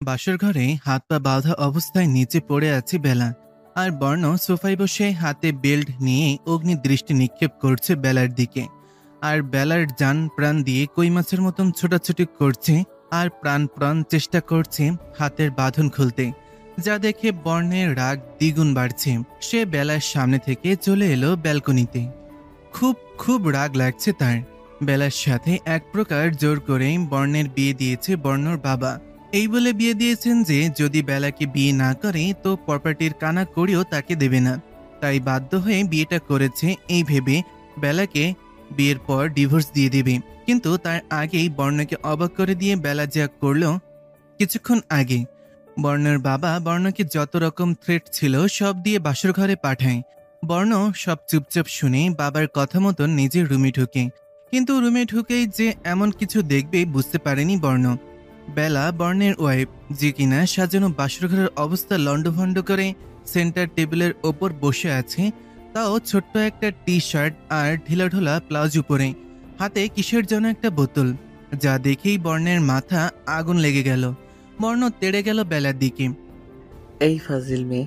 বাসর ঘরে হাত পা বাঁধা অবস্থায় নিচে পড়ে আছে বেলা, আর বর্ণ সোফায় বসে হাতে বেল্ট নিয়ে অগ্নি দৃষ্টি নিক্ষেপ করছে বেলার দিকে। আর বেলার জান প্রাণ দিয়ে কই মাছের মতন ছোটাছুটি করছে আর প্রাণ চেষ্টা করছে হাতের বাঁধন খুলতে, যা দেখে বর্ণের রাগ দ্বিগুণ বাড়ছে। সে বেলার সামনে থেকে চলে এলো ব্যালকনিতে। খুব খুব রাগ লাগছে তার। বেলার সাথে এক প্রকার জোর করে বর্ণের বিয়ে দিয়েছে বর্ণর বাবা। এই বলে বিয়ে দিয়েছেন যে যদি বেলাকে বিয়ে না করে তো প্রপার্টির কানা করেও তাকে দেবে না। তাই বাধ্য হয়ে বিয়েটা করেছে এই ভেবে বেলাকে বিয়ের পর ডিভোর্স দিয়ে দেবে। কিন্তু তার আগেই বর্ণকে অবাক করে দিয়ে বেলা যা করলো কিছুক্ষণ আগে। বর্ণের বাবা বর্ণকে যত রকম থ্রেট ছিল সব দিয়ে বাসর ঘরে পাঠায়। বর্ণ সব চুপচাপ শুনে বাবার কথা মতন নিজের রুমে ঢুকে। কিন্তু রুমে ঢুকেই যে এমন কিছু দেখবে বুঝতে পারেনি বর্ণ। বেলা বর্ণের ওয়াইফ, যে কিনা সাজানো বাসর ঘরের অবস্থা লন্ডভন্ড করে সেন্টার টেবিলের ওপর বসে আছে, তাও ছোট্ট একটা টি শার্ট আর ঢিলাঢোলা প্লাজো পরে, হাতে কিসের যেন একটা বোতল, যা দেখেই বর্ণের মাথা আগুন লেগে গেল। বর্ণ তেড়ে গেল বেলার দিকে। এই ফাজিল মেয়ে,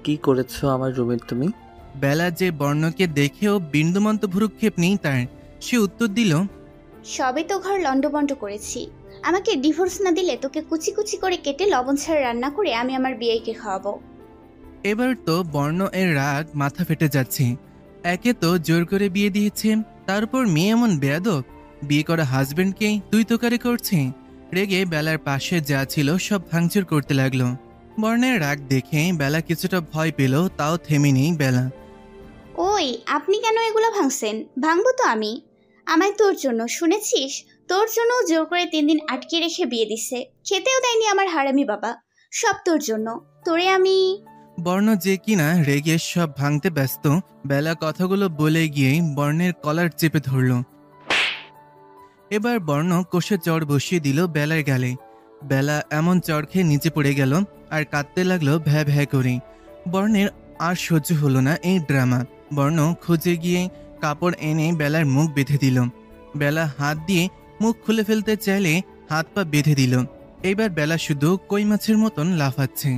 কি করেছো আমার রুমে তুমি? বেলা যে বর্ণকে দেখেও বিন্দুমান্ত ভ্রুক্ষেপ নেই তার, সে উত্তর দিল, সবে তো ঘর লন্ডভন্ড করেছি। আমাকে ডিভোর্স না দিলে তোকে কুচি কুচি করে কেটে লবণ ছাড়া রান্না করে আমি আমার বিয়েকে খাওয়াবো। এবার তো বর্ণ এর রাগ মাথা ফেটে যাচ্ছে। একে তো জোর করে বিয়ে দিয়েছে, তারপর মেয়ে এমন বেয়াদব, বিয়ে করা হাজবেন্ডকে তুই তোকারি করছে। রেগে বেলার পাশে যা ছিল সব ভাঙচুর করতে লাগলো। বর্ণের রাগ দেখে বেলা কিছুটা ভয় পেল, তাও থেমে নেই বেলা। ওই, আপনি কেন এগুলো ভাঙছেন? ভাঙবো তো আমি। আমায় তোর জন্য, শুনেছিস? তোর জন্য জোর করে 3 দিন আটকে রেখে বিয়ে দিছে, খেতেও দেয়নি আমার হারামি বাবা। সব তোর জন্য। তোরে আমি। বর্ণ যে কিনা রেগে সব ভাঙতে ব্যস্ত, বেলা কথাগুলো বলে গিয়ে বর্ণের কলার চেপে ধরল। এবার বর্ণ কষে চড় বসিয়ে দিল বেলার গালে। বেলা এমন চড় খেয়ে নিচে পড়ে গেল আর কাঁদতে লাগলো ভ্যা ভ্যা করে। বর্ণের আর সহ্য হলো না এই ড্রামা। বর্ণ খুঁজে গিয়ে কাপড় এনে বেলার মুখ বেঁধে দিল। বেলা হাত দিয়ে মুখ খুলে ফেলতে চাইলে হাত পা বেঁধে দিল। এইবার বেলা শুধু কই মাছের মতন লাফাচ্ছে।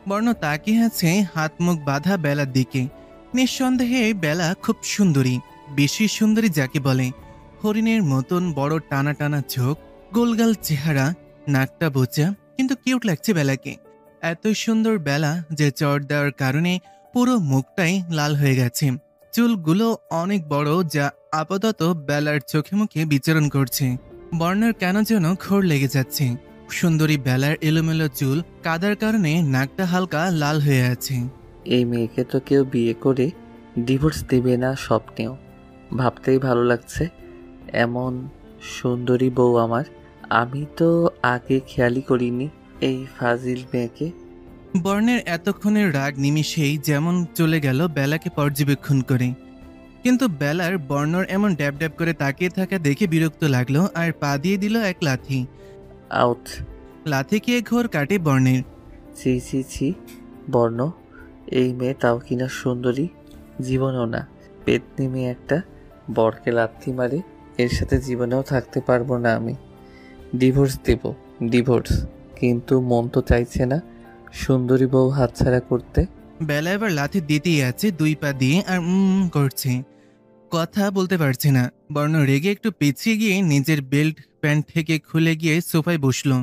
বর্ণ তাকিয়ে আছে হাত মুখ বাঁধা বেলার দিকে। নিঃসন্দেহে বেলা খুব সুন্দরী, বেশি সুন্দরী যাকে বলে। হরিণের মতন বড় টানা টানা চোখ, গোলগাল চেহারা, নাকটা বোচা, কিন্তু কিউট লাগছে বেলাকে। এত সুন্দর বেলা যে চড় দেওয়ার কারণে পুরো মুখটাই লাল হয়ে গেছে। চুলগুলো অনেক বড়, যা আপাতত বেলার চোখে মুখে বিচরণ করছে। বর্ণার কেন যেন ঘোর লেগে যাচ্ছে। সুন্দরী বেলার এলোমেলো চুল কাদার কারণে নাকটা হালকা লাল হয়ে আছে। এই মেয়েকে তো কেউ বিয়ে করে ডিভোর্স দেবে না স্বপ্নেও। ভাবতেই ভালো লাগছে, এমন সুন্দরী বউ আমার। আমি তো আগে খেয়ালই করিনি এই ফাজিল মেয়েকে। বর্ণের এতক্ষণের রাগ নিমিষেই যেমন চলে গেল বেলাকে পর্যবেক্ষণ করে। কিন্তু বেলার বর্ণর এমন ড্যাব ড্যাব করে তাকিয়ে থাকা দেখে বিরক্ত লাগলো আর পা দিয়ে দিল এক লাথি। আউট! লাথি খেয়ে ঘোর কাটে বর্ণের। ছি ছি ছি, বর্ণ, এই মেয়ে তাও কিনা সুন্দরী? জীবনেও না। পেতনি মেয়ে একটা, বরকে লাথি মারে, এর সাথে জীবনেও থাকতে পারবো না আমি। ডিভোর্স দেব, ডিভোর্স। কিন্তু মন তো চাইছে না সুন্দরী বউ হাতছাড়া করতে। বেলা এবার লাথি দিতেই আছে 2 পা দিয়ে আর করছে, কথা বলতে পারছে না। বর্ণ রেগে একটু পিছিয়ে গিয়ে নিজের বেল্ট প্যান্ট থেকে খুলে গিয়ে সোফায় বসলো।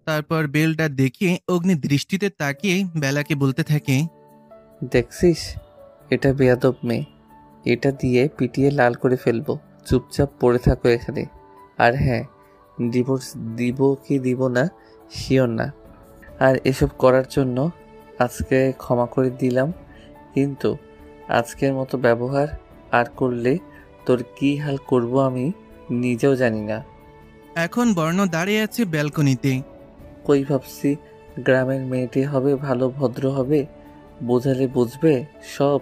তারপর বেলটা দেখে অগ্নি দৃষ্টিতে তাকিয়ে বেলাকে বলতে থাকে, দেখছিস, এটা বেয়াদব মেয়ে, এটা দিয়ে পিটিয়ে লাল করে ফেলবো। চুপচাপ পড়ে থাকো এখানে। আর হ্যাঁ, ডিভোর্স দিব কি দিব না শিওর না। আর এসব করার জন্য আজকে ক্ষমা করে দিলাম, কিন্তু আজকের মতো ব্যবহার আর করলে তোর কি হাল করব আমি নিজেও জানি না। এখন বর্ণ দাঁড়িয়ে আছে ব্যালকনিতে। কই ভাবছি গ্রামের মেয়েটি হবে, ভালো ভদ্র হবে, বোঝালে বুঝবে সব,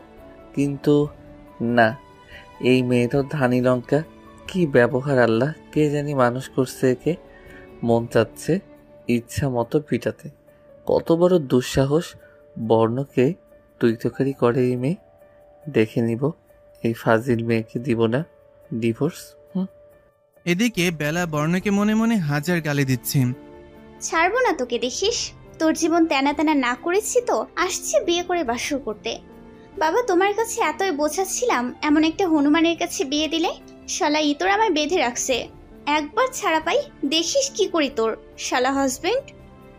কিন্তু না, এই মেয়ে তো ধানি লঙ্কা। কি ব্যবহার আল্লাহ, কে জানি মানুষ করছে একে। মন চাচ্ছে ইচ্ছা মতো পিটাতে। কত বড় দুঃসাহস বর্ণকে তুই তোকারি করে এই মেয়ে। দেখে নিব এই ফাজিল মেয়েকে দিব না ডিভোর্স। এদিকে বেলা বর্ণকে মনে মনে হাজার গালি দিচ্ছে। ছাড়বো না তোকে, দেখিস। তোর জীবন তেনা তেনা না করেছি তো আসছে বিয়ে করে বাসর করতে। বাবা, তোমার কাছে এতই বোঝাচ্ছিলাম, এমন একটা হনুমানের কাছে বিয়ে দিলে। শালা ইতর আমায় বেঁধে রাখছে। একবার ছাড়া পাই, দেখিস কি করি তোর শালা হাজবেন্ড।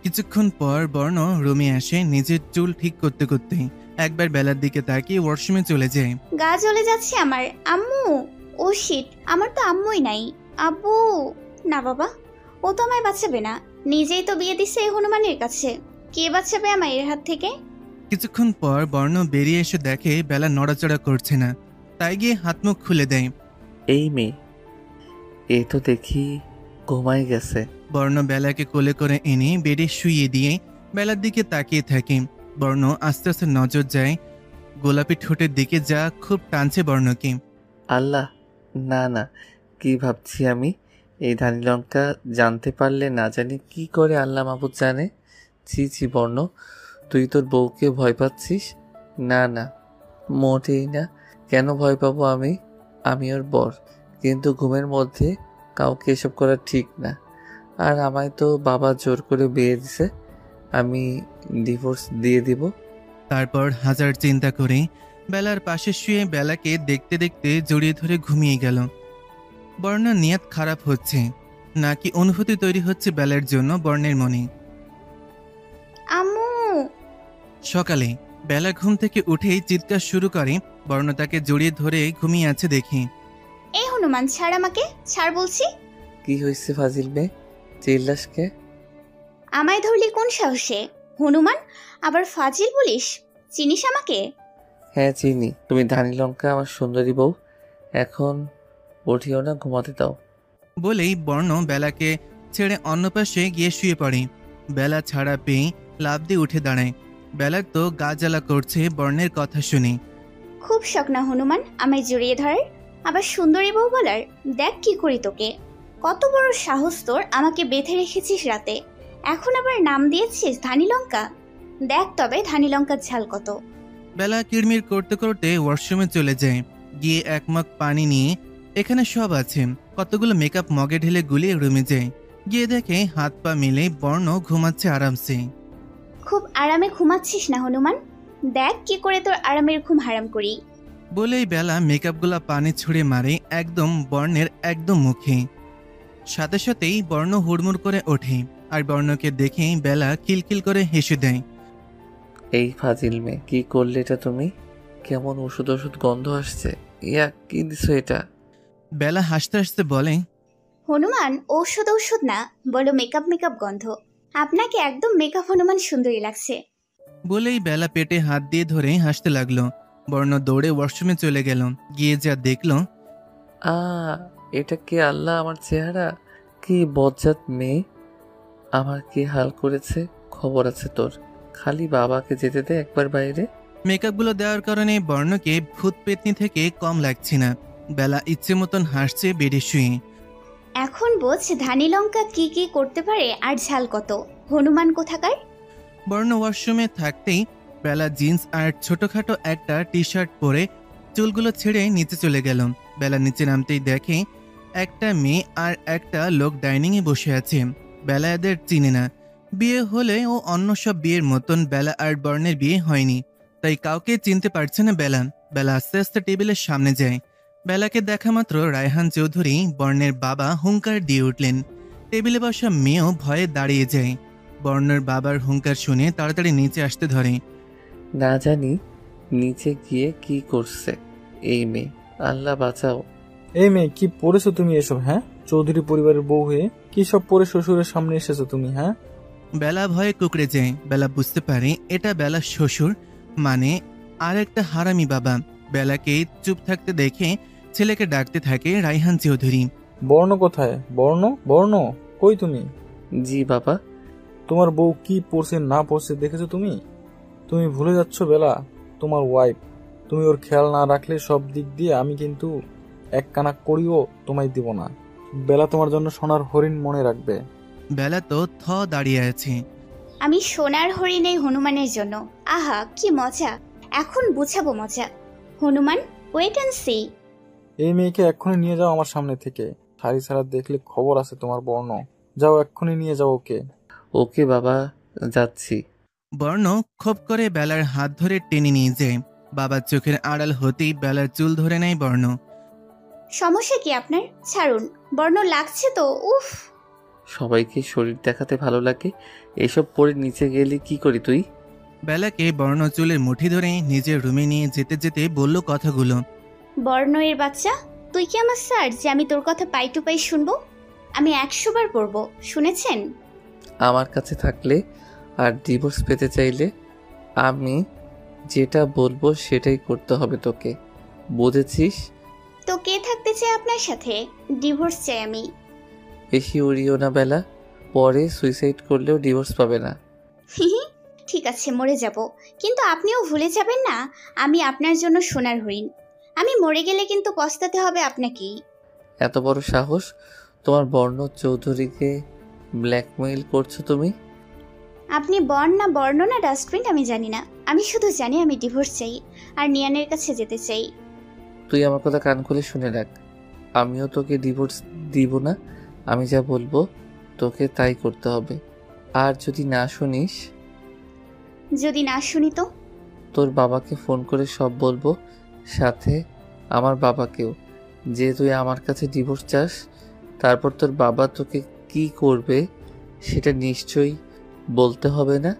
কিছুক্ষণ পর বর্ণ রুমে আসে নিজের চুল ঠিক করতে করতে। একবার বেলার দিকে তাকিয়ে ওয়াশরুমে চলে যায়। গা জ্বলে যাচ্ছে আমার। আম্মু, ও শিট, আমার তো আম্মুই নাই। আব্বু, না বাবা, ও তো আমায় বাঁচাবে না। নিজেই তো বিয়ে দিছে এই হনুমানের কাছে, কে বাঁচাবে আমায় এর হাত থেকে? কিছুক্ষণ পর বর্ণ বেরিয়ে এসে দেখে বেলা নড়াচড়া করছে না, তাই গিয়ে হাত মুখ খুলে দেয়। এই মেয়ে, এ তো দেখি ঘুমাই গেছে। বর্ণ বেলাকে কোলে করে এনে বেডে শুইয়ে দিয়ে বেলার দিকে তাকিয়ে থাকে। বর্ণ আস্তে আস্তে নজর যায় গোলাপি ঠোঁটের দিকে, যা খুব টানছে বর্ণকে। আল্লাহ, না না, কি ভাবছি আমি? এই ধানি লঙ্কা জানতে পারলে না জানি কি করে, আল্লাহ মাহবুব জানে। ছি ছি বর্ণ, তুই তোর বউকে ভয় পাচ্ছিস? না না, মোটেই না। কেন ভয় পাবো আমি? আমি ওর বর। কিন্তু ঘুমের মধ্যে কাউকে এসব করা ঠিক না। আর আমায় তো বাবা জোর করে বিয়ে দিছে, আমি ডিভোর্স দিয়ে দিব। তারপর হাজার চিন্তা করে বেলার পাশে শুয়ে বেলাকে দেখতে দেখতে জড়িয়ে ধরে ঘুমিয়ে গেল। বর্ণার নিয়ত খারাপ হচ্ছে নাকি অনুভূতি তৈরি হচ্ছে বেলার জন্য বর্ণের মনে। আম্মু। সকালে বেলা ঘুম থেকে উঠেই চিৎকার শুরু করে। বর্ণ তাকে জড়িয়ে ধরে ঘুমিয়ে আছে দেখি। এই হনুমান, ছাড় আমাকে, ছাড় বলছি। কি হয়েছে ফাজিল মেয়ে, চিল্লাসকে? আমায় ধরলি কোন সাহসে? হনুমান আবার ফাজিল বলিস? চিনিস আমাকে? হ্যাঁ চিনি, তুমি ধানি লঙ্কা, আমার সুন্দরী বউ। এখন উঠিও না, ঘুমাতে দাও। বলেই বর্ণ বেলাকে ছেড়ে অন্য পাশে গিয়ে শুয়ে পড়ে। বেলা ছাড়া পেয়ে লাফ দিয়ে উঠে দাঁড়ায়। বেলার তো গা জ্বালা করছে বর্ণের কথা শুনে। খুব শখ না হনুমান আমায় জড়িয়ে ধরার, আবার সুন্দরী বউ বলার? দেখ কি করি তোকে। কত বড় সাহস তোর, আমাকে বেঁধে রেখেছিস রাতে, এখন আবার নাম দিয়েছিস ধানি লঙ্কা। দেখ তবে ধানি লঙ্কার ঝাল কত। বেলা কিড়মির করতে করতে ওয়াশরুমে চলে যায়। গিয়ে এক মগ পানি নিয়ে এখানে সব আছে কতগুলো মেকআপ মগে ঢেলে গুলিয়ে রুমে যায়। গিয়ে দেখে হাত পা মিলে বর্ণ ঘুমাচ্ছে আরামসে। খুব আরামে ঘুমাচ্ছিস না হনুমান? দেখ কি করে তোর আরামের ঘুম হারাম করি। বলেই বেলা মেকআপগুলা পানি ছুঁড়ে মারে একদম বর্ণের একদম মুখে। সাথে সাথেই বর্ণ হুড়মুড় করে ওঠে আর বর্ণকে দেখে বেলা কিলকিল করে হেসে দেয়। এই ফাজিল মেয়ে, কি করলে এটা তুমি? কেমন ওষুধ ওষুধ গন্ধ আসছে। ইয়া, কি দিছো এটা? বেলা হাসতে হাসতে বলে, হনুমান ঔষধ ঔষধ না, বলো মেকআপ মেকআপ গন্ধ। আপনাকে একদম মেকআপ হনুমান সুন্দরী লাগছে। বলেই বেলা পেটে হাত দিয়ে ধরে হাসতে লাগলো। বর্ণ দৌড়ে ওয়াশরুমে চলে গেল। গিয়ে যা দেখলো, আ এটা কি আল্লাহ, আমার চেহারা! কি বজ্জাত মেয়ে, আমার কি হাল করেছে। খবর আছে তোর, খালি বাবাকে যেতে দে একবার বাইরে। মেকআপগুলো দেওয়ার কারণে বর্ণকে ভূত পেতনি থেকে কম লাগছে না। বেলা ইচ্ছে মতন হাসছে বেডে শুয়ে। এখন বোঝ ধানি লঙ্কা কি কি করতে পারে আর ঝাল কত, হনুমান কোথাকার। বর্ণ ওয়াশরুমে থাকতেই বেলা জিন্স আর ছোটখাটো একটা টি শার্ট পরে চুলগুলো ছেড়ে নিচে চলে গেল। বেলা নিচে নামতেই দেখে একটা মেয়ে আর একটা লোক ডাইনিংয়ে বসে আছে। বেলা এদের চিনে না। বিয়ে হলে ও অন্য সব বিয়ের মতন বেলা আর বর্ণের বিয়ে হয়নি, তাই কাউকে চিনতে পারছে না বেলা। বেলা আস্তে আস্তে টেবিলের সামনে যায়। বেলাকে দেখা মাত্র রায়হান চৌধুরী বর্ণের বাবা হুঙ্কার দিয়ে উঠলেন। টেবিলে বসা মেয়েও ভয়ে দাঁড়িয়ে যায়। বর্ণের বাবার হুঙ্কার শুনে তাড়াতাড়ি নিচে আসতে ধরে। না জানি নিচে গিয়ে কি করছে এই মেয়ে, আল্লাহ বাঁচাও। এই মেয়ে, কি পড়েছো তুমি এসব? হ্যাঁ, চৌধুরী পরিবারের বউ হয়ে কি সব পরে শ্বশুরের সামনে এসেছো তুমি? হ্যাঁ, বেলা ভয়ে কুকড়ে যায়। বেলা বুঝতে পারে এটা বেলার শ্বশুর, মানে আর একটা হারামি বাবা। বেলাকে চুপ থাকতে দেখে ছেলেকে ডাকতে থাকে রায়হান চৌধুরী। বর্ণ কোথায়? বর্ণ, বর্ণ কই তুমি? জি বাবা। তোমার বউ কি পড়ছে না পড়ছে দেখেছো তুমি? তুমি ভুলে যাচ্ছ বেলা, তোমার ওয়াইফ। তুমি ওর খেয়াল না রাখলে সব দিক দিয়ে আমি কিন্তু এক কানা করিও তোমায় দিব না। বেলা তোমার জন্য সোনার হরিণ মনে রাখবে। বেলা তো দাঁড়িয়ে আছে। আমি সোনার হরিণ এই হনুমানের জন্য। আহা কি মজা, এখন বুঝাবো মজা। Hanuman, wait and see. এই মেয়েকে এক্ষুনি নিয়ে যাও আমার সামনে থেকে। শাড়ি ছাড়া দেখলে খবর আছে তোমার। বর্ণ, যাও এক্ষুনি নিয়ে যাও ওকে। ওকে বাবা, যাচ্ছি। বর্ণ খপ করে বেলার হাত ধরে টেনে নিয়ে যায়। বাবার চোখের আড়াল হতেই বেলার চুল ধরে নেয় বর্ণ। সমস্যা কি আপনার? ছাড়ুন। বর্ণ লাগছে তো, উফ। সবাইকে শরীর দেখাতে ভালো লাগে, এসব পরে নিচে গেলে কি করি তুই? বেলাকে বর্ণ চুলের মুঠি ধরে নিজের রুমে নিয়ে যেতে যেতে বলল কথাগুলো। বর্ণ এর বাচ্চা, তুই কি আমার স্যার যে আমি তোর কথা পাই টু পাই শুনবো? আমি 100 বার পড়বো, শুনেছেন? আমার কাছে থাকলে আর ডিভোর্স পেতে চাইলে আমি যেটা বলবো সেটাই করতে হবে তোকে, বুঝেছিস? তো কে থাকতে চায় আপনার সাথে? ডিভোর্স চাই আমি। বেশি উড়িও না বেলা, পরে সুইসাইড করলেও ডিভোর্স পাবে না। ঠিক আছে, মরে যাব, কিন্তু আপনিও ভুলে যাবেন না আমি আপনার জন্য সোনার হরিণ। আমি মরে গেলে কিন্তু পস্তাতে হবে আপনাকেই। এত বড় সাহস তোমার! বর্ণ চৌধুরীকে ব্ল্যাকমেইল করছো তুমি? আপনি বর্ণ না ডাস্টবিন আমি জানি না, আমি শুধু জানি আমি ডিভোর্স চাই আর নিয়ানের কাছে যেতে চাই। তুই আমার কথা কান খুলে শুনে রাখ, আমিও তোকে ডিভোর্স দিব না। আমি যা বলবো তোকে তাই করতে হবে, আর যদি না শুনিস? যদি না শুনি তো? তোর বাবাকে ফোন করে সব বলবো, সাথে আমার বাবাকেও, যে তুই আমার কাছে ডিভোর্স চাস। তারপর তোর বাবা তোকে কি করবে সেটা নিশ্চয়ই বলতে হবে না?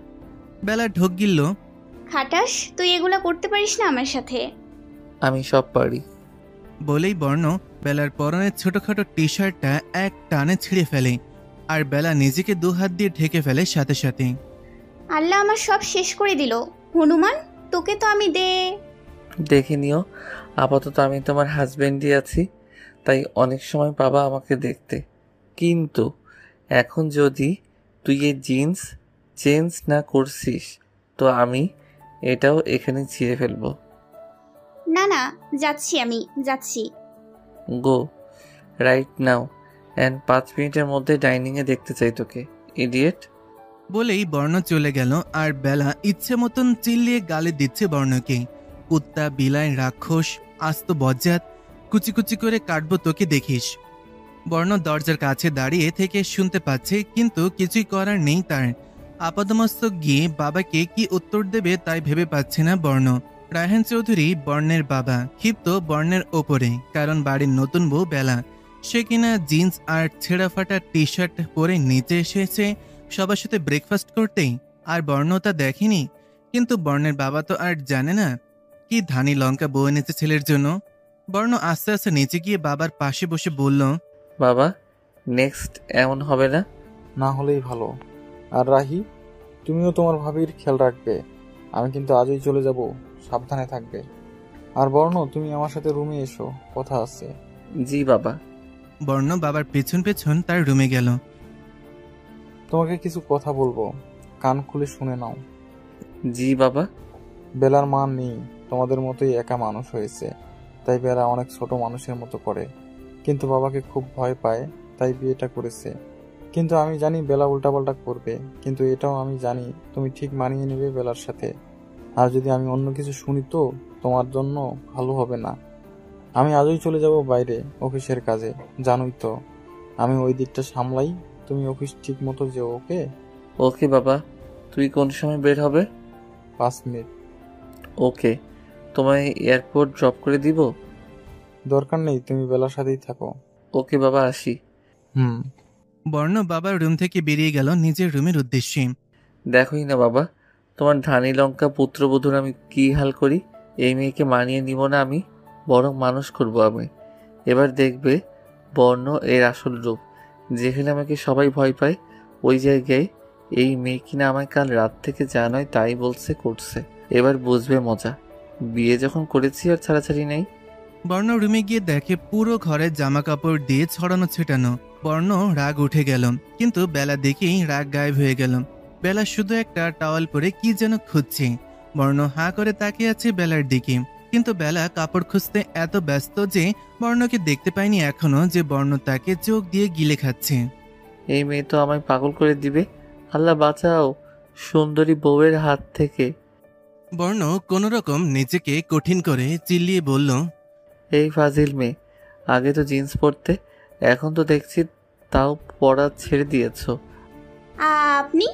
বেলা ঢোক গিলল। খাটাস, তুই এগুলা করতে পারিস না আমার সাথে। আমি সব পারি। বলেই বর্ণ বেলার পরনের ছোটখাটো টি শার্টটা এক টানে ছিঁড়ে ফেলে, আর বেলা নিজেকে দুহাত দিয়ে ঢেকে ফেলে সাথে সাথে। আল্লাহ আমার সব শেষ করে দিল। হনুমান, তোকে তো আমি দেখে নিও, আপাতত আমি তোমার হাজবেন্ডই আছি, তাই অনেক সময় পাবা আমাকে দেখতে। কিন্তু এখন যদি তুই এই জিন্স চেঞ্জ না করছিস তো আমি এটাও এখানে ছিঁড়ে ফেলবো। না না, যাচ্ছি, আমি যাচ্ছি। গো রাইট নাও, অ্যান্ড 5 মিনিটের মধ্যে ডাইনিংয়ে দেখতে চাই তোকে, ইডিয়েট। বলেই বর্ণ চলে গেল, আর বেলা ইচ্ছে মতন চিল্লিয়ে গালি দিচ্ছে বর্ণকে। কুত্তা, বিলাই, রাক্ষস, আস্ত বজ্জাত, কুচি কুচি করে কাটবো তোকে দেখিস। বর্ণ দরজার কাছে দাঁড়িয়ে থেকে শুনতে পাচ্ছে, কিন্তু কিছুই করার নেই তার। আপাদমস্তক গিয়ে বাবাকে কি উত্তর দেবে তাই ভেবে পাচ্ছে না বর্ণ। রায়হান চৌধুরী বর্ণের বাবা ক্ষিপ্ত বর্ণের ওপরে, কারণ বাড়ির নতুন বউ বেলা, সে কিনা জিন্স আর ছেঁড়া ফাটা টি শার্ট পরে নিচে এসেছে সবার সাথে ব্রেকফাস্ট করতেই, আর বর্ণ তা দেখেনি। কিন্তু বর্ণের বাবা তো আর জানে না কি ধানি লঙ্কা বউ এনেছে ছেলের জন্য। বর্ণ আস্তে আস্তে নিচে গিয়ে বাবার পাশে বসে বলল, বাবা, নেক্সট এমন হবে না। না হলেই ভালো। আর রাহি, তুমিও তোমার ভাবির খেয়াল রাখবে। আমি কিন্তু আজই চলে যাব, সাবধানে থাকবে। আর বর্ণ, তুমি আমার সাথে রুমে এসো, কথা আছে। জি বাবা। বর্ণ বাবার পেছন পেছন তার রুমে গেল। তোমাকে কিছু কথা বলবো, কান খুলে শুনে নাও। জি বাবা। বেলার মা নেই, তোমাদের মতোই একা মানুষ হয়েছে, তাই বেলা অনেক ছোট মানুষের মতো করে, কিন্তু বাবাকে খুব ভয় পায়, তাই বিয়েটা করেছে। কিন্তু আমি জানি বেলা উল্টাপাল্টা করবে, কিন্তু এটাও আমি জানি তুমি ঠিক মানিয়ে নেবে বেলার সাথে। আর যদি আমি অন্য কিছু শুনি তো তোমার জন্য ভালো হবে না। আমি আজই চলে যাব বাইরে অফিসের কাজে, জানোই তো আমি ওই দিকটা সামলাই। তুমি অফিস ঠিক মতো যেও, ওকে? ওকে বাবা। তুই কোন সময় বের হবে? 5 মিনিট। ওকে, তোমায় এয়ারপোর্ট ড্রপ করে দিব? দরকার নেই, তুমি বেলার সাথেই থাকো। ওকে বাবা, আসি। বর্ণ বাবার রুম থেকে বেরিয়ে গেল নিজের রুমের উদ্দেশ্যে। দেখোই না বাবা, তোমার ধানি লঙ্কা পুত্রবধূর আমি কি হাল করি। এই মেয়েকে মানিয়ে নিব না আমি, বরং মানুষ করব আমি। এবার দেখবে বর্ণ এর আসল রূপ। যেখানে আমাকে সবাই ভয় পায়, ওই জায়গায় এই মেয়ে কিনা আমায় কাল রাত থেকে যা নয় তাই বলছে করছে। এবার বুঝবে মজা। বিয়ে যখন করেছি আর ছাড়াছাড়ি নেই। বর্ণ রুমে গিয়ে দেখে পুরো ঘরে জামা কাপড় দিয়ে ছড়ানো ছেটানো। বর্ণ রাগ উঠে গেল, কিন্তু বেলা দেখেই রাগ গায়েব হয়ে গেল। বেলা শুধু একটা টাওয়াল পরে কি যেন খুঁজছে। বর্ণ হাঁ করে তাকিয়ে আছে বেলার দিকে, কিন্তু বেলা কাপড় খুঁজতে এত ব্যস্ত যে বর্ণকে দেখতে পায়নি এখনো যে বর্ণ তাকে চোখ দিয়ে গিলে খাচ্ছে। এই মেয়ে তো আমায় পাগল করে দিবে। আল্লাহ বাঁচাও সুন্দরী বউয়ের হাত থেকে। বর্ণ কোনো রকম নিজেকে কঠিন করে চিল্লিয়ে বলল, এই ফাজিল মেয়ে, আগে তো জিন্স পরতে, এখন তো দেখছি তাও পরা ছেড়ে দিয়েছ। আপনি?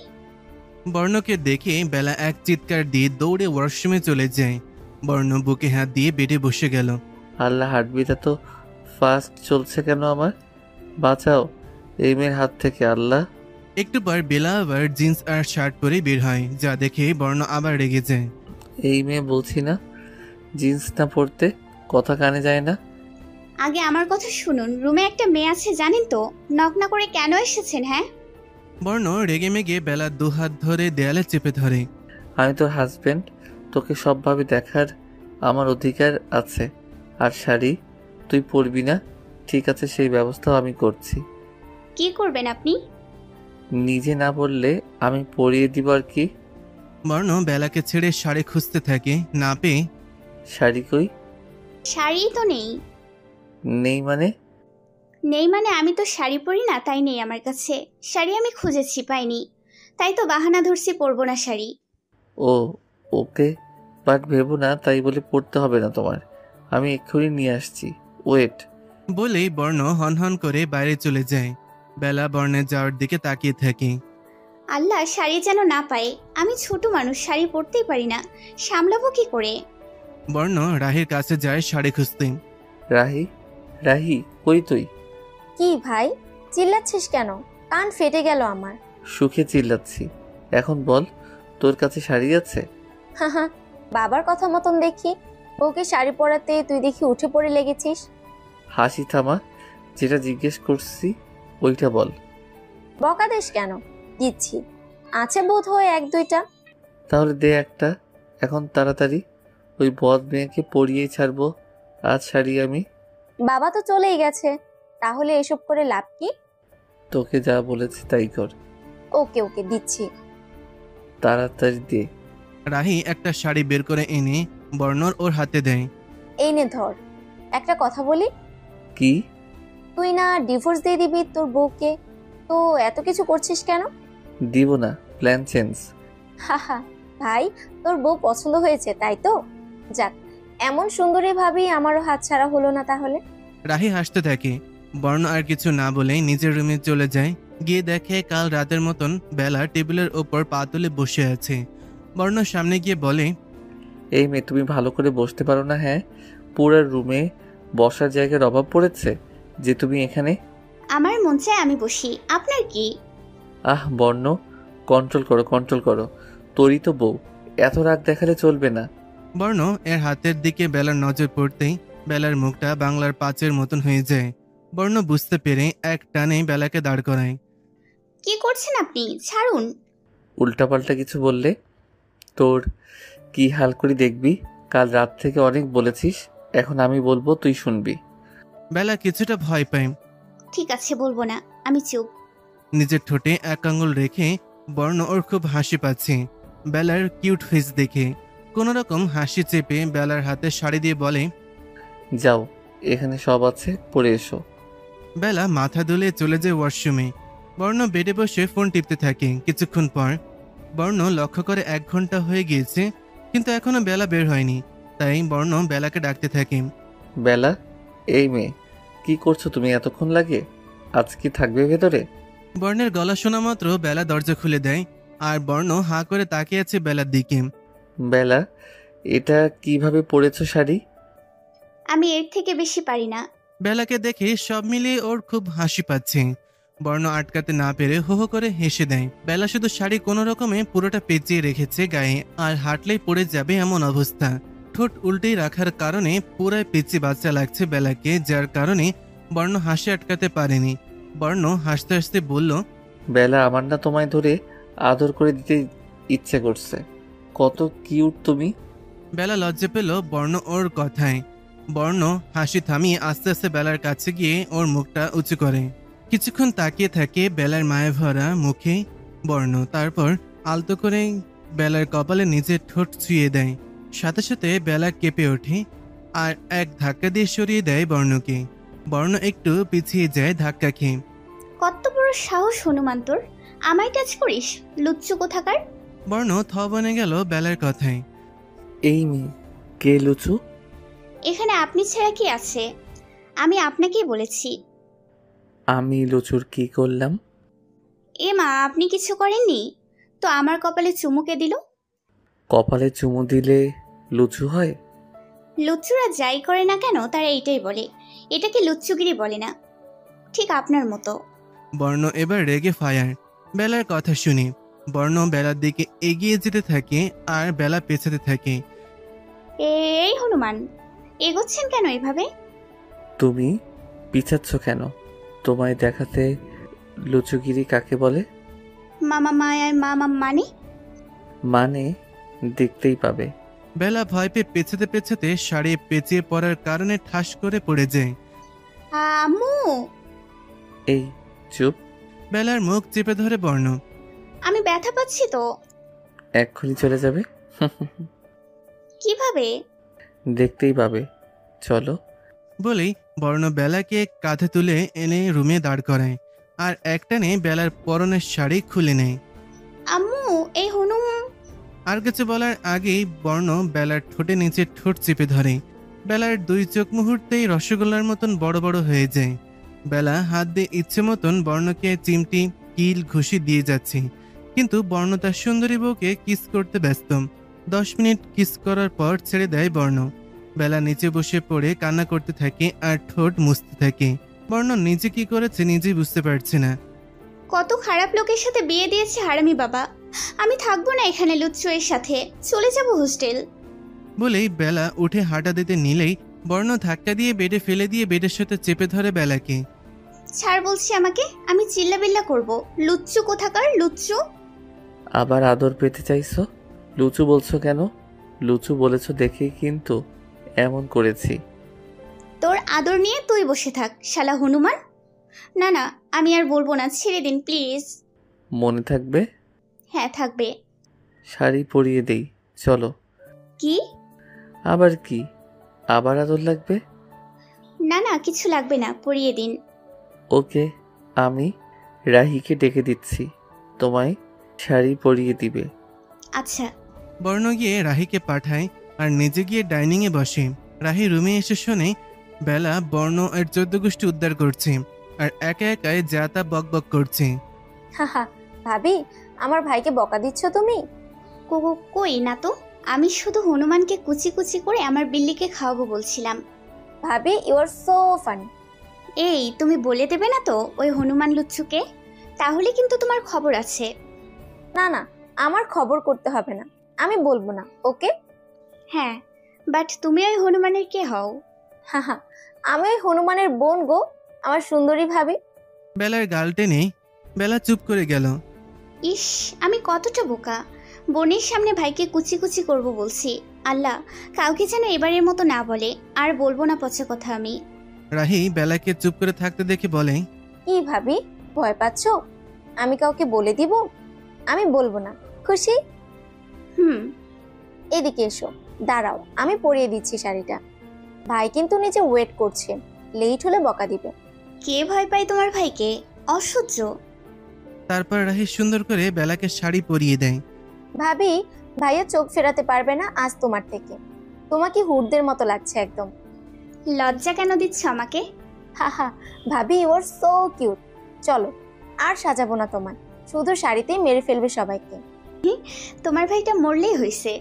বর্ণকে দেখে বেলা এক চিৎকার দিয়ে দৌড়ে ওয়াশরুমে চলে যায়। বর্ণ বুকে হাত দিয়ে বেডে বসে গেল। আল্লাহ, হার্টবিটটা তো ফাস্ট চলছে কেন আমার? বাঁচাও এই মেয়ের হাত থেকে আল্লাহ। একটু পর বেলা আবার জিন্স আর শার্ট পরে বের হয়, যা দেখে বর্ণ আবার রেগে যায়। এই মেয়ে বলছি না জিন্স না পরতে, কথা কানে যায় না। আগে আমার কথা শুনুন, রুমে একটা মেয়ে আছে জানেন তো? নক না করে কেন এসেছেন? হ্যাঁ, বর্ণ রেগে মেগে বেলা দুহাত ধরে দেয়ালে চেপে ধরে। আমি তোর হাজবেন্ড, তোকে সবভাবে দেখার আমার অধিকার আছে। আর শাড়ি তুই পরবি না, ঠিক আছে, সেই ব্যবস্থাও আমি করছি। কি করবেন আপনি? নিজে না বললে আমি পরিয়ে দিব আর কি। বর্ণ বেলাকে ছেড়ে শাড়ি খুঁজতে থাকে, না পেয়ে শাড়ি কই? শাড়ি তো নেই। নেই মানে? নেই মানে আমি তো শাড়ি পরি না, তাই নেই আমার কাছে। শাড়ি আমি খুঁজেছি, পাইনি, তাই তো বাহানা ধরছি পরবো না শাড়ি। ও ওকে, বাট ভেবো না তাই বলে পড়তে হবে না তোমার। আমি এক্ষুনি নিয়ে আসছি, ওয়েট। বলেই বর্ণ হনহন করে বাইরে চলে যায়। বেলা বর্ণের যাওয়ার দিকে তাকিয়ে থাকে। আল্লাহ, শাড়ি যেন না পায়। আমি ছোট মানুষ, শাড়ি পরতেই পারি না, সামলাবো কি করে? বর্ণ রাহির কাছে যায় শাড়ি খুঁজতে। রাহি, রাহি কই তুই? কি ভাই, চিল্লাচ্ছিস কেন? কান ফেটে গেল আমার। সুখে চিল্লাচ্ছি। এখন বল, তোর কাছে শাড়ি আছে? হাহা, বাবার কথা মতন দেখি। ওকে শাড়ি পরাতে তুই দেখি উঠে পড়ে লেগেছিস। হাসি থামা, যেটা জিজ্ঞেস করছি ওইটা বল। বকা দেশ কেন? দিচ্ছি, আছে বোধ হয় এক দুইটা। তাহলে দে একটা, এখন তাড়াতাড়ি। ওই বদ মেয়েকে পরিয়েই ছাড়বো আজ শাড়ি আমি। বাবা তো চলেই গেছে, তাহলে এসব করে লাভ কি? তোকে যা বলেছি তাই কর। ওকে ওকে, দিচ্ছি। তাড়াতাড়ি দে। রাহি একটা শাড়ি বের করে এনে বর্ণর ওর হাতে দেয়। এই নে ধর। একটা কথা বলি, কি? তুই না ডিভোর্স দিয়ে দিবি তোর বউকে, তো এত কিছু করছিস কেন? দিব না, প্ল্যান চেঞ্জ। হাহা, ভাই তোর বউ পছন্দ হয়েছে তাই তো? যাক, এমন সুন্দরী ভাবি আমারও হাতছাড়া হলো না তাহলে। রাহি হাসতে থাকে। বর্ণ আর কিছু না বলেই নিজের রুমে চলে যায়। গিয়ে দেখে কাল রাতের মতন বেলা টেবিলের ওপর পা তুলে বসে আছে। বর্ণ সামনে গিয়ে বলে, এই মেয়ে, তুমি ভালো করে বসতে পারো না? হ্যাঁ, পুরো রুমে বসার জায়গার অভাব পড়েছে যে তুমি এখানে। আমার মন চায় আমি বসি, আপনার কি? আহ বর্ণ, কন্ট্রোল করো, কন্ট্রোল করো। তোরই তো বউ, এত রাগ দেখালে চলবে না। বর্ণ এর হাতের দিকে বেলার নজর পড়তেই বেলার মুখটা বাংলার পাঁচের মতন হয়ে যায়। বর্ণ বুঝতে পেরে এক টানে বেলাকে দাঁড় করায়। কি করছেন আপনি? ছাড়ুন। উল্টাপাল্টা কিছু বললে তোর কি হাল করি দেখবি। কাল রাত থেকে অনেক বলেছিস, এখন আমি বলবো তুই শুনবি। বেলা কিছুটা ভয় পায়। ঠিক আছে, বলবো না, আমি চুপ। নিজের ঠোঁটে এক আঙুল রেখে বর্ণ ওর খুব হাসি পাচ্ছে বেলার কিউট ফেস দেখে। কোনো রকম হাসি চেপে বেলার হাতে শাড়ি দিয়ে বলে, যাও, এখানে সব আছে, পরে এসো। বেলা মাথা দুলে চলে যায় ওয়াশরুমে। বর্ণ বেডে বসে ফোন টিপতে থাকে। কিছুক্ষণ পর বর্ণ লক্ষ্য করে 1 ঘন্টা হয়ে গিয়েছে, কিন্তু এখনো বেলা বের হয়নি। তাই বর্ণ বেলাকে ডাকতে থাকে। বেলা, এই মেয়ে, কি করছো তুমি? এতক্ষণ লাগে? আজ কি থাকবে ভেতরে? বর্ণের গলা শোনা মাত্র বেলা দরজা খুলে দেয়, আর বর্ণ হাঁ করে তাকিয়ে আছে বেলার দিকে। বেলা, এটা কিভাবে পরেছো শাড়ি? আমি এর থেকে বেশি পারি না। বেলাকে দেখে সব মিলিয়ে ওর খুব হাসি পাচ্ছে। বর্ণ আটকাতে না পেরে হো হো করে হেসে দেয়। বেলা শুধু শাড়ি কোনো রকমে পুরোটা পেঁচিয়ে রেখেছে গায়ে, আর হাঁটলেই পড়ে যাবে এমন অবস্থা। ঠোঁট উল্টেই রাখার কারণে পুরাই পেঁচি বাচ্চা লাগছে বেলাকে, যার কারণে বর্ণ হাসি আটকাতে পারেনি। বর্ণ হাসতে হাসতে বলল, বেলা, আমার না তোমায় ধরে আদর করে দিতে ইচ্ছে করছে। কত কিউট তুমি। বেলা লজ্জা পেল বর্ণ ওর কথায়। বর্ণ হাসি থামিয়ে আস্তে আস্তে বেলার কাছে গিয়ে ওর মুখটা উঁচু করে। কিছুক্ষণ তাকিয়ে থাকে বেলার মায়া ভরা মুখে বর্ণ, তারপর আলতো করে বেলার কপালে নিজের ঠোঁট ছুঁয়ে দেয়। সাথে সাথে বেলা কেঁপে ওঠে আর এক ধাক্কা দিয়ে সরিয়ে দেয় বর্ণকে। বর্ণ একটু পিছিয়ে যায় ধাক্কা খেয়ে। কত বড় সাহস হনুমান তোর, আমায় টাচ করিস, লুচ্চু কোথাকার। বর্ণ থ বনে গেল বেলার কথায়। এই মেয়ে, কে লুচু? এখানে আপনি ছাড়া কি আছে? আমি আপনাকেই বলেছি। আমি লুচুর কি করলাম? এ মা, আপনি কিছু করেননি তো আমার কপালে চুমুকে দিল। কপালে চুমু দিলে লুচু হয়? লুচ্চুরা যাই করে না কেন তারা এইটাই বলে, এটাকে লুচ্চুগিরি বলে না, ঠিক আপনার মতো। বর্ণ এবার রেগে ফায়ার বেলার কথা শুনে। বর্ণ বেলার দিকে এগিয়ে যেতে থাকে আর বেলা পেছাতে থাকে। এই হনুমান, এগোচ্ছেন কেন এভাবে? তুমি পিছাচ্ছ কেন? তোমায় দেখাতে লুচুগিরি কাকে বলে? মামা মায়ায় মামা মানে? মানে দেখতেই পাবে। বেলা ভয় পেয়ে পেছাতে পেছাতে শাড়ি পেঁচিয়ে পড়ার কারণে ঠাস করে পড়ে যায়। আম্মু! এই চুপ। বেলার মুখ চেপে ধরে বর্ণ। আমি ব্যথা পাচ্ছি তো। এক্ষুনি চলে যাবে। কিভাবে? দেখতেই পাবে, চলো। বলেই বর্ণ বেলাকে কাঁধে তুলে এনে রুমে দাঁড় করায় আর একটানে বেলার পরনের শাড়ি খুলে নেয়। আম্মু, এই হনুম। আর কিছু বলার আগেই বর্ণ বেলার ঠোঁটে নিচে ঠোঁট চেপে ধরে। বেলার দুই চোখ মুহূর্তেই রসগোল্লার মতন বড় বড় হয়ে যায়। বেলা হাত দিয়ে ইচ্ছে মতন বর্ণকে চিমটি কিল ঘুষি দিয়ে যাচ্ছে, কিন্তু বর্ণ তার সুন্দরী বউকে কিস করতে ব্যস্ত। 10 মিনিট কিস করার পর ছেড়ে দেয় বর্ণ। বেলা নিচে বসে পড়ে কান্না করতে থাকে আর ঠোঁট মুছতে থাকে। বর্ণ নিজে কি করেছে নিজেই বুঝতে পারছে না। কত খারাপ লোকের সাথে বিয়ে দিয়েছে হারামি বাবা। আমি থাকবো না এখানে লুচ্চু এর সাথে, চলে যাব হোস্টেল। বলেই বেলা উঠে হাঁটা দিতে নিলেই বর্ণ ধাক্কা দিয়ে বেডে ফেলে দিয়ে বেডের সাথে চেপে ধরে বেলাকে। ছাড় বলছি আমাকে, আমি চিল্লাবিল্লা করব। লুচ্চু কোথাকার লুচ্চু! আবার আদর পেতে চাইছো? লুচু বলছো কেন? লুচু বলেছো দেখেই কিন্তু এমন করেছি। তোর আদর নিয়ে তুই বসে থাক শালা হনুমান। না না, আমি আর বলবো না, ছেড়ে দিন প্লিজ। মনে থাকবে? হ্যাঁ থাকবে। শাড়ি পরিয়ে দেই, চলো। কি? আবার কি? আবার আদর লাগবে? না না, কিছু লাগবে না, পরিয়ে দিন। ওকে, আমি রাহিকে ডেকে দিচ্ছি, তোমায় শাড়ি পরিয়ে দিবে। আচ্ছা। বর্ণ গিয়ে রাহিকে পাঠায় আর নিজে গিয়ে ডাইনিংয়ে বসে। রাহি রুমে এসে শোনে বেলা বর্ণ এর 14 গোষ্ঠী উদ্ধার করছে আর একা একাই যা তা বক বক করছে। হাহা, ভাবি আমার ভাইকে বকা দিচ্ছ তুমি? কই না তো, আমি শুধু হনুমানকে কুচি কুচি করে আমার বিল্লিকে খাওয়াবো বলছিলাম। ভাবি ইউ আর সো ফানি। এই তুমি বলে দেবে না তো ওই হনুমান লুচ্চুকে? তাহলে কিন্তু তোমার খবর আছে। না না, আমার খবর করতে হবে না, আমি বলবো না, ওকে? হ্যাঁ, বাট তুমি ওই হনুমানের কে হও? হাহা, আমি ওই হনুমানের বোন গো, আমার সুন্দরী ভাবি। বেলার গাল টেনে বেলা চুপ করে গেল। ইস, আমি কতটা বোকা! বোনের সামনে ভাইকে কুচি কুচি করব বলছি। আল্লাহ, কাউকে যেন এবারের মতো না বলে। আর বলবো না পচা কথা আমি। রাহি বেলাকে চুপ করে থাকতে দেখে বলে, কি ভাবি, ভয় পাচ্ছ? আমি কাউকে বলে দিব? আমি বলবো না, খুশি? এদিকে এসো, দাঁড়াও, আমি পরিয়ে দিচ্ছি শাড়িটা। ভাই কিন্তু নিচে ওয়েট করছে, লেট হলে বকা দিবে। কে ভয় পায় তোমার ভাইকে? অসহ্য। তারপর রাহি সুন্দর করে বেলাকে শাড়ি পরিয়ে দেয়। ভাবি, ভাইয়া চোখ ফেরাতে পারবে না আজ তোমার থেকে। তোমাকে হুডদের মতো লাগছে একদম। লজ্জা কেন দিচ্ছ আমাকে? হাহা, ভাবি ইউ আর সো কিউট। চলো, আর সাজাবো না তোমায়, শুধু শাড়িতেই মেরে ফেলবে সবাইকে। তোমার ভাইটা মরলেই হয়েছে।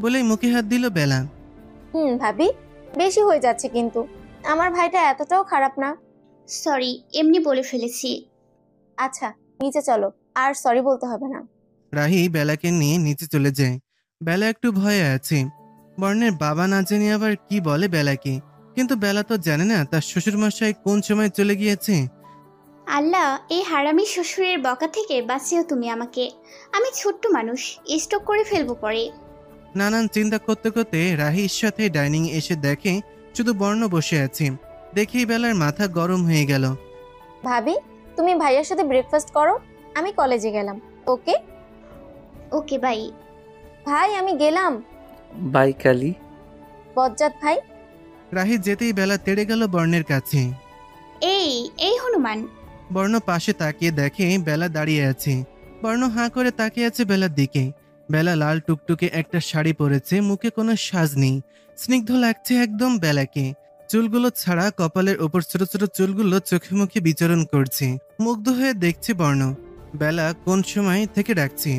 বলেই মুখে হাত দিল বেলা। ভাবি, বেশি হয়ে যাচ্ছে কিন্তু। আমার ভাইটা এতটাও খারাপ না। সরি, এমনি বলে ফেলেছি। আচ্ছা, নিচে চলো, আর সরি বলতে হবে না। রাহি বেলাকে নিয়ে নিচে চলে যায়। বেলা একটু ভয়ে আছে, বর্ণের বাবা না জানি আবার কি বলে বেলাকে, কিন্তু বেলা তো জানে না তার শ্বশুরমশাই কোন সময় চলে গিয়েছে। আল্লাহ, এই হারামি শ্বশুরের বকা থেকে বাঁচিও তুমি আমাকে। আমি ছোট্ট মানুষ, স্টক করে ফেলবো পরে। নানান চিন্তা করতে করতে রাহির সাথে ডাইনিং এসে দেখে শুধু বর্ণ বসে আছে। দেখেই বেলার মাথা গরম হয়ে গেল। ভাবি, তুমি ভাইয়ার সাথে ব্রেকফাস্ট করো, আমি কলেজে গেলাম। ওকে? Okay bye. ভাই আমি গেলাম। বাই কালি। বজ্জাত ভাই। রাহি যেতেই বেলা তেড়ে গেল বর্ণের কাছে। এই হনুমান। বর্ণ পাশে তাকিয়ে দেখে বেলা দাঁড়িয়ে আছে। বর্ণ হাঁ করে তাকিয়ে আছে বেলার দিকে। বেলা লাল টুকটুকে একটা শাড়ি পরেছে, মুখে কোনো সাজ নেই, স্নিগ্ধ লাগছে একদম বেলাকে। চুলগুলো ছাড়া কপালের ওপর ছোট ছোট চুলগুলো চোখে মুখে বিচরণ করছে। মুগ্ধ হয়ে দেখছে বর্ণ। বেলা কোন সময় থেকে ডাকছি,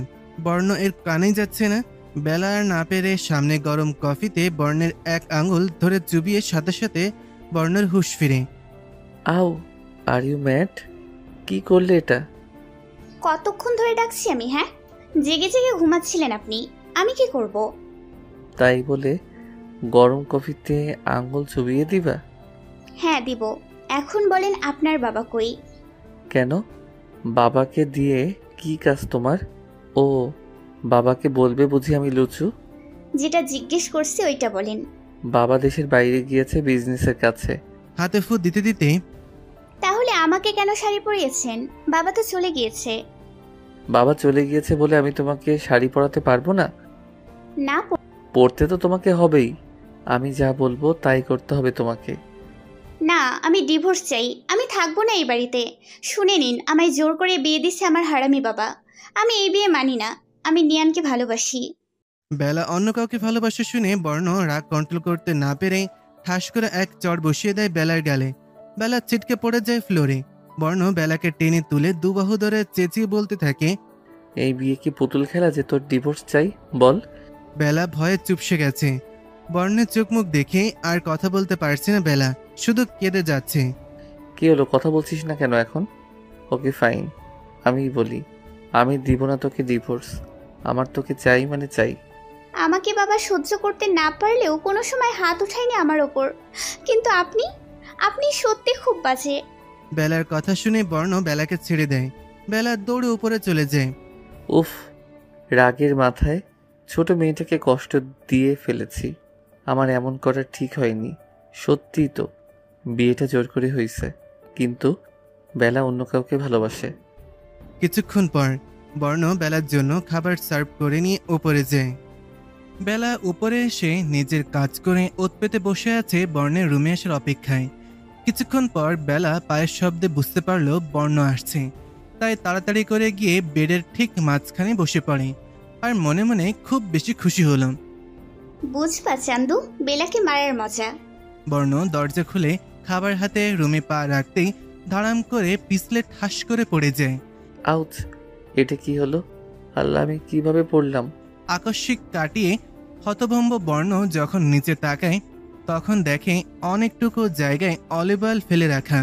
বর্ণ এর কানেই যাচ্ছে না। বেলা আর না পেরে সামনে গরম কফিতে বর্ণের এক আঙুল ধরে চুবিয়ে সাথে সাথে বর্ণের হুঁশ ফিরে। আউ, আর ইউ ম্যাড? কি করলে এটা? কতক্ষণ ধরে ডাকছি আমি, হ্যাঁ? জেগে জেগে ঘুমাচ্ছিলেন আপনি, আমি কি করব? তাই বলে গরম কফিতে আঙ্গুল চুবিয়ে দিবা? হ্যাঁ দিব। এখন বলেন আপনার বাবা কই? কেন? বাবাকে দিয়ে কি কাজ তোমার? ও, বাবাকে বলবে বুঝি আমি লুচু? যেটা জিজ্ঞেস করছি ওইটা বলেন। বাবা দেশের বাইরে গিয়েছে বিজনেসের কাছে। হাতে ফু দিতে দিতে, তাহলে আমাকে কেন শাড়ি পরিয়েছেন? বাবা তো চলে গিয়েছে। বাবা চলে গিয়েছে বলে আমি তোমাকে শাড়ি পরাতে পারবো না? না পরতে তো তোমাকে হবেই। আমি যা বলবো তাই করতে হবে তোমাকে। না, আমি ডিভোর্স চাই। আমি থাকবো না এই বাড়িতে। শুনে নিন, আমায় জোর করে বিয়ে দিছে আমার হারামি বাবা। আমি এই বিয়ে মানি না। আমি নিয়ানকে ভালোবাসি। বেলা অন্য কাউকে ভালোবাসা শুনে বর্ণ রাগ কন্ট্রোল করতে না পেরে ঠাস করে এক চড় বসিয়ে দেয় বেলার গালে। বেলা ছিটকে পড়ে যায় ফ্লোরে। বর্ণ বেলাকে টেনে তুলে দুবাহু ধরে চেঁচিয়ে বলতে থাকে, এই বিয়ে কি পুতুল খেলা যে তোর ডিভোর্স চাই? বল। বেলা ভয়ে চুপসে গেছে। বর্ণের চোখ মুখ দেখে আর কথা বলতে পারছে না বেলা, শুধু কেঁদে যাচ্ছে। কি হলো, কথা বলছিস না কেন এখন? ওকে ফাইন, আমি বলি, আমি দিব না তোকে ডিভোর্স। আমার তোকে চাই মানে চাই। আমাকে বাবা সহ্য করতে না পারলেও কোনো সময় হাত উঠায়নি আমার ওপর। কিন্তু আপনি আপনি সত্যি খুব বাজে। বেলার কথা শুনে বর্ণ বেলাকে ছেড়ে দেয়। বেলা দৌড়ে উপরে চলে যায়। উফ, রাগের মাথায় ছোট মেয়েটাকে কষ্ট দিয়ে ফেলেছি। আমার এমন করা ঠিক হয়নি। সত্যিই তো বিয়েটা জোর করে হয়েছে, কিন্তু বেলা অন্য কাউকে ভালোবাসে। কিছুক্ষণ পর বর্ণ বেলার জন্য খাবার সার্ভ করে নিয়ে উপরে যায়। বেলা উপরে এসে নিজের কাজ করে ওত পেতে বসে আছে বর্ণের রুমে আসার অপেক্ষায়। কিছুক্ষণ পর বেলা পায়ের শব্দে বুঝতে পারলো বর্ণ আসছে, তাই তাড়াতাড়ি করে গিয়ে বেডের ঠিক মাঝখানে বসে পড়ে আর মনে মনে খুব বেশি খুশি হলো। বুঝবা চান্দু, বেলাকে মারার মজা। বর্ণ দরজা খুলে খাবার হাতে রুমে পা রাখতেই ধারাম করে পিছলে ঠাস করে পড়ে যায়। আউচ, এটা কি হলো? আল্লাহ, আমি কিভাবে পড়লাম? আকস্মিক কাটিয়ে হতভম্ব বর্ণ যখন নিচে তাকায় তখন দেখে অনেকটুকু জায়গায় অলিভ অয়েল ফেলে রাখা।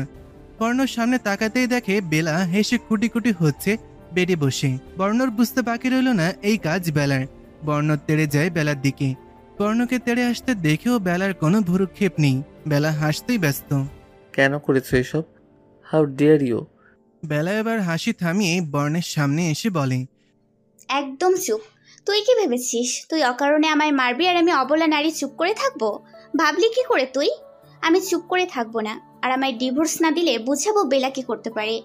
বর্ণ সামনে তাকাতেই দেখে বেলা হেসে কুটি কুটি হচ্ছে বেডে বসে। বর্ণর বুঝতে বাকি রইল না এই কাজ বেলার। বর্ণ তেড়ে যায় বেলার দিকে। বর্ণকে তেড়ে আসতে দেখেও বেলার কোনো ভ্রুক্ষেপ নেই। বেলা হাসতেই ব্যস্ত। কেন করেছো এসব? How deer you? বেলা এবার হাসি থামিয়ে বর্ণের সামনে এসে বলে, একদম চুপ। তুই কি ভেবেছিস তুই অকারণে আমায় মারবি আর আমি অবলা নারী চুপ করে থাকবো? ভাবলি কি করে তুই? আমি চুপ করে থাকবো না। আর আমায় ডিভোর্স না দিলে বুঝাবো বেলা কি করতে পারে।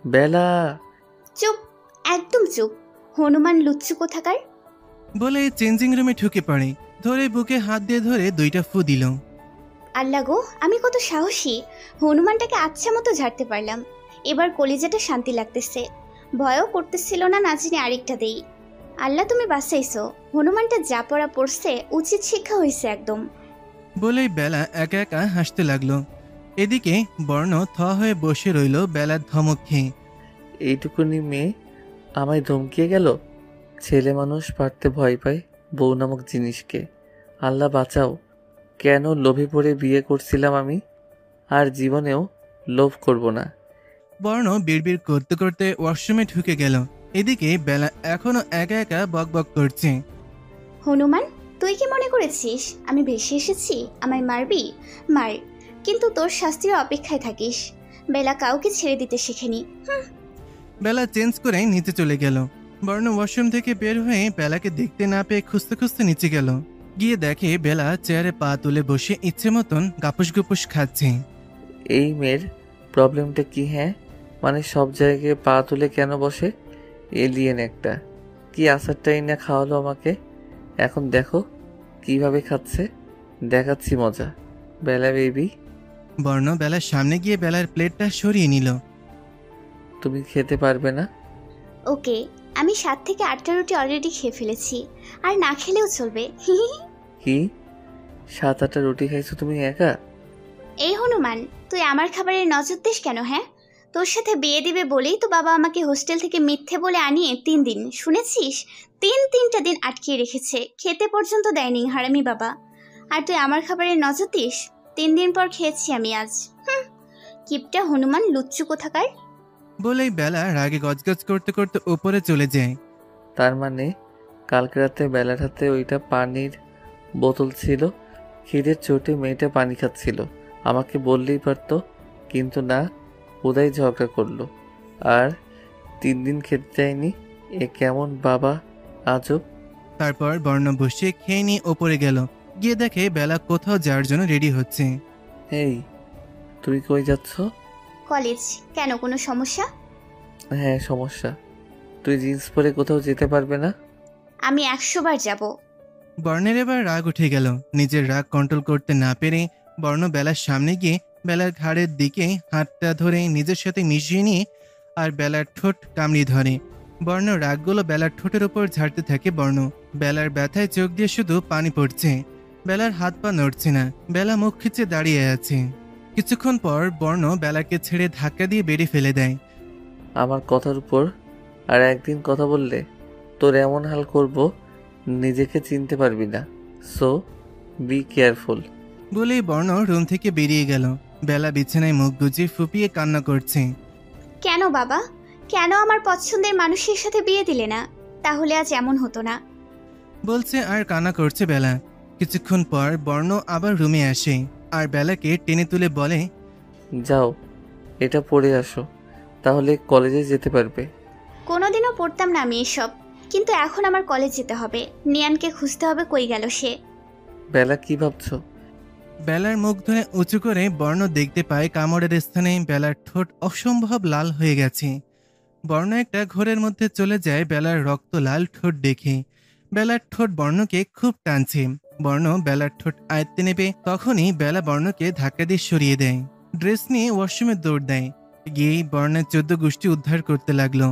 বেলা! চুপ, একদম চুপ। হনুমান লুচ্চু কোথাকার। বলে চেঞ্জিং রুমে ঢুকে পড়ে। ধরে বুকে হাত দিয়ে ধরে 2টা ফু দিল। আল্লাহ গো, আমি কত সাহসী। হনুমানটাকে আচ্ছা মতো ঝাড়তে পারলাম। এবার কলিজাটা শান্তি লাগতেছে। ভয়ও করতেছিল না, না জানি আরেকটা দেই। আল্লাহ তুমি বাঁচাইছো। হনুমানটা যা পড়া পড়ছে উচিত শিক্ষা হয়েছে একদম। বলেই বেলা একা একা হাসতে লাগলো। এদিকে বর্ণ থ হয়ে বসে রইল বেলার ধমক খেয়ে। এইটুকুনি মেয়ে আমায় ধমকিয়ে গেল। ছেলে মানুষ পারতে ভয় পায় বউ নামক জিনিসকে। আল্লাহ বাঁচাও, কেন লোভে পড়ে বিয়ে করছিলাম আমি? আর জীবনেও লোভ করব না। বর্ণ বিড়বিড় করতে করতে ওয়াশরুমে ঢুকে গেল। এদিকে বেলা এখনো একা একা বকবক করছে। হনুমান, তুই কি মনে করেছিস আমি ভেসে এসেছি আমায় মারবি? মার, কিন্তু তোর শাস্তির অপেক্ষায় থাকিস। বেলা কাউকে ছেড়ে দিতে শেখেনি। বেলা চেঞ্জ করে নিচে চলে গেল। বর্ণ ওয়াশরুম থেকে বের হয়ে বেলাকে দেখতে না পেয়ে খুঁজতে খুঁজতে নিচে গেল। গিয়ে দেখে বেলা চেয়ারে পা তুলে বসে ইচ্ছে মতন গাপুস গুপুস খাচ্ছে। এই মেয়ের প্রবলেমটা কি? হ্যাঁ, মানে সব জায়গায় পা তুলে কেন বসে? এলিয়েন একটা। কি আচারটাই না খাওয়ালো আমাকে। এখন দেখো কিভাবে খাচ্ছে, দেখাচ্ছি মজা। বেলা বেবি। বর্ণ বেলার সামনে গিয়ে বেলার প্লেটটা সরিয়ে নিল। তুমি খেতে পারবে না? ওকে, আমি 7 থেকে 8টা রুটি অলরেডি খেয়ে ফেলেছি। আর না খেলেও চলবে। কি 7-8টা রুটি খাইছো তুমি একা? এই হনুমান, তুই আমার খাবারের নজর দিস কেন? হ্যাঁ, তোর সাথে বিয়ে দিবে বলেই তো বাবা আমাকে হোস্টেল থেকে মিথ্যে বলে আনিয়ে 3 দিন, শুনেছিস, তিনটা দিন আটকিয়ে রেখেছে, খেতে পর্যন্ত দেয়নি হারামি বাবা। আর তুই আমার খাবারের নজর দিস? 3 দিন পর খেয়েছি আমি আজ। কিপটা হনুমান লুচ্চু কোথাকার। বলেই বেলা রাগে গজগজ করতে করতে উপরে চলে যায়। তার মানে কালকে রাতে বেলার হাতে ওইটা পানির বোতল ছিল। খিদের চোটে মেয়েটা পানি খাচ্ছিল, আমাকে বললেই পারতো, কিন্তু না, উদয় ঝগড়া করলো আর 3 দিন খেতে চায়নি। এ কেমন বাবা, আজব। তারপর বর্ণ বসে খেয়ে নিয়ে ওপরে গেল, গিয়ে দেখে বেলা কোথাও যাওয়ার জন্য রেডি হচ্ছে। এই, তুমি কই যাচ্ছ? কলেজ। কেন, কোনো সমস্যা? হ্যাঁ সমস্যা। তুই জিন্স পরে কোথাও যেতে পারবে না। আমি 100 বার যাব। বর্ণের এবার রাগ উঠে গেল। নিজের রাগ কন্ট্রোল করতে না পেরে বর্ণ বেলার সামনে গিয়ে বেলার ঘাড়ের দিকে হাতটা ধরে নিজের সাথে মিশিয়ে নিয়ে আর বেলার ঠোঁট কামড়িয়ে ধরে। বর্ণ রাগগুলো বেলার ঠোঁটের উপর ঝাড়তে থাকে। বর্ণ বেলার ব্যথায় চোখ দিয়ে শুধু পানি পড়ছে। বেলার হাত পা নড়ছে না। বেলা মুখ খিচে দাঁড়িয়ে আছে। কিছুক্ষণ পর বর্ণ বেলাকে ছেড়ে ধাক্কা দিয়ে বেরিয়ে ফেলে দেয়। আমার কথার উপর আর একদিন কথা বললে তোর এমন হাল করব নিজেকে চিনতে পারবি না। So be careful. বলেই বর্ণ রুম থেকে বেরিয়ে গেল। বেলা বিছানায় মুখ গুজে ফুপিয়ে কান্না করছে। কেন বাবা, কেন আমার পছন্দের মানুষের সাথে বিয়ে দিলে না? তাহলে আজ এমন হতো না। বলছে আর কান্না করছে বেলা। কিছুক্ষণ পর বর্ণ আবার রুমে আসে আর বেলাকে টেনে তুলে বলে, যাও, এটা পড়ে আসো, তাহলে কলেজে যেতে পারবে। কোনোদিনও পড়তাম না আমি এসব, কিন্তু এখন আমার কলেজ যেতে হবে। নিয়ানকে খুঁজতে হবে, কই গেল সে। বেলা কি ভাবছো? বেলার মুখ ধরে উঁচু করে বর্ণ দেখতে পায় কামড়ের স্থানে বেলার ঠোঁট অসম্ভব লাল হয়ে গেছে। বর্ণ একটা ঘোরের মধ্যে চলে যায় বেলার রক্ত লাল ঠোঁট দেখে। বেলার ঠোঁট বর্ণকে খুব টানছে। বর্ণ বেলার ঠোঁট আয়ত্তে নেবে, তখনই বেলা বর্ণকে ধাক্কা দিয়ে সরিয়ে দেয়। ড্রেস নিয়ে ওয়াশরুমে দৌড় দেয়। গিয়েই বর্ণের 14 গোষ্ঠী উদ্ধার করতে লাগলো।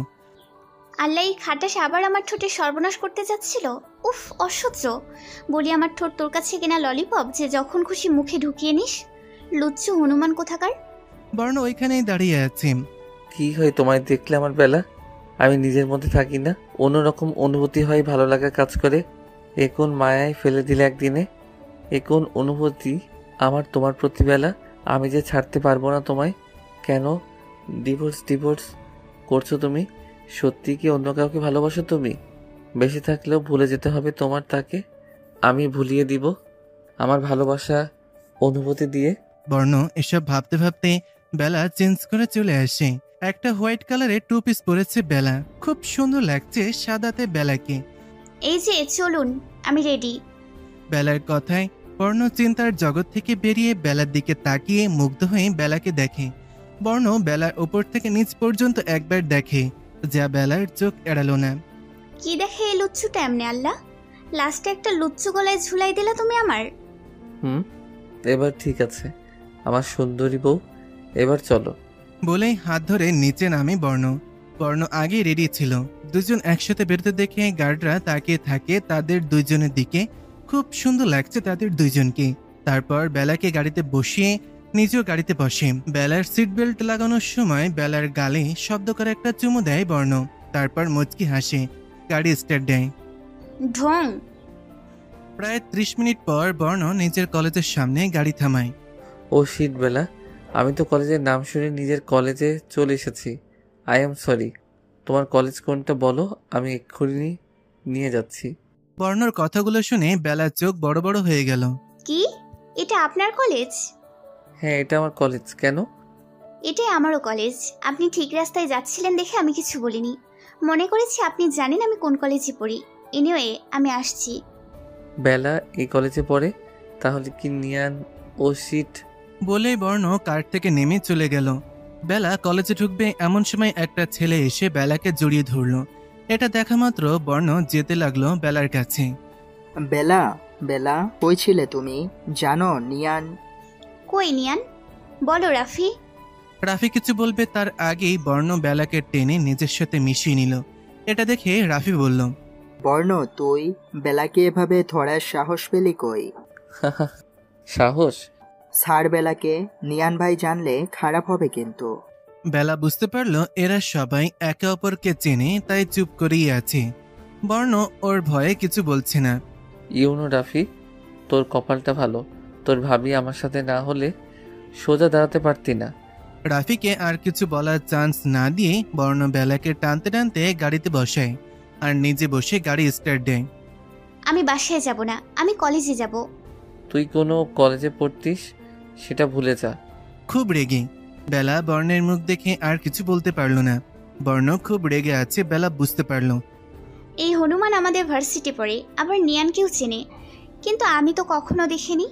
আল্লাহ, এই খাটাস আবার আমার ঠোঁটে সর্বনাশ করতে যাচ্ছিল। উফ, অসহ্য। বলি, আমার ঠোঁট তোর কাছে কিনা ললিপপ যে যখন খুশি মুখে ঢুকিয়ে নিস? লুচ্চু হনুমান কোথাকার। বর্ণ ওইখানেই দাঁড়িয়ে আছে। কি হয় তোমায় দেখলে আমার বেলা? আমি নিজের মধ্যে থাকি না, অন্যরকম অনুভূতি হয়, ভালো লাগা কাজ করে। এ কোন মায়ায় ফেলে দিলে একদিনে? এ কোন অনুভূতি আমার তোমার প্রতি বেলা? আমি যে ছাড়তে পারবো না তোমায়। কেন ডিভোর্স করছো তুমি? সত্যি কি অন্য কাউকে ভালোবাসো তুমি? বেঁচে থাকলেও ভুলে যেতে হবে তোমার তাকে। আমি ভুলিয়ে দিব আমার ভালোবাসা অনুভূতি দিয়ে। বর্ণ এসব ভাবতে ভাবতে বেলা চেঞ্জ করে চলে আসে। একটা হোয়াইট কালারের 2 পিস পরেছে বেলা। খুব সুন্দর লাগছে সাদাতে বেলাকে। এই যে চলুন, আমি রেডি। বেলার কথায় বর্ণ চিন্তার জগৎ থেকে বেরিয়ে বেলার দিকে তাকিয়ে মুগ্ধ হয়ে বেলাকে দেখে। বর্ণ বেলার ওপর থেকে নিচ পর্যন্ত একবার দেখে, যা বেলার চোখ এড়ালো না। কি দেখে এই লুচ্চুটা এমনি আল্লাহ? লাস্টে একটা লুচ্চু গলায় ঝুলাই দিলা তুমি আমার। এবার ঠিক আছে আমার সুন্দরী বউ, এবার চলো। বলেই হাত ধরে নিচে নামে বর্ণ। বর্ণ আগে রেডি ছিল। দুজন একসাথে বেরোতে দেখে গার্ডরা তাকিয়ে থাকে তাদের দুইজনের দিকে। খুব সুন্দর লাগছে তাদের দুইজনকে। তারপর বেলাকে গাড়িতে বসিয়ে নিজেও গাড়িতে বসে। বেলার সিট বেল্ট লাগানোর সময় বেলার গালে শব্দ করে একটা চুমু দেয় বর্ণ। তারপর মুচকি হাসে, গাড়ি স্টার্ট দেয়। ঢং। প্রায় 30 মিনিট পর বর্ণ নিজের কলেজের সামনে গাড়ি থামায়। ও শিট বেলা, আমি তো কলেজের নাম শুনে নিজের কলেজে চলে এসেছি। I am sorry. তোমার কলেজ কোনটা বলো, আমি এক্ষুনি নিয়ে যাচ্ছি। বর্ণর কথাগুলো শুনে বেলার চোখ বড় বড় হয়ে গেল। কি, এটা আপনার কলেজ? হ্যাঁ, এটা আমার কলেজ। কেন? এটাই আমারও কলেজ। আপনি ঠিক রাস্তায় যাচ্ছিলেন দেখে আমি কিছু বলিনি। মনে করেছি আপনি জানেন আমি কোন কলেজে পড়ি। এনিওয়ে, আমি আসছি। বেলা এই কলেজে পড়ে? তাহলে কি নিয়ান? ও শিট। বলেই বর্ণ কার থেকে নেমে চলে গেল। বেলা কলেজে ঢুকবে এমন সময় একটা ছেলে এসে বেলাকে জড়িয়ে ধরলো। এটা দেখা মাত্র বর্ণ যেতে লাগলো বেলার কাছে। বেলা, বেলা, কই ছিলে তুমি? জানো নিয়ান? কই নিয়ান? বলো রাফি। রাফি কিছু বলবে তার আগেই বর্ণ বেলাকে টেনে নিজের সাথে মিশিয়ে নিল। এটা দেখে রাফি বলল, বর্ণ, তুই বেলাকে এভাবে ধরার সাহস পেলি কই? সাহস? ছাড় বেলাকে, নিয়ান ভাই জানলে খারাপ হবে কিন্তু। বেলা বুঝতে পারলো এরা সবাই একে অপরকে চেনে, তাই চুপ করেই আছে। বর্ণ ওর ভয়ে কিছু বলছে না। ইউনো রাফি, তোর কপালটা ভালো, তোর ভাবি আমার সাথে না হলে সোজা দাঁড়াতে পারতি না। রাফিকে আর কিছু বলার চান্স না দিয়ে বর্ণ বেলাকে টানতে টানতে গাড়িতে বসায় আর নিজে বসে গাড়ি স্টার্ট দেয়। আমি বাসায় যাব না, আমি কলেজে যাব। তুই কোনো কলেজে পড়তিস সেটা ভুলে যা। খুব রেগে বেলা বর্ণের মুখ দেখে আর কিছু বলতে পারলো না। বর্ণ খুব রেগে আছে, বেলা বুঝতে পারলো। এই হনুমান আমাদের ভার্সিটি পড়ে, আবার নিয়ানকেও চেনে, কিন্তু আমি তো কখনো দেখিনি।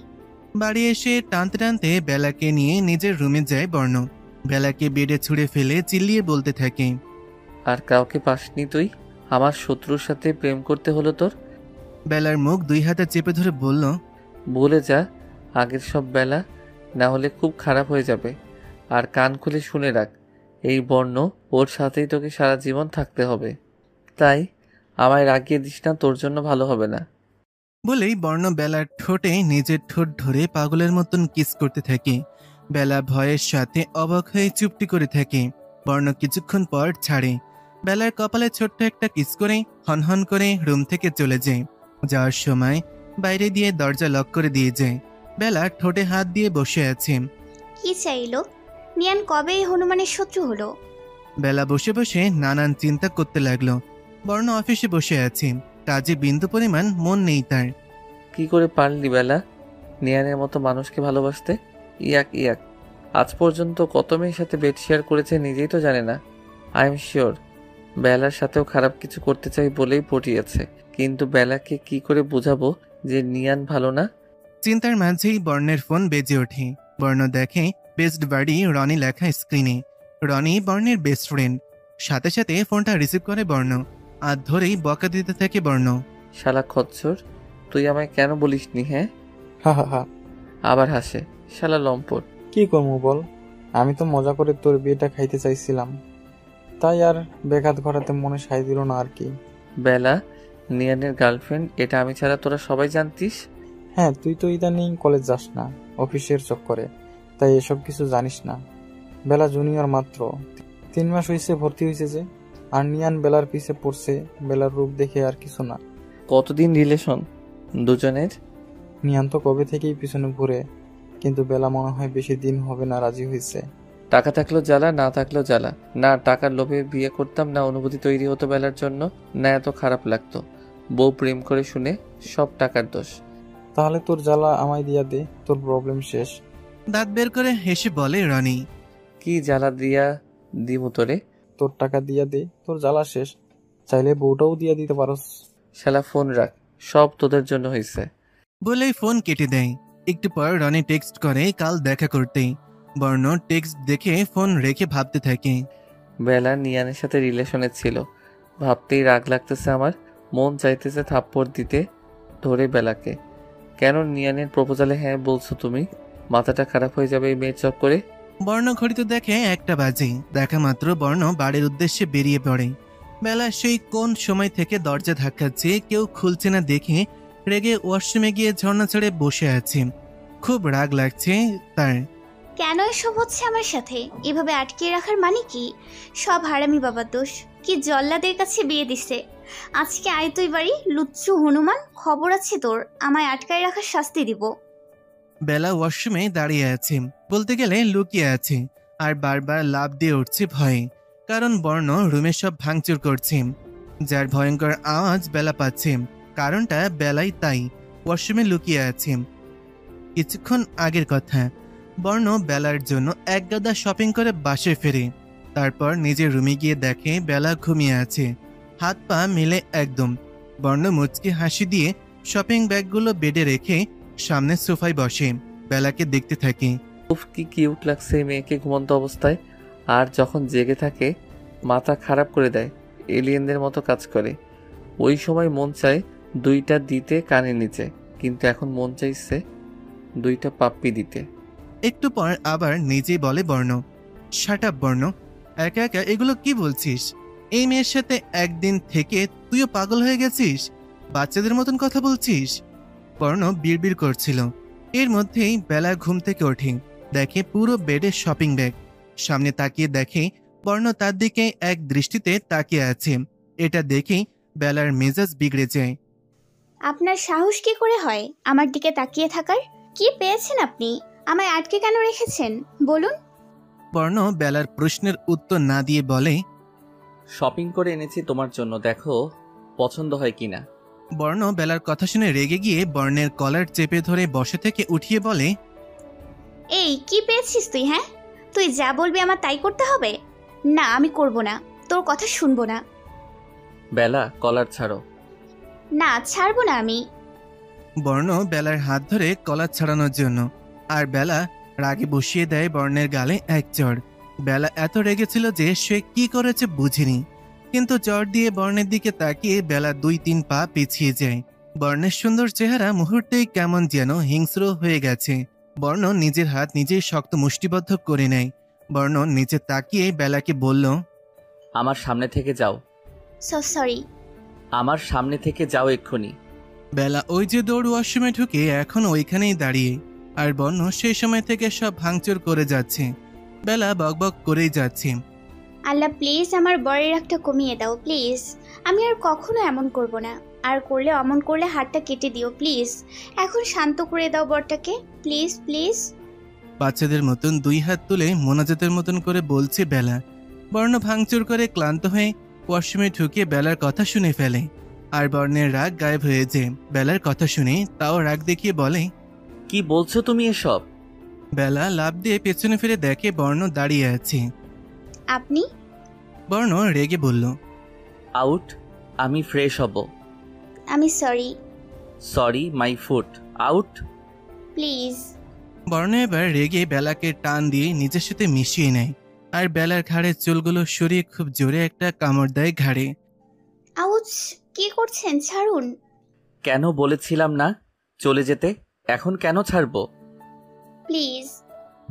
বাড়ি এসে টানতে টানতে বেলাকে নিয়ে নিজের রুমে যায় বর্ণ। বেলাকে বেডে ছুঁড়ে ফেলে চিল্লিয়ে বলতে থাকে, আর কাউকে পাসনি তুই? আমার শত্রুর সাথে প্রেম করতে হলো তোর? বেলার মুখ 2 হাতে চেপে ধরে বলল, ভুলে যা আগের সব বেলা, না হলে খুব খারাপ হয়ে যাবে। আর কান খুলে শুনে রাখ, এই বর্ণ ওর সাথেই তোকে সারা জীবন থাকতে হবে। তাই আমায় রাগিয়ে দিস না, তোর জন্য ভালো হবে না। বলেই বর্ণ বেলার ঠোঁটে নিজের ঠোঁট ধরে পাগলের মতন কিস করতে থাকে। বেলা ভয়ের সাথে অবাক হয়ে চুপটি করে থাকে। বর্ণ কিছুক্ষণ পর ছাড়ে। বেলার কপালে ছোট্ট একটা কিস করে হনহন করে রুম থেকে চলে যায়। যাওয়ার সময় বাইরে দিয়ে দরজা লক করে দিয়ে যায়। বেলা ঠোঁটে হাত দিয়ে বসে আছে। কি চাইলো? নিয়ান কবে এই হনুমানের শত্রু হলো? বেলা বসে বসে নানান চিন্তা করতে লাগলো। বর্ণ অফিসে বসে আছে, কাজে বিন্দু পরিমাণ মন নেই তার। কি করে পারলি বেলা নিয়ানের মতো মানুষকে ভালোবাসতে? ইয়াক ইয়াক, আজ পর্যন্ত কত মেয়ের সাথে বেড শেয়ার করেছে নিজেই তো জানে না। আই এম শিওর বেলার সাথেও খারাপ কিছু করতে চাই বলেই পটিয়েছে। কিন্তু বেলাকে কি করে বুঝাবো যে নিয়ান ভালো না? চিন্তার মাঝেই বর্ণের ফোন বেজে ওঠে। বর্ণ দেখে বেস্ট বাড়ি রনি লেখা স্ক্রিনে। রনি বর্ণের বেস্ট ফ্রেন্ড। সাথে সাথে ফোনটা রিসিভ করে বর্ণ। আর ধরেই বকা দিতে থাকে বর্ণ। শালা খচ্চর, তুই আমায় কেন বলিসনি? হ্যাঁ, হা হা হা। আবার হাসে। শালা লম্পট। কি করবো বল, আমি তো মজা করে তোর বিয়েটা খাইতে চাইছিলাম, তাই আর বেঘাত ঘটাতে মনে সায় দিল না আর কি। বেলা নিয়ানের গার্লফ্রেন্ড, এটা আমি ছাড়া তোরা সবাই জানতিস? হ্যাঁ, তুই তো ইদানিং কলেজ যাস না, অফিসের চক্করে, তাই এসব কিছু জানিস না। বেলা জুনিয়র মাত্র 3 মাস হয়েছে ভর্তি হয়েছে যে, আর নিয়ান বেলার পিছে পড়ছে। বেলার রূপ দেখে আর কিছু না। কতদিন রিলেশন দুজনের? নিয়ান তো কবে থেকেই পিছনে ঘুরে, কিন্তু বেলা মনে হয় বেশি দিন হবে না রাজি হয়েছে। টাকা থাকলেও জ্বালা, না থাকলেও জ্বালা। না টাকার লোভে বিয়ে করতাম, না অনুভূতি তৈরি হতো বেলার জন্য, না এত খারাপ লাগতো। বউ প্রেম করে শুনে সব টাকার দোষ। তাহলে তোর জ্বালা আমায় দিয়া দে, তোর প্রবলেম শেষ। দাঁত বের করে হেসে বলে রনি। কি জ্বালা দিয়া দিমু তোরে? তোর টাকা দিয়া দে, তোর জ্বালা শেষ। চাইলে বউটাও দিয়া দিতে পারস। শালা ফোন রাখ, সব তোদের জন্য হয়েছে। বলেই ফোন কেটে দেয়। একটু পর রনি টেক্সট করে কাল দেখা করতে। বর্ণ টেক্সট দেখে ফোন রেখে ভাবতে থাকে। বেলা নিয়ানের সাথে রিলেশনে ছিল, ভাবতেই রাগ লাগতেছে আমার। মন চাইতেছে থাপ্পড় দিতে ধরে বেলাকে। কেন নিয়ানের প্রপোজালে হ্যাঁ বলছো তুমি? মাথাটা খারাপ হয়ে যাবে এই মেয়ের চক্করে। বর্ণ ঘড়িতে দেখে 1টা বাজে। দেখা মাত্র বর্ণ বাড়ির উদ্দেশ্যে বেরিয়ে পড়ে। বেলা সেই কোন সময় থেকে দরজা ধাক্কাচ্ছে, কেউ খুলছে না দেখে রেগে ওয়াশরুমে গিয়ে ঝর্ণা ছেড়ে বসে আছে। খুব রাগ লাগছে তার। কেন এসব হচ্ছে আমার সাথে? এভাবে আটকিয়ে রাখার মানে কি? সব হারামি বাবার দোষ। কি জল্লাদের কাছে বিয়ে দিছে। আজকে আয় তুই বাড়ি, লুচ্চু হনুমান, খবর আছে তোর। আমায় আটকায় রাখার শাস্তি দিব। বেলা ওয়াশরুমে দাঁড়িয়ে আছে, বলতে গেলে লুকিয়ে আছে, আর বারবার লাফ দিয়ে উঠছে ভয়ে। কারণ বর্ণ রুমে সব ভাঙচুর করছে, যার ভয়ঙ্কর আওয়াজ বেলা পাচ্ছে। কারণটা বেলাই তাই ওয়াশরুমে লুকিয়ে আছে। কিছুক্ষণ আগের কথা, বর্ণ বেলার জন্য এক গাদা শপিং করে বাসায় ফেরে। তারপর নিজের রুমে গিয়ে দেখে বেলা ঘুমিয়ে আছে, হাত পা মিলে একদম। বর্ণ মুচকি হাসি দিয়ে শপিং ব্যাগগুলো বেডে রেখে সামনে সোফায় বসে বেলাকে দেখতে থাকে। উফ, কি কিউট লাগছে এই মেয়েকে ঘুমন্ত অবস্থায়। আর যখন জেগে থাকে মাথা খারাপ করে দেয়, এলিয়েনদের মতো কাজ করে। ওই সময় মন চায় 2টা দিতে কানে নিচে, কিন্তু এখন মন চাইছে 2টা পাপ্পি দিতে। একটু পর আবার নিজেই বলে বর্ণ, শাট আপ বর্ণ, একা একা এগুলো কি বলছিস? এই মেয়ের সাথে একদিন থেকে তুইও পাগল হয়ে গেছিস, বাচ্চাদের মতন কথা বলছিস। বর্ণ বিড়বিড় করছিল। এর মধ্যেই বেলা ঘুম থেকে ওঠে, দেখে পুরো বেডে শপিং ব্যাগ। সামনে তাকিয়ে দেখে বর্ণ তার দিকে এক দৃষ্টিতে তাকিয়ে আছে। এটা দেখেই বেলার মেজাজ বিগড়ে যায়। আপনার সাহস কি করে হয় আমার দিকে তাকিয়ে থাকার? কি পেয়েছেন আপনি? আমায় আটকে কেন রেখেছেন বলুন? বর্ণ বেলার প্রশ্নের উত্তর না দিয়ে বলে, শপিং করে এনেছি তোমার জন্য, দেখো পছন্দ হয় কিনা। বর্ণ বেলার কথা শুনে রেগে গিয়ে বর্ণের কলার চেপে ধরে বসে থেকে উঠিয়ে বলে, এই কি পেয়েছিস তুই? হ্যাঁ, তুই যা বলবি আমার তাই করতে হবে? না, আমি করব না, তোর কথা শুনবো না। বেলা, কলার ছাড়ো। না, ছাড়বো না আমি। বর্ণ বেলার হাত ধরে কলার ছাড়ানোর জন্য, আর বেলা রাগে বসিয়ে দেয় বর্ণের গালে এক চড়। বেলা এত রেগেছিল যে সে কি করেছে বুঝেনি, কিন্তু চড় দিয়ে বর্ণের দিকে তাকিয়ে বেলা 2-3 পা পিছিয়ে যায়। বর্ণের সুন্দর চেহারা মুহূর্তেই কেমন যেন হিংস্র হয়ে গেছে। বর্ণ নিজের হাত নিজেই শক্ত মুষ্টিবদ্ধ করে নেয়। বর্ণ নিচে তাকিয়ে বেলাকে বলল, আমার সামনে থেকে যাও। সরি। আমার সামনে থেকে যাও এক্ষুনি। বেলা ওই যে দৌড় ওয়াশরুমে ঢুকে এখন ওইখানেই দাঁড়িয়ে, আর বর্ণ সেই সময় থেকে সব ভাঙচুর করে যাচ্ছে। বেলা বকবক করেই যাচ্ছে। আল্লাহ প্লিজ আমার বরের রাগটা কমিয়ে দাও প্লিজ। আমি আর কখনো এমন করব না, আর করলে অমন করলে হাতটা কেটে দিও প্লিজ। এখন শান্ত করে দাও বরটাকে, প্লিজ প্লিজ। বাচ্চাদের মতন 2 হাত তুলে মোনাজাতের মতন করে বলছে বেলা। বর্ণ ভাঙচুর করে ক্লান্ত হয়ে ওয়াশরুমে ঢুকে বেলার কথা শুনে ফেলে, আর বর্ণের রাগ গায়েব হয়ে যায়। বেলার কথা শুনে তাও রাগ দেখিয়ে বলে, কি বলছো তুমি এসব? বেলা লাফ দিয়ে পেছনে ফিরে দেখে বর্ণ দাঁড়িয়ে আছে। আপনি? বর্ণ রেগে বলল, আউট। আমি ফ্রেশ হব। আমি sorry. Sorry my foot. Out. Please. বর্ণ এবার রেগে বেলাকে টান দিয়ে নিজের সাথে মিশিয়ে নেয়, আর বেলার ঘাড়ের চুলগুলো সরিয়ে খুব জোরে একটা কামড় দেয় ঘাড়ে। আউচ! কি করছেন? ছাড়ুন। কেন বলেছিলাম না চলে যেতে? এখন কেন ছাড়বো? প্লিজ।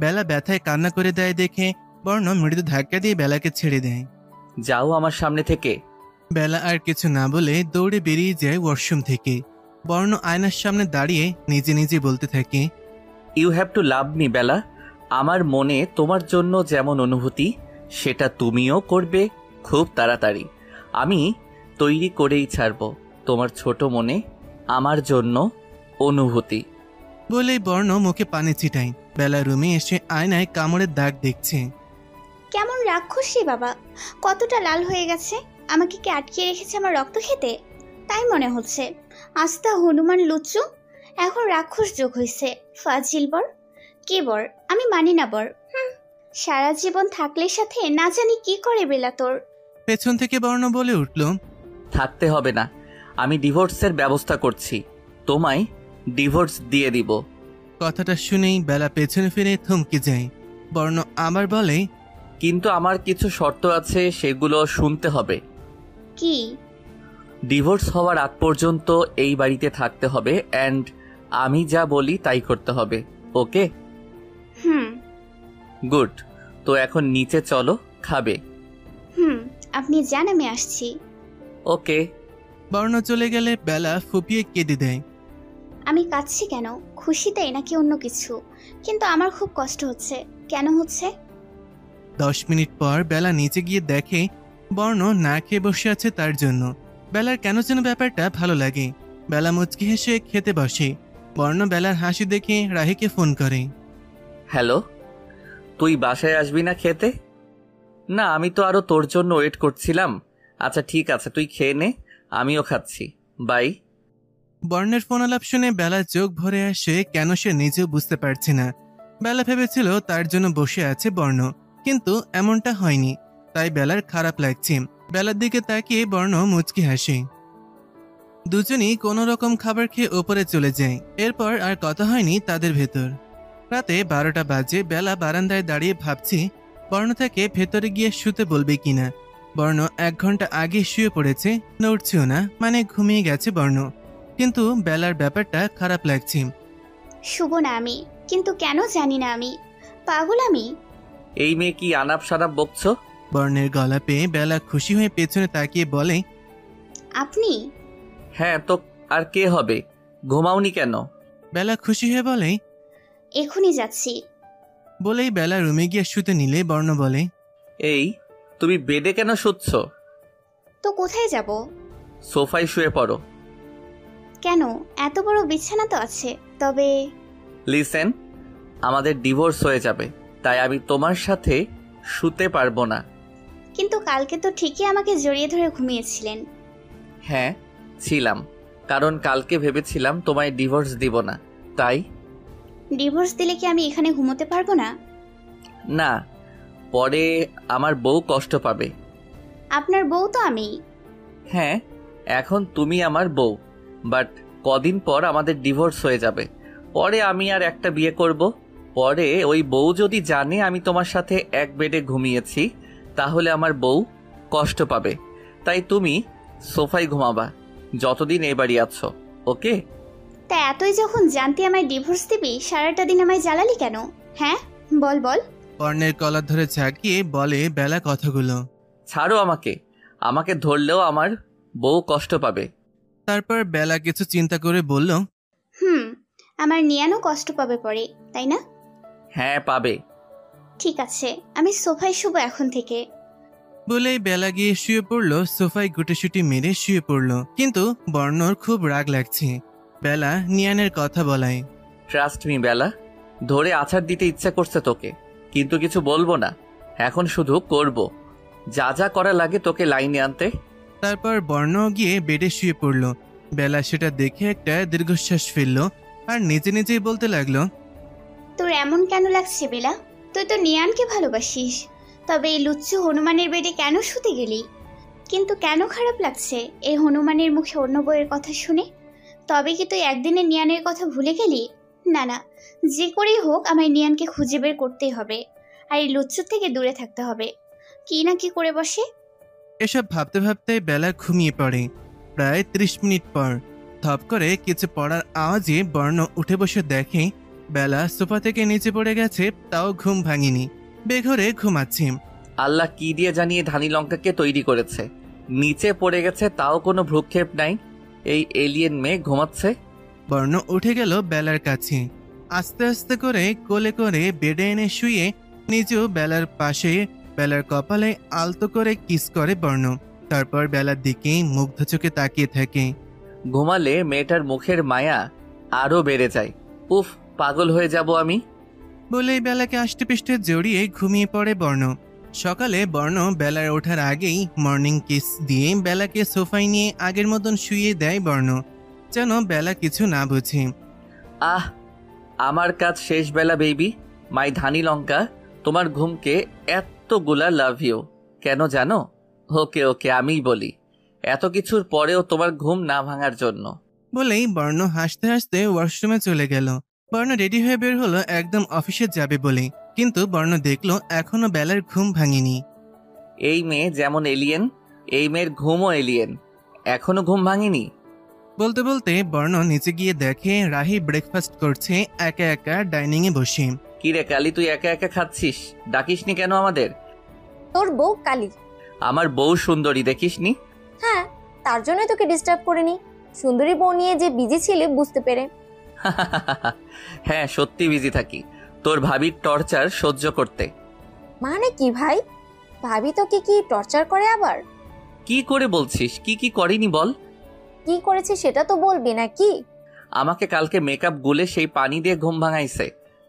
বেলা ব্যথায় কান্না করে দেয় দেখে বর্ণ মৃদু ধাক্কা দিয়ে বেলাকে ছেড়ে দেয়। যাও আমার সামনে থেকে। বেলা আর কিছু না বলে দৌড়ে বেরিয়ে যায় ওয়াশরুম থেকে। বর্ণ আয়নার সামনে দাঁড়িয়ে নিজে নিজে বলতে থাকে, you have to love me Bela. আমার মনে তোমার জন্য যেমন অনুভূতি সেটা তুমিও করবে খুব তাড়াতাড়ি। আমি তৈরি করেই ছাড়বো তোমার ছোট মনে আমার জন্য অনুভূতি। বলেই বর্ণ মুখে পানি ছিটায়। বেলা রুমে এসে আয়নায় কামড়ের দাগ দেখছে। কেমন রাক্ষসী বাবা! কতটা লাল হয়ে গেছে। আমাকে কি আটকে রেখেছে আমার রক্ত খেতে? তাই মনে হচ্ছে। আস্তা হনুমান লুচ্চু, এখন রাক্ষস যোগ হয়েছে। ফাজিল বর। কি বর? আমি মানি না বর। সারা জীবন থাকলে সাথে না জানি কি করে বেলা তোর। পেছন থেকে বর্ণ বলে উঠল, থাকতে হবে না, আমি ডিভোর্সের ব্যবস্থা করছি, তোমায় ডিভোর্স দিয়ে দিব। কথাটা শুনেই বেলা পেছনে ফিরে থমকে যায়। বর্ণ আবার বলে, কিন্তু আমার কিছু শর্ত আছে, সেগুলো শুনতে হবে। কি? ডিভোর্স হওয়ার আগ পর্যন্ত এই বাড়িতে থাকতে হবে, অ্যান্ড আমি যা বলি তাই করতে হবে। ওকে? গুড। তো এখন নিচে চলো, খাবে? আপনি যান, আমি আসছি। ওকে। বর্ণ চলে গেলে বেলা ফুপিয়ে কেঁদে দেয়। আমি কাঁদছি কেন? খুশিতেই নাকি অন্য কিছু? কিন্তু আমার খুব কষ্ট হচ্ছে। কেন হচ্ছে? 10 মিনিট পর বেলা নিচে গিয়ে দেখে বর্ণ না খেয়ে বসে আছে। তার জন্য বেলার কেন যেন ব্যাপারটা ভালো লাগে। বেলা মুচকি হেসে খেতে বসে। বর্ণ বেলার হাসি দেখে রাহিকে ফোন করে। হ্যালো, তুই বাসায় আসবি না খেতে? না, আমি তো আরো তোর জন্য ওয়েট করছিলাম। আচ্ছা ঠিক আছে, তুই খেয়ে নে, আমিও খাচ্ছি। বাই। বর্ণের ফোন আলাপ শুনে বেলা চোখ ভরে আসে। কেন সে নিজেও বুঝতে পারছে না। বেলা ভেবেছিল তার জন্য বসে আছে বর্ণ, কিন্তু এমনটা হয়নি। তাই বেলার খারাপ লাগছে। বেলার দিকে তাকিয়ে বর্ণ মুচকি হাসে। দুজনই কোনো রকম খাবার খেয়ে ওপরে চলে যায়। এরপর আর কথা হয়নি তাদের ভেতর। রাতে 12টা বাজে। বেলা বারান্দায় দাঁড়িয়ে ভাবছি বর্ণ থেকে ভেতরে গিয়ে শুতে বলবে কিনা। বর্ণ 1 ঘন্টা আগে শুয়ে পড়েছে, নড়ছেও না, মানে ঘুমিয়ে গেছে বর্ণ। কিন্তু বেলার ব্যাপারটা খারাপ লাগছে। শুভ না আমি, কিন্তু কেন জানি না আমি পাগল আমি। এই মেয়ে কি আনাপ সানাপ বকছ? বর্ণের গলা পেয়ে বেলা খুশি হয়ে পেছনে তাকিয়ে বলে, আপনি? হ্যাঁ তো আর কে হবে? ঘুমাওনি কেন? বেলা খুশি হয়ে বলে, এখনই যাচ্ছি। বলেই বেলা রুমে গিয়ে শুতে নিলে বর্ণ বলে, এই তুমি বেডে কেন শুচ্ছ? তো কোথায় যাব? সোফায় শুয়ে পড়ো। কেন? এত বড় বিছানা তো আছে। তবে লিসেন, আমাদের ডিভোর্স হয়ে যাবে, তাই আমি তোমার সাথে শুতে পারবো না। কিন্তু কালকে তো ঠিকই আমাকে জড়িয়ে ধরে ঘুমিয়েছিলেন। হ্যাঁ ছিলাম, কারণ কালকে ভেবেছিলাম তোমায় ডিভোর্স দিব না, তাই। ডিভোর্স দিলে কি আমি এখানে ঘুমোতে পারবো না? না, পরে আমার বউ কষ্ট পাবে। আপনার বউ তো আমি। হ্যাঁ, এখন তুমি আমার বউ, বাট কদিন পর আমাদের ডিভোর্স হয়ে যাবে। পরে আমি আর একটা বিয়ে করব। পরে ওই বউ যদি জানে আমি তোমার সাথে এক বেডে ঘুমিয়েছি, তাহলে আমার বউ কষ্ট পাবে। তাই তুমি সোফায় ঘুমাবা যতদিন এই বাড়ি আছো, ওকে? তা এতই যখন জানতে আমায় ডিভোর্স দিবি, সারাটা দিন আমায় জ্বালালি কেন? হ্যাঁ বল বল। বর্ণের কলার ধরে ঝাঁকিয়ে বলে বেলা কথাগুলো। ছাড়ো আমাকে, আমাকে ধরলেও আমার বউ কষ্ট পাবে। তারপর বেলা কিছু চিন্তা করে বলল, আমার নিয়ানও কষ্ট পাবে পরে, তাই না? হ্যাঁ পাবে। ঠিক আছে, আমি সোফায় শুবো এখন থেকে। বলেই বেলা গিয়ে শুয়ে পড়লো। সোফায় গুটেসুটি মেরে শুয়ে পড়লো। কিন্তু বর্ণর খুব রাগ লাগছে বেলা নিয়ানের কথা বলায়। ট্রাস্ট মি বেলা, ধরে আছাড় দিতে ইচ্ছা করছে তোকে, কিন্তু কিছু বলবো না। এখন শুধু করব যা যা করা লাগে তোকে লাইনে আনতে। তারপর বর্ণ গিয়ে বেডে শুয়ে পড়লো। বেলা সেটা দেখে একটা দীর্ঘশ্বাস ফেললো আর নিজে নিজেই বলতে লাগলো, তোর এমন কেন লাগছে বেলা? তুই তো নিয়ানকে ভালোবাসিস, তবে এই লুচ্চু হনুমানের বেডে কেন শুতে গেলি? কিন্তু কেন খারাপ লাগছে এই হনুমানের মুখে অন্য বইয়ের কথা শুনে? তবে কি তুই একদিনে নিয়ানের কথা ভুলে গেলি? না না, যে করেই হোক আমায় নিয়ানকে খুঁজে বের করতেই হবে, আর এই লুচ্চুর থেকে দূরে থাকতে হবে। কি না কি করে বসে। এসব ভাবতে ভাবতে বেলা ঘুমিয়ে পড়ে। প্রায় 30 মিনিট পর থপ করে কিছু পড়ার আওয়াজে বর্ণ উঠে বসে দেখে বেলা সোফা থেকে নিচে পড়ে গেছে, তাও ঘুম ভাঙিনি, বেঘরে ঘুমাচ্ছে। আল্লাহ কি দিয়ে জানিয়ে ধানি লঙ্কাকে তৈরি করেছে, নিচে পড়ে গেছে তাও কোনো ভ্রুক্ষেপ নাই। এই এলিয়েন মেয়ে ঘুমাচ্ছে। বর্ণ উঠে গেল বেলার কাছে, আস্তে আস্তে করে কোলে করে বেডে এনে শুয়ে নিজেও বেলার পাশে বেলার কপালে আলতো করে কিস করে বর্ণ। তারপর বেলার দিকে মুগ্ধ চোখে তাকিয়ে থাকে। ঘুমালে মেয়েটার মুখের মায়া আরো বেড়ে যায়। উফ, পাগল হয়ে যাব আমি। বলেই বেলাকে আষ্টেপৃষ্টে জড়িয়ে ঘুমিয়ে পড়ে বর্ণ। সকালে বর্ণ বেলার ওঠার আগেই মর্নিং কিস দিয়ে বেলাকে সোফায় নিয়ে আগের মতন শুয়ে দেয় বর্ণ, যেন বেলা কিছু না বুঝে। আহ, আমার কাজ শেষ বেলা বেবি। মাই ধানি লঙ্কা, তোমার ঘুমকে এতগুলা লাভ ইউ কেন জানো? ওকে ওকে, আমিই বলি, এত কিছুর পরেও তোমার ঘুম না ভাঙার জন্য। বলেই বর্ণ হাসতে হাসতে ওয়াশরুমে চলে গেল। বর্ণ রেডি হয়ে বের হলো একদম অফিসে যাবে বলে, কিন্তু বর্ণ দেখলো এখনো বেলার ঘুম ভাঙেনি। এই মেয়ে যেমন এলিয়েন, এই মেয়ের ঘুমও এলিয়েন, এখনো ঘুম ভাঙেনি। বলতে বলতে বর্ণ নিচে গিয়ে দেখে রাহি ব্রেকফাস্ট করছে একা একা ডাইনিং এ বসে। কিরে কালি, তুই একা একা খাচ্ছিস? ডাকিসনি কেন আমাদের? তোর বউ কালী। আমার বউ সুন্দরী দেখিসনি? হ্যাঁ, তার জন্যই তোকে ডিস্টার্ব করিনি। সুন্দরী বউ নিয়ে যে বিজি ছিলে বুঝতে পেরে। হ্যাঁ, সত্যি বিজি থাকি তোর ভাবির টর্চার সহ্য করতে। মানে কি ভাই? ভাবি তোকে কি টর্চার করে আবার? কি করে বলছিস? কি কি করিনি বল। কি করেছে সেটা তো বলবি নাকি? আমাকে কালকে মেকআপ গুলে সেই পানি দিয়ে ঘুম ভাঙাইছে,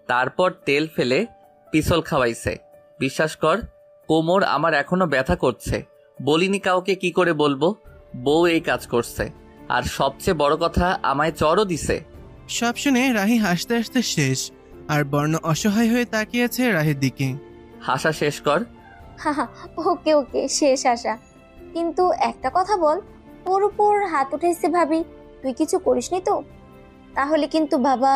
তারপর তেল ফেলে পিছল খাওয়াইছে। বিশ্বাস কর, কোমর আমার এখনো ব্যথা করছে। বলিনি কাউকে, কি করে বলবো? বউ এই কাজ করছে, আর সবচেয়ে বড় কথা আমায় চরও দিছে। সব শুনে রাহি হাসতে হাসতে শেষ, আর বর্ণ অসহায় হয়ে তাকিয়েছে রাহির দিকে। হাসা শেষ কর। ওকে ওকে, শেষ আশা। কিন্তু একটা কথা বল, তোর উপর হাত উঠেছে ভাবি, তুই কিছু করিসনি তো? তাহলে কিন্তু বাবা।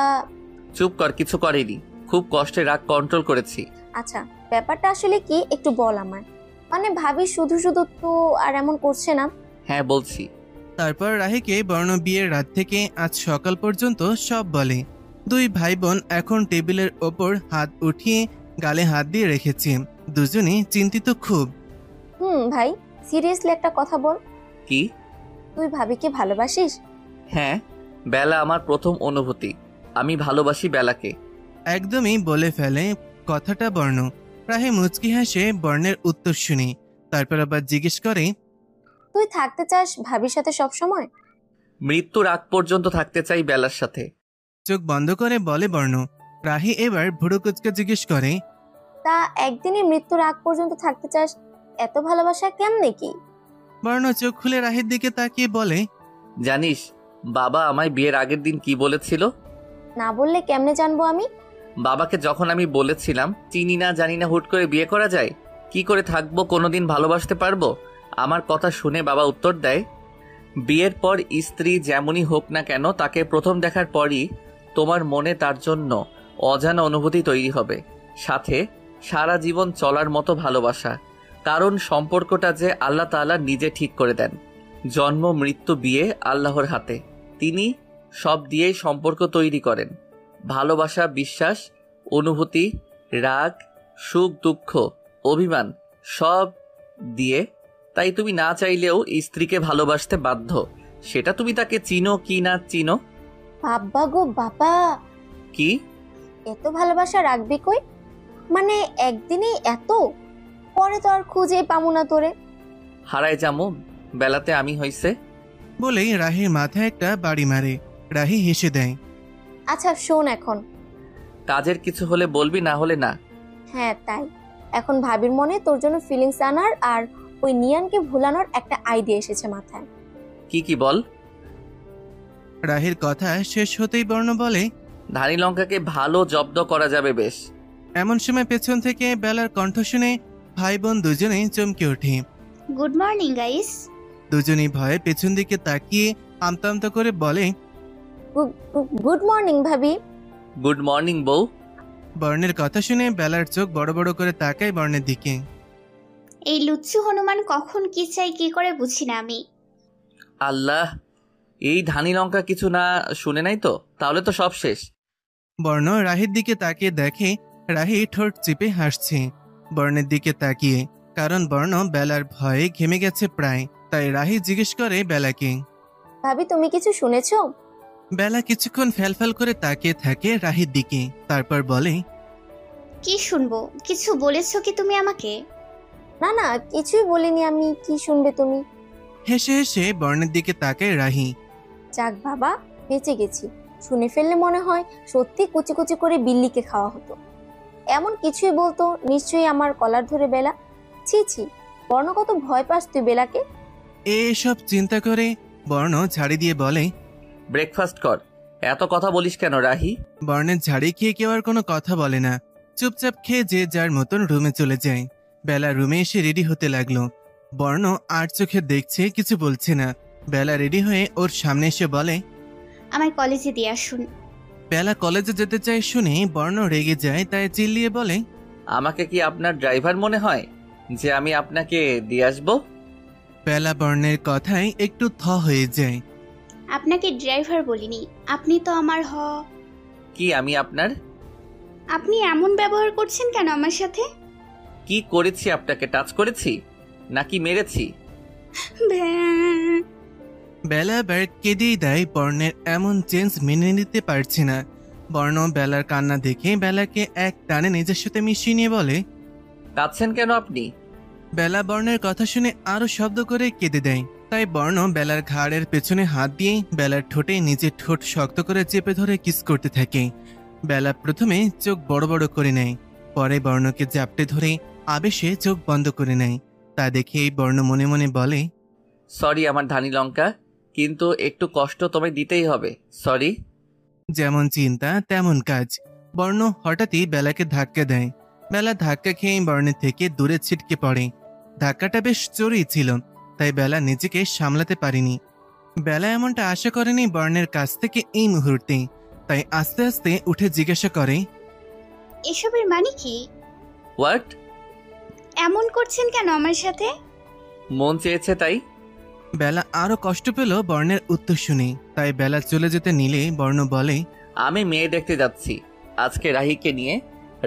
চুপ কর, কিছু করেনি, খুব কষ্টে রাগ কন্ট্রোল করেছি। আচ্ছা, ব্যাপারটা আসলে কি একটু বল আমায়। মানে ভাবি শুধু শুধু তো আর এমন করছে না। হ্যাঁ বলছি। তারপর রাহিকে বর্ণ বিয়ের রাত থেকে আজ সকাল পর্যন্ত সব বলে। দুই ভাই বোন এখন টেবিলের ওপর হাত উঠিয়ে গালে হাত দিয়ে রেখেছে, দুজনে চিন্তিত খুব। ভাই, সিরিয়াসলি একটা কথা বল। কি? তুই ভাবিকে ভালোবাসিস? হ্যাঁ, বেলা আমার প্রথম অনুভূতি, আমি ভালোবাসি বেলাকে। একদমই বলে ফেলে কথাটা বর্ণ। রাহি মুচকি হাসে বর্ণের উত্তর শুনে, তারপর আবার জিজ্ঞেস করে, তুই থাকতে চাস ভাবির সাথে সব সময়? মৃত্যুর আগ পর্যন্ত থাকতে চাই বেলার সাথে। চোখ বন্ধ করে বলে বর্ণ। রাহি এবার ভুরু কুচকে জিজ্ঞেস করে, তা একদিনে মৃত্যুর আগ পর্যন্ত থাকতে চাস, এত ভালোবাসা কেমনে কি? বর্ণ চোখ খুলে রাহির দিকে তাকিয়ে বলে, জানিস বাবা আমায় বিয়ের আগের দিন কি বলেছিল? না বললে কেমনে জানবো আমি? বাবাকে যখন আমি বলেছিলাম চিনি না জানি না হুট করে বিয়ে করা যায়, কি করে থাকবো, কোনোদিন ভালোবাসতে পারবো, আমার কথা শুনে বাবা উত্তর দেয়, বিয়ের পর স্ত্রী যেমনই হোক না কেন তাকে প্রথম দেখার পরই তোমার মনে তার জন্য অজানা অনুভূতি তৈরি হবে, সাথে সারা জীবন চলার মতো ভালোবাসা। কারণ সম্পর্কটা যে আল্লাহ তাআলা নিজে ঠিক করে দেন। জন্ম মৃত্যু বিয়ে আল্লাহর হাতে, তিনি সব দিয়েই সম্পর্ক তৈরি করেন। ভালোবাসা, বিশ্বাস, অনুভূতি, রাগ, সুখ, দুঃখ, অভিমান সব দিয়ে। তাই তুমি না চাইলেও স্ত্রীকে ভালোবাসতে বাধ্য, সেটা তুমি তাকে চিনো কি না চিনো। বাবা গো বাবা, কি এত ভালোবাসা রাখবি কই? মানে একদিনেই এত? পরে তো আর খুঁজে পামু না তোরে। হারায় যামো বেলাতে আমি হইছে। বলেই রাহির মাথায় একটা বাড়ি মারে। রাহি হেসে দেয়। আচ্ছা শোন, এখন কাজের কিছু হলে বলবি, না হলে না। হ্যাঁ তাই, এখন ভাবির মনে তোর জন্য ফিলিংস আনার আর ওই নিয়ানকে ভুলানোর একটা আইডিয়া এসেছে মাথায়। কি কি বল। রাহির কথা শেষ হতেই বর্ণ বলে, ধানি লঙ্কাকে ভালো জব্দ করা যাবে বেশ। এমন সময় পেছন থেকে বেলার কণ্ঠ শুনে ভাই বোন দুজনেই চমকে ওঠে। Good morning guys. দুজনেই ভয়ে পেছন দিকে তাকিয়ে আমতা আমতা করে বলে, গুড মর্নিং ভাবি। গুড মর্নিং বউ। বর্ণের কথা শুনে বেলার চোখ বড় বড় করে তাকায় বর্ণের দিকে। এই লুচ্চু হনুমান কখন কি চাই কি করে বুঝি না আমি। আল্লাহ, এই ধানি লঙ্কা কিছু না শুনে নাই তো? তাহলে তো সব শেষ। বর্ণ রাহির দিকে তাকিয়ে দেখে রাহি ঠোঁট চিপে হাসছে বর্ণের দিকে তাকিয়ে, কারণ বর্ণ বেলার ভয়ে ঘেমে গেছে প্রায়। তাই রাহি জিজ্ঞেস করে বেলাকে। ভাবি তুমি কিছু শুনেছো? বেলা কিছুক্ষণ ফ্যালফ্যাল করে তাকিয়ে থাকে রাহির দিকে, তারপর বলে, কি শুনবো? কিছু বলেছো কি তুমি আমাকে? না না, কিছুই বলিনি আমি, কি শুনবে তুমি? হেসে হেসে বর্ণের দিকে তাকায় রাহি। যাক বাবা, বেঁচে গেছি। শুনে ফেললে মনে হয় সত্যি কুচি কুচি করে বিল্লিকে খাওয়া হতো। এমন কিছুই বলতো নিশ্চয়ই আমার কলার ধরে বেলা। ছি ছি, বর্ণ কত ভয় পাস তুই বেলাকে। এসব চিন্তা করে বর্ণ ঝাড়ি দিয়ে বলে, ব্রেকফাস্ট কর। এত কথা বলিস কেন রাহি? বর্ণের ঝাড়ি খেয়ে কেউ আর কোনো কথা বলে না, চুপচাপ খেয়ে যে যার মতন রুমে চলে যায়। বেলা রুমে এসে রেডি হতে লাগলো। বর্ণ আর চোখে দেখছে, কিছু বলছে না। বেলা রেডি হয়ে ওর সামনে এসে বলে, আমার কলেজে দিয়ে আসুন। বেলা কলেজে যেতে চায় শুনে বর্ণ রেগে যায়, তাই চিল্লিয়ে বলে, আমাকে কি আপনার ড্রাইভার মনে হয় যে আমি আপনাকে দিয়ে আসবো? বেলা বর্ণের কথায় একটু থ হয়ে যায়। আপনাকে ড্রাইভার বলিনি, আপনি তো আমার কি আমি আপনার? আপনি এমন ব্যবহার করছেন কেন আমার সাথে? কি করেছি? আপনাকে টাচ করেছি নাকি মেরেছি? বেলা এবার কেঁদেই দেয়। বর্ণের এমন চেঞ্জ মেনে নিতে পারছে না। বর্ণ বেলার কান্না দেখে বেলাকে এক টানে নিজের সাথে মিশিয়ে নিয়ে বলে, কাঁদছেন কেন আপনি? বেলা বর্ণের কথা শুনে আরো শব্দ করে কেঁদে দেয়। তাই বর্ণ বেলার ঘাড়ের পেছনে হাত দিয়ে বেলার ঠোঁটে নিজের ঠোঁট শক্ত করে চেপে ধরে কিস করতে থাকে। বেলা প্রথমে চোখ বড় বড় করে নেয়, পরে বর্ণকে জাপটে ধরে আবেশে চোখ বন্ধ করে নেয়। তা দেখে এই বর্ণ মনে মনে বলে, সরি আমার ধানি লঙ্কা, কিন্তু একটু কষ্ট তোমায় দিতেই হবে, সরি। যেমন চিন্তা তেমন কাজ। বর্ণ হঠাৎই বেলাকে ধাক্কা দেয়। বেলা ধাক্কা খেয়ে বর্ণের থেকে দূরে ছিটকে পড়ে। ধাক্কাটা বেশ জোরেই ছিল, তাই বেলা নিজেকে সামলাতে পারেনি। বেলা এমনটা আশা করেনি বর্ণের কাছ থেকে এই মুহূর্তে, তাই আস্তে আস্তে উঠে জিজ্ঞাসা করে, এসবের মানে কি? হোয়াট? এমন করছেন কেন আমার সাথে? মন চেয়েছে তাই। বেলা আরো কষ্ট পেল বর্ণের উত্তর শুনে, তাই বেলা চলে যেতে নিলে বর্ণ বলে, আমি মেয়ে দেখতে যাচ্ছি আজকে রাহিকে নিয়ে।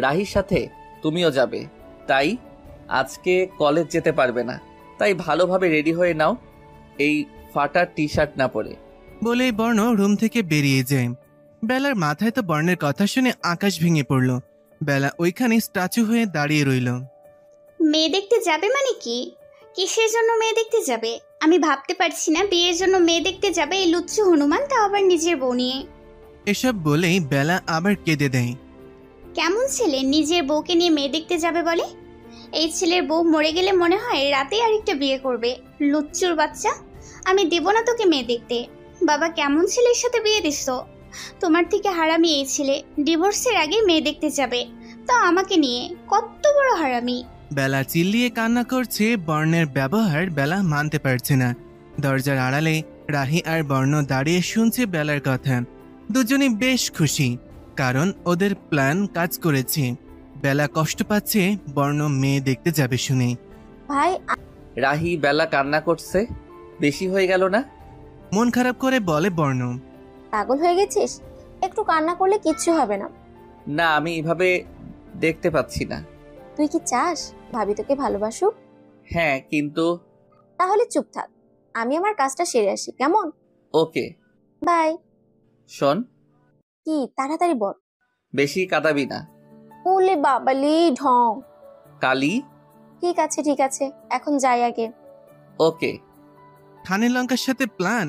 রাহির সাথে তুমিও যাবে, তাই আজকে কলেজ যেতে পারবে না। তাই ভালোভাবে রেডি হয়ে নাও, এই ফাটা টি শার্ট না পরে। বলেই বর্ণ রুম থেকে বেরিয়ে যায়। বেলার মাথায় তো বর্ণের কথা শুনে আকাশ ভেঙে পড়ল। বেলা ওইখানে স্ট্যাচু হয়ে দাঁড়িয়ে রইল। মেয়ে দেখতে যাবে মানে কি? কিসের জন্য মেয়ে দেখতে যাবে? আমি ভাবতে পারছি না বিয়ের জন্য মেয়ে দেখতে যাবে এই লুচ্চু হনুমান, তাও আবার নিজের বউ নিয়ে। এসব বলেই বেলা আবার কেঁদে দেয়। কেমন ছেলে নিজের বউকে নিয়ে মেয়ে দেখতে যাবে বলে? এই ছেলের বউ মরে গেলে মনে হয় রাতেই আরেকটা বিয়ে করবে। লুচ্চুর বাচ্চা, আমি দেব না তোকে মেয়ে দেখতে। বাবা কেমন ছেলের সাথে বিয়ে দিস? তোমার থেকে হারামি এই ছেলে, ডিভোর্সের আগে মেয়ে দেখতে যাবে, তা আমাকে নিয়ে। কত বড় হারামি! বেলা চিল্লিয়ে কান্না করছে। বর্ণের ব্যবহার বেলা মানতে পারছে না। দরজার আড়ালে রাহি আর বর্ণ দাঁড়িয়ে শুনছে বেলার কথা। দুজনই বেশ খুশি, কারণ ওদের প্ল্যান কাজ করেছে। বেলা কষ্ট পাচ্ছে বর্ণ মেয়ে দেখতে যাবে শুনে। ভাই রাহি, বেলা কান্না করছে, বেশি হয়ে গেল না? মন খারাপ করে বলে বর্ণ। পাগল হয়ে গেছিস? একটু কান্না করলে কিচ্ছু হবে না। না, আমি এভাবে দেখতে পাচ্ছি না। তুই কি চাস ভাবি তোকে ভালোবাসুক? হ্যাঁ, কিন্তু তাহলে চুপ থাক, আমি আমার কাজটা সেরে আসি, কেমন? ওকে। বাই। শোন, কি তাড়াতাড়ি বল। বেশি কাঁদাবি না। ওলে বাবালি ঢং। কালি। ঠিক আছে ঠিক আছে, এখন যাই আগে। ওকে। ধানি লঙ্কার সাথে প্ল্যান।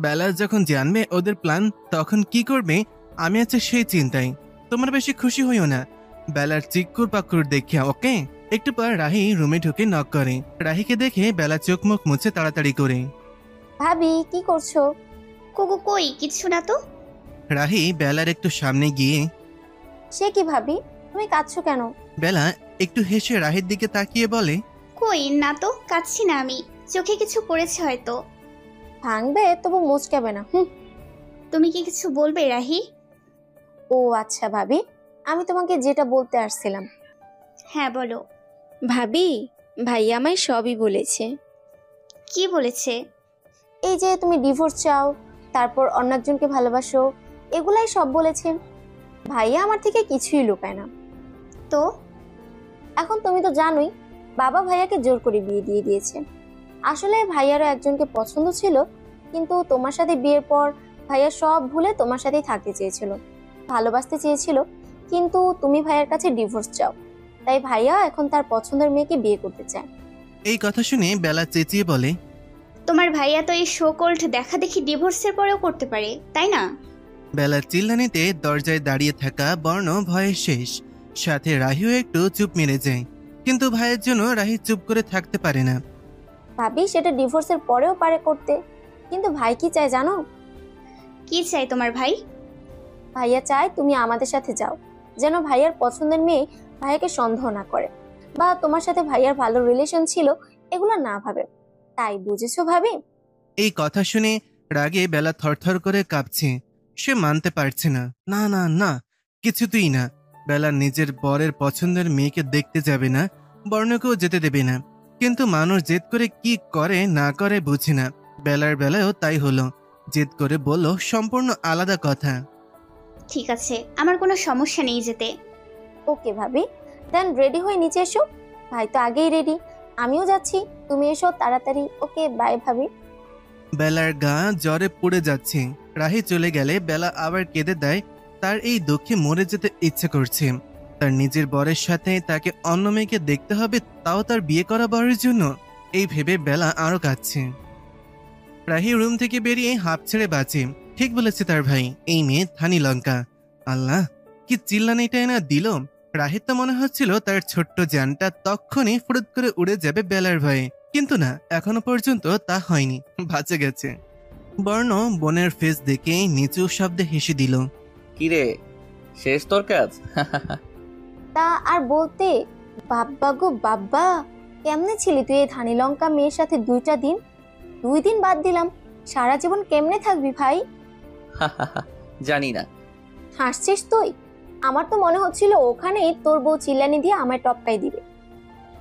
বেলা যখন জানবে ওদের প্ল্যান তখন কি করবে আমি আছে সেই চিন্তায়। তোমার বেশি খুশি হইও না বেলার চিক্কুর পাক্কুর দেখিয়া, ওকে? একটু পর রাহি রুমে ঢুকে নক করে। রাহিকে দেখে বেলা চোখ মুখ মুছে তাড়াতাড়ি করে। ভাবি কি করছো? কুকু কই, কিছু না তো। রাহি বেলার একটু সামনে গিয়ে, সে কি ভাবি, তুমি কাঁদছো কেন? বেলা একটু হেসে রাহির দিকে তাকিয়ে বলে, কই না তো, কাচ্ছি না আমি। চোখে কিছু পড়েছে হয়তো। ভাঙবে তবু মুচকাবে না। তুমি কি কিছু বলবে রাহি? ও আচ্ছা ভাবি, আমি তোমাকে যেটা বলতে আসছিলাম। হ্যাঁ বলো। ভাবি, ভাইয়া আমায় সবই বলেছে। কি বলেছে? এই যে তুমি ডিভোর্স চাও, তারপর অন্য একজনকে ভালোবাসো, এগুলাই সব বলেছে। ভাইয়া আমার থেকে কিছুই লুকায় না। তো এখন তুমি তো জানোই, বাবা ভাইয়াকে জোর করে বিয়ে দিয়ে দিয়েছে। আসলে ভাইয়ারও একজনকে পছন্দ ছিল, কিন্তু তোমার সাথে বিয়ের পর ভাইয়া সব ভুলে তোমার সাথেই থাকতে চেয়েছিল, ভালোবাসতে চেয়েছিল। কিন্তু তুমি ভাইয়ার কাছে ডিভোর্স চাও, তাই ভাইয়া এখন তার পছন্দের মেয়েকে বিয়ে করতে চায়। এই কথা শুনে বেলা চেঁচিয়ে বলে, তোমার ভাইয়া তো এই শো কোল্ড দেখা দেখি ডিভোর্সের পরেও করতে পারে, তাই না? বেলার চিল্লানিতে দরজায় দাঁড়িয়ে থাকা বর্ণ ভয়ে শেষ। সাথে রাহিও একটু চুপ মেরে যায়, কিন্তু ভাইয়ের জন্য রাহি চুপ করে থাকতে পারে না। ভাবি সেটা ডিভোর্সের পরেও পারে করতে, কিন্তু ভাই কি চায় জানো? কি চাই তোমার ভাই? ভাইয়া চায় তুমি আমাদের সাথে যাও, যেন ভাইয়ার পছন্দের মেয়ে ভাইয়াকে সন্দেহ না করে, বা তোমার সাথে ভাইয়ার ভালো রিলেশন ছিল এগুলো না ভাবে। তাই বুঝেছো ভাবি? এই কথা শুনে রাগে বেলা থরথর করে কাঁপছে। সে মানতে পারছে না, না না না, কিছুতেই না। বেলা নিজের বরের পছন্দের মেয়েকে দেখতে যাবে না, বর্ণকেও যেতে দেবে না। কিন্তু মানুষ জেদ করে কি করে না করে বুঝে না। বেলার বেলায়ও তাই হলো। জেদ করে বলল সম্পূর্ণ আলাদা কথা। ঠিক আছে, আমার কোনো সমস্যা নেই যেতে। ওকে ভাবি, দেন রেডি হয়ে নিচে এসো। ভাই তো আগেই রেডি, আমিও যাচ্ছি, তুমি এসো তাড়াতাড়ি। ওকে বাই ভাবি। বেলার গা জ্বরে পুড়ে যাচ্ছে। রাহি চলে গেলে বেলা আবার কেঁদে দেয়। তার এই দুঃখে মরে যেতে ইচ্ছে করছে। তার নিজের বরের সাথে তাকে অন্য মেয়েকে দেখতে হবে, তাও তার বিয়ে করা বরের জন্য। এই ভেবে বেলা আরো কাঁদছে। রাহি রুম থেকে বেরিয়ে হাঁপ ছেড়ে বাঁচে। ঠিক বলেছে তার ভাই, এই মেয়ে ধানি লঙ্কা। আল্লাহ, কি চিল্লানিটাই না দিল। রাহির তো মনে হচ্ছিল তার ছোট্ট জানটা তক্ষণি ফুরুত করে উড়ে যাবে বেলার ভয়ে, কিন্তু না, এখনো পর্যন্ত তা হয়নি, বাঁচে গেছে। বর্ণ বোনের ফেস দেখে নিচু শব্দে হেসে দিল। কিরে, শেষ তোর কাজ? তা আর বলতে, বাব্বা গো বাব্বা, কেমনে ছিলি তুই এই ধানি লঙ্কা মেয়ের সাথে 2টা দিন? 2 দিন বাদ দিলাম, সারা জীবন কেমনে থাকবি ভাই? জানি না। হাসছিস তুই? আমার তো মনে হচ্ছিল ওখানেই তোর বউ চিল্লানি দিয়ে আমায় টপকাই দিবে।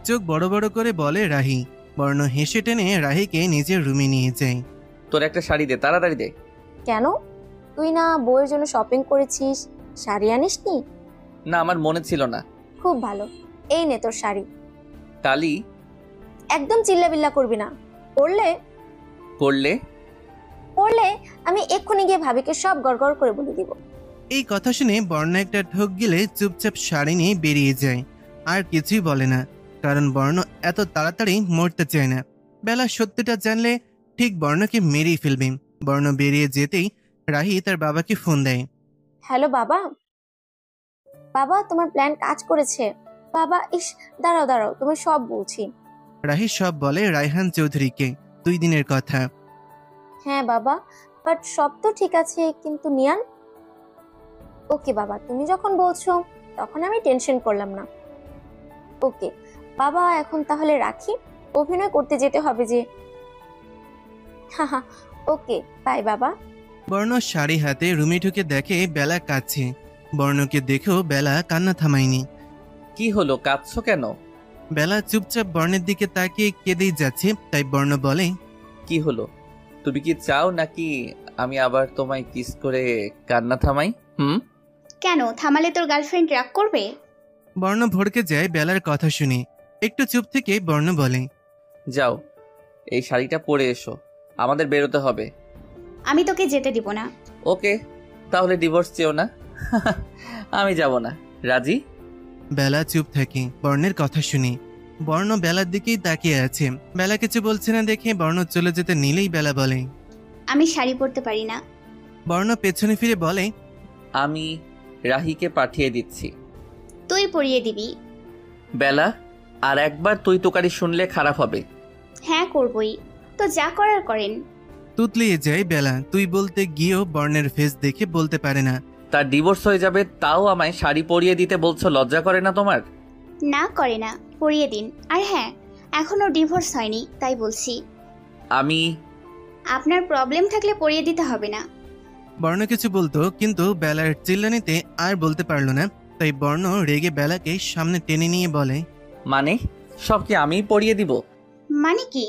চোখ বড় বড় করে বলে রাহি। বর্ণ হেসে টেনে রাহিকে নিজের রুমে নিয়ে যায়। তোর একটা শাড়ি দে, তাড়াতাড়ি দে। কেন? তুই না বউয়ের জন্য শপিং করেছিস, শাড়ি আনিসনি? না, আমার মনে ছিল না। খুব ভালো, এই নে তোর শাড়ি। কালি। একদম চিল্লাবিল্লা করবি না, পড়লে পড়লে পড়লে আমি এক্ষুনি গিয়ে ভাবিকে সব গড়গড় করে বলে দিব। এই কথা শুনে বর্ণ একটা ঢোক গিলে চুপচাপ শাড়ি নিয়ে বেরিয়ে যায়। আর কিছুই বলে না, কারণ বর্ণ এত তাড়াতাড়ি মরতে চায় না। বেলা সত্যিটা জানলে ঠিক বর্ণকে মেরেই ফেলবে। বর্ণ বেরিয়ে যেতেই রাহি তার বাবাকে ফোন দেয়। হ্যালো বাবা। বাবা, তোমার প্ল্যান কাজ করেছে। বাবা, ইস, দাঁড়াও দাঁড়াও, তুমি সব বলছি। রাহি সব বলে রায়হান চৌধুরীকে 2 দিনের কথা। হ্যাঁ বাবা, বাট সব তো ঠিক আছে, কিন্তু নিয়ান। ওকে বাবা, তুমি যখন বলছো তখন আমি টেনশন করলাম না। ওকে বাবা, এখন তাহলে রাখি, অভিনয় করতে যেতে হবে যে। হ্যাঁ, ওকে, বাই বাবা। বর্ণ শাড়ি হাতে রুমে ঢুকে দেখে বেলা কাঁদছে। বর্ণকে দেখেও বেলা কান্না থামায়নি। কি হলো, কাঁদছো কেন? বেলা চুপচাপ বর্ণের দিকে তাকিয়ে কেঁদেই যাচ্ছে। তাই বর্ণ বলে, কি হলো? তুমি কি চাও নাকি আমি আবার তোমায় কিস করে কান্না থামাই? কেন থামালে তোর গার্লফ্রেন্ড রাগ করবে? বর্ণ ভড়কে যায় বেলার কথা শুনে। একটু চুপ থেকে বর্ণ বলে, যাও, এই শাড়িটা পরে এসো, আমাদের বেরোতে হবে। আমি তোকে যেতে দিব না। ওকে, তাহলে ডিভোর্স চেও না। আমি যাব না। রাজি? বেলা চুপ থাকে বর্ণের কথা শুনে। বর্ণ বেলার দিকেই তাকিয়ে আছে। বেলা কিছু বলছে না দেখে বর্ণ চলে যেতে নিলেই বেলা বলে, আমি শাড়ি পরতে পারি না। বর্ণ পেছনে ফিরে বলে, আমি রাহিকে পাঠিয়ে দিচ্ছি। তুই পরিয়ে দিবি। বেলা, আর একবার তুই তোকারি শুনলে খারাপ হবে। হ্যাঁ করবই, তো যা করার করেন। তুতলিয়ে যায় বেলা। তুই বলতে গিয়েও বর্ণের ফেস দেখে বলতে পারে না। তার ডিভোর্স হয়ে যাবে, তাও আমায় শাড়ি পরিয়ে দিতে বলছো, লজ্জা করে না তোমার? না করে না, পরিয়ে দিন। আর হ্যাঁ, এখনো ডিভোর্স হয়নি, তাই বলছি। আমি আপনার প্রবলেম থাকলে পরিয়ে দিতে হবে না। বর্ণ কিছু বলতো, কিন্তু বেলার চিল্লানিতে আর বলতে পারল না। তাই বর্ণ রেগে বেলাকে সামনে টেনে নিয়ে বলে, মানে সব কি আমিই পরিয়ে দিব? মানে কি?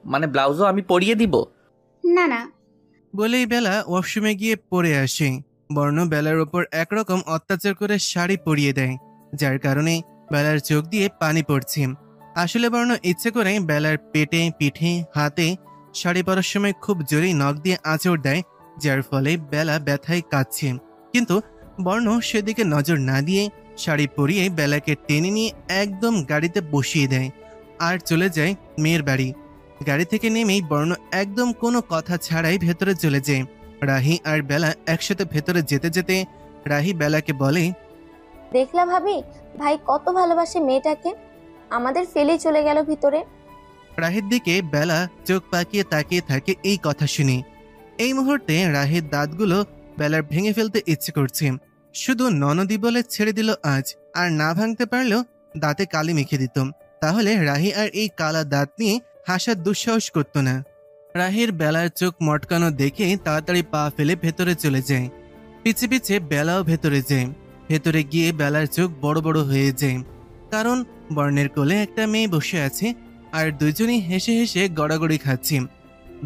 মানে ব্লাউজও আমি পরিয়ে দিব? না না। বলেই বেলা ওয়াশরুমে গিয়ে পরে আসে। বর্ণ বেলার ওপর একরকম অত্যাচার করে শাড়ি পরিয়ে দেয়, যার কারণে বেলার চোখ দিয়ে পানি পড়ছে। আসলে বর্ণ ইচ্ছে করে বেলার পেটে, পিঠে, হাতে শাড়ি পরার সময় খুব জোরেই নখ দিয়ে আঁচড় দেয়, যার ফলে বেলা ব্যথায় কাঁদছে। কিন্তু বর্ণ সেদিকে নজর না দিয়ে শাড়ি পরিয়ে বেলাকে টেনে নিয়ে একদম গাড়িতে বসিয়ে দেয় আর চলে যায় মেয়ের বাড়ি। গাড়ি থেকে নেমেই বর্ণ একদম কোনো কথা ছাড়াই ভেতরে চলে যায়। রাহি আর বেলা একসাথে ভেতরে যেতে যেতে রাহি বেলাকে বলে, দেখলা ভাবি, ভাই কত ভালোবাসে মেয়েটাকে, আমাদের ফেলেই চলে গেল ভিতরে। রাহির দিকে বেলা চোখ পাকিয়ে তাকিয়ে থাকে এই কথা শুনে। এই মুহূর্তে রাহির দাঁতগুলো বেলার ভেঙে ফেলতে ইচ্ছে করছে। শুধু ননদি বলে ছেড়ে দিল আজ, আর না ভাঙতে পারলেও দাঁতে কালি মেখে দিত, তাহলে রাহি আর এই কালা দাঁত নিয়ে হাসার দুঃসাহস করতো না। রাহির বেলার চোখ মটকানো দেখে তাড়াতাড়ি পা ফেলে ভেতরে চলে যায়। পিছে পিছে বেলাও ভেতরে যায়। ভেতরে গিয়ে বেলার চোখ বড় বড় হয়ে যায়, কারণ বর্ণের কোলে একটা মেয়ে বসে আছে আর দুজনই হেসে হেসে গড়াগড়ি খাচ্ছে।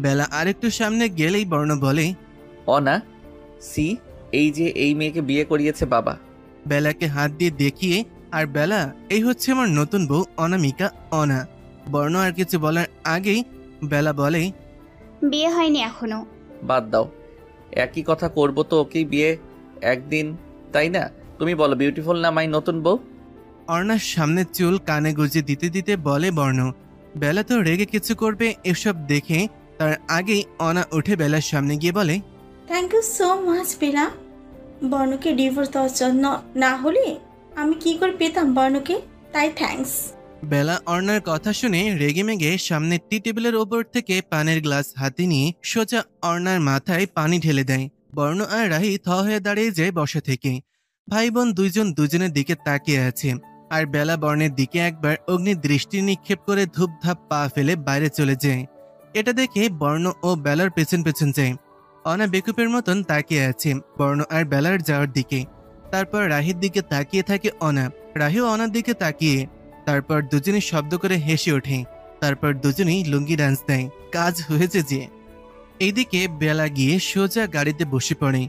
বেলা আরেকটু সামনে গেলেই বর্ণ বলে, অনা, সি, এই যে এই মেয়েকে বিয়ে করিয়েছে বাবা। বেলাকে হাত দিয়ে দেখিয়ে, আর বেলা, এই হচ্ছে আমার নতুন বউ অনামিকা, অনা। বর্ণ আর কিছু বলার আগেই বেলা বলে, বিয়ে হয়নি এখনো। বাদ দাও, একই কথা করবো তো ওকেই বিয়ে একদিন, তাই না? তুমি বলো, বিউটিফুল না মাই নতুন বউ? অর্ণার সামনে চুল কানে গুজে দিতে দিতে বলে বর্ণ। বেলা তো রেগে কিছু করবে এসব দেখে তার আগেই অনা উঠে বেলার সামনে গিয়ে বলে, thank you so much Bela. বর্ণকে ডিভোর্স দেওয়ার জন্য, না হলে আমি কি করে পেতাম বর্ণকে, তাই থ্যাঙ্কস। বেলা অর্ণার কথা শুনে রেগে মেগে সামনে টি টেবিলের ওপর থেকে পানির গ্লাস হাতে নিয়ে সোজা অর্ণার মাথায় পানি ঢেলে দেয়। বর্ণ আর রাহি থ হয়ে দাঁড়িয়ে যায় বসা থেকে। ভাই বোন দুইজন দুজনের দিকে তাকিয়ে আছে, আর বেলা বর্ণের দিকে একবার অগ্নি দৃষ্টি নিক্ষেপ করে ধূপধাপ পা ফেলে বাইরে চলে যায়। এটা দেখে বর্ণ ও বেলার পেছন পেছন যায়। অনা বেকুপের মতন তাকিয়ে আছে বর্ণ আর বেলার যাওয়ার দিকে। তারপর রাহির দিকে তাকিয়ে থাকে অনা। রাহিও অনার দিকে তাকিয়ে, তারপর দুজনেই শব্দ করে হেসে ওঠে। তারপর দুজনেই লুঙ্গি ডান্স দেয়। কাজ হয়েছে যে। এইদিকে বেলা গিয়ে সোজা গাড়িতে বসে পড়ে।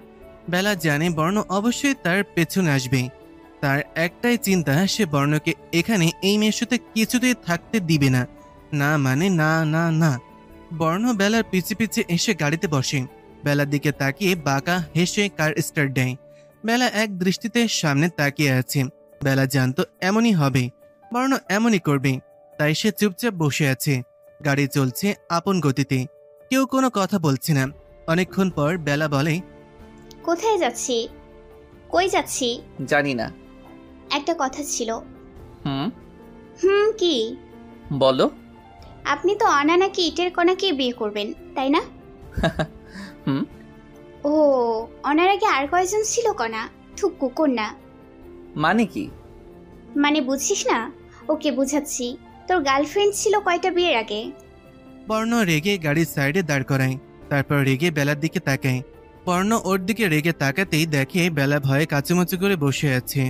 বেলা জানে বর্ণ অবশ্যই তার পেছনে আসবে। তার একটাই চিন্তা, সে বর্ণকে এখানে এই মেয়ের সাথে কিছুতেই থাকতে দিবে না। না মানে না না না। বর্ণ বেলার পিছে পিছে এসে গাড়িতে বসে। বেলার দিকে তাকিয়ে বাঁকা হেসে কার স্টার্ট দেয়। বেলা এক দৃষ্টিতে সামনে তাকিয়ে আছে। বেলা জানতো এমনই হবে, বর্ণ এমনই করবে, তাই সে চুপচাপ বসে আছে। গাড়ি চলছে আপন গতিতে, কেউ কোনো কথা বলছে না। অনেকক্ষণ পর বেলা বলে, কোথায় যাচ্ছি? কই যাচ্ছি? জানি না। একটা কথা ছিল। হুম, কি? বলো। আপনি তো অনানাকে ইটের কণাকে বিয়ে করবেন, তাই না? হুম। ও, অনার আগে আর কয়জন ছিল কণা? ঠুক্কু কন্যা। মানে কি? মানে বুঝিস না? ওকে বুঝাচ্ছি। তোর গার্লফ্রেন্ড ছিল কয়টা বিয়ের আগে? বর্ণ রেগে গাড়ির সাইডে দাঁড় করায়, তারপর রেগে বেলার দিকে তাকায়। বর্ণ ওর দিকে রেগে তাকাতেই দেখে বেলা ভয়ে কাচুমাচু করে বসে আছে।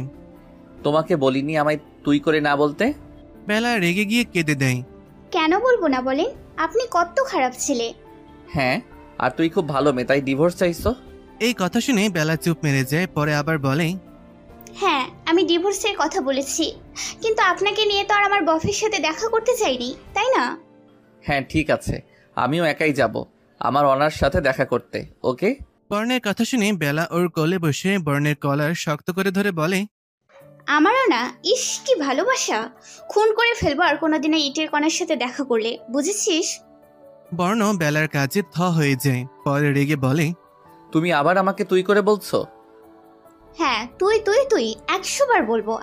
তোমাকে বলিনি আমায় তুই করে না বলতে? বেলা রেগে গিয়ে কেঁদে দেয়। কেন বলবো না বলেন? আপনি কত খারাপ ছেলে। হ্যাঁ, আর তুই খুব ভালো মেয়ে, তাই ডিভোর্স চাইছো? এই কথা শুনে বেলা চুপ মেরে যায়, পরে আবার বলে, হ্যাঁ, আমি ডিভোর্সের কথা বলেছি, কিন্তু আপনাকে নিয়ে তো আর আমার বফের সাথে দেখা করতে চাইনি, তাই না? হ্যাঁ ঠিক আছে, আমিও একাই যাব আমার অনার সাথে দেখা করতে। ওকে? বর্ণের কথা শুনে বেলা ওর কোলে বসে বর্ণের কলার শক্ত করে ধরে বলে, আমারও না। ইস, কি ভালোবাসা! খুন করে ফেলবো আর কোনোদিনও ইটের কণার সাথে দেখা করলে, বুঝেছিস? বর্ণ বেলার কাছে থ হয়ে যায়, পরে রেগে বলে, তুমি আবার আমাকে তুই করে বলছো? হ্যাঁ, তুই তুই তুই 100 বার বলবো।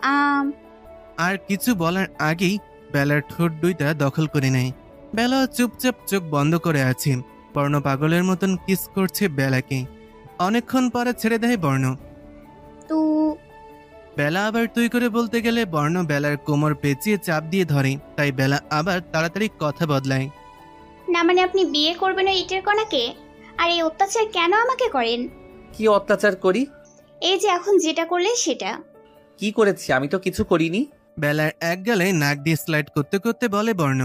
আর কিছু বলার আগেই বেলার ঠোঁট দুইটা দখল করে নেয়। বেলা চুপচাপ চোখ বন্ধ করে আছে। বর্ণ পাগলের মতন কিস করছে বেলাকে। অনেকক্ষণ পরে ছেড়ে দেয় বর্ণ। বেলা আবার তুই করে বলতে গেলে বর্ণ বেলার কোমর পেঁচিয়ে চাপ দিয়ে ধরে, তাই বেলা আবার তাড়াতাড়ি কথা বদলায়। না মানে আপনি বিয়ে করবেন ওই ইটের কণাকে? আর এই অত্যাচার কেন আমাকে করেন? কি অত্যাচার করি? এই যে এখন যেটা করলে সেটা। কি করেছি? আমি তো কিছু করিনি। বেলার এক গালে নাক দিয়ে স্লাইড করতে করতে বলে বর্ণ।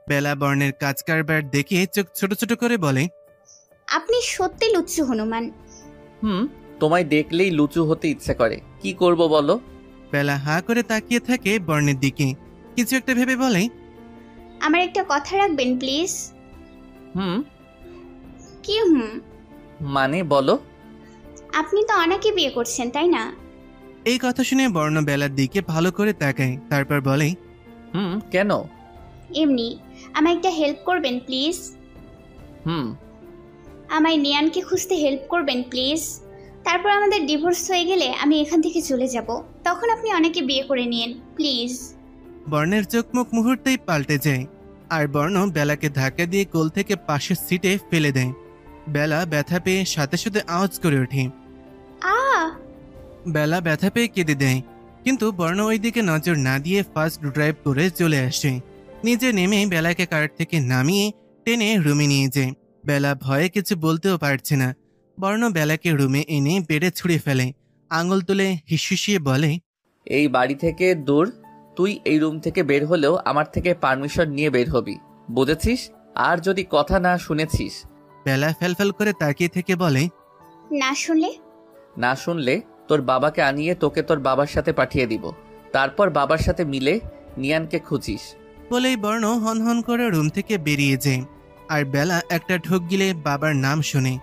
বেলা বর্ণের কাজ কারবার দেখে চোখ ছোট ছোট করে বলে, আপনি সত্যি লুচ্চু হনুমান। তোমায় দেখলেই লুচু হতে ইচ্ছে করে, কি করব বলো? বেলা হা করে তাকিয়ে থাকে বর্ণের দিকে, কিছু একটা ভেবে বলে, আমার একটা কথা রাখবেন প্লিজ? কি মানে বলো। আপনি তো অনাকে বিয়ে করছেন, তাই না? এই কথা শুনে বর্ণ বেলার দিকে ভালো করে তাকায়, তারপর বলে, কেন? এমনি। আমায় একটা হেল্প করবেন প্লিজ? আমায় নিয়ানকে খুঁজতে হেল্প করবেন প্লিজ? তারপর আমাদের ডিভোর্স হয়ে গেলে আমি এখান থেকে চলে যাব, তখন আপনি অনেকে বিয়ে করে নিয়েন প্লিজ। বর্ণের চোখ মুখ মুহূর্তেই পাল্টে যায়, আর বর্ণ বেলাকে ধাক্কা দিয়ে কোল থেকে পাশের সিটে ফেলে দেয়। বেলা ব্যথা পেয়ে সাথে সাথে আওয়াজ করে ওঠে। বেলা ব্যথা পেয়ে কেঁদে দেয়, কিন্তু বর্ণ ওই দিকে নজর না দিয়ে ফার্স্ট ড্রাইভ করে চলে আসে। নিজে নেমে বেলাকে কার থেকে নামিয়ে টেনে রুমে নিয়ে যায়। বেলা ভয়ে কিছু বলতেও পারছে না। বর্ণ বেলাকে রুমে এনে বেডে ছুঁড়ে ফেলে, আঙুল তুলে হিসিয়ে বলে, এই বাড়ি থেকে দূর, তুই এই রুম থেকে বের হলেও আমার থেকে পারমিশন নিয়ে বের হবি, বুঝেছিস? আর যদি কথা না শুনেছিস। বেলা ফেলফেল করে তাকিয়ে থেকে বলে, না শুনলে? না শুনলে তোর বাবাকে আনিয়ে তোকে তোর বাবার সাথে পাঠিয়ে দিব, তারপর বাবার সাথে মিলে নিয়ানকে খুঁজিস। বলেই বর্ণ হন হন করে রুম থেকে বেরিয়ে যায়। আর বেলা একটা ঢোক গিলে বাবার নাম শুনে।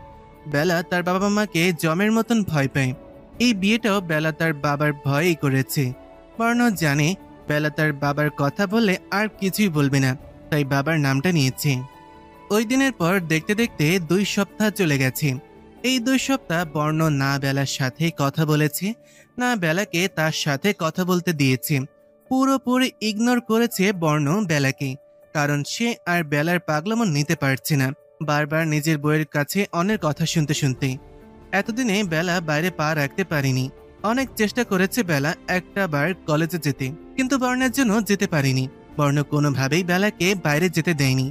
বেলা তার বাবা মাকে জমের মতন ভয় পায়। এই বিয়েটাও বেলা তার বাবার ভয়েই করেছে। বর্ণ জানে বেলা তার বাবার কথা বললে আর কিছুই বলবে না, তাই বাবার নামটা নিয়েছে। ওই দিনের পর দেখতে দেখতে 2 সপ্তাহ চলে গেছে। এই 2 সপ্তাহ বর্ণ না বেলার সাথে কথা বলেছে, না বেলাকে তার সাথে কথা বলতে দিয়েছে। পুরোপুরি ইগনোর করেছে বর্ণ বেলাকে, কারণ সে আর বেলার পাগলামো নিতে পারছে না। বারবার নিজের বইয়ের কাছে অনেক কথা শুনতে শুনতে এতদিনে বেলা বাইরে পা রাখতে পারেনি। অনেক চেষ্টা করেছে বেলা একটা বার কলেজে যেতে, কিন্তু বর্ণের জন্য যেতে পারেনি। বর্ণ কোনোভাবেই বেলাকে বাইরে যেতে দেয়নি।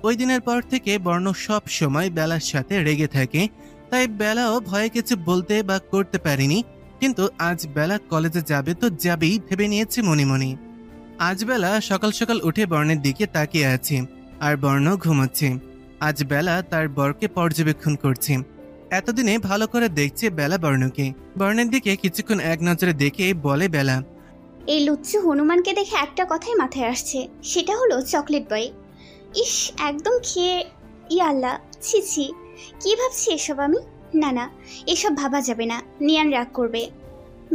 ওই দিনের পর থেকে বর্ণ সব সময় বেলার সাথে রেগে থাকে, তাই বেলাও ভয়ে কিছু বলতে বা করতে পারেনি। কিন্তু আজ বেলা কলেজে যাবে তো যাবেই ভেবে নিয়েছে মনে মনে। আজ বেলা সকাল সকাল উঠে বর্ণের দিকে তাকিয়ে আছে, আর বর্ণ ঘুমাচ্ছে। আজ বেলা তার বরকে পর্যবেক্ষণ করছে। এতদিনে ভালো করে দেখছে বেলা বর্ণকে। বর্ণের দিকে কিছুক্ষণ এক নজরে দেখে বলে বেলা, এই লুচ্চু হনুমানকে দেখে একটা কথাই মাথায় আসছে, সেটা হলো চকলেট বয়। ইস, একদম খেয়ে আল্লাহ, ছি ছি, কি ভাবছি এসব আমি? না না, এসব ভাবা যাবে না, নিয়ান রাগ করবে।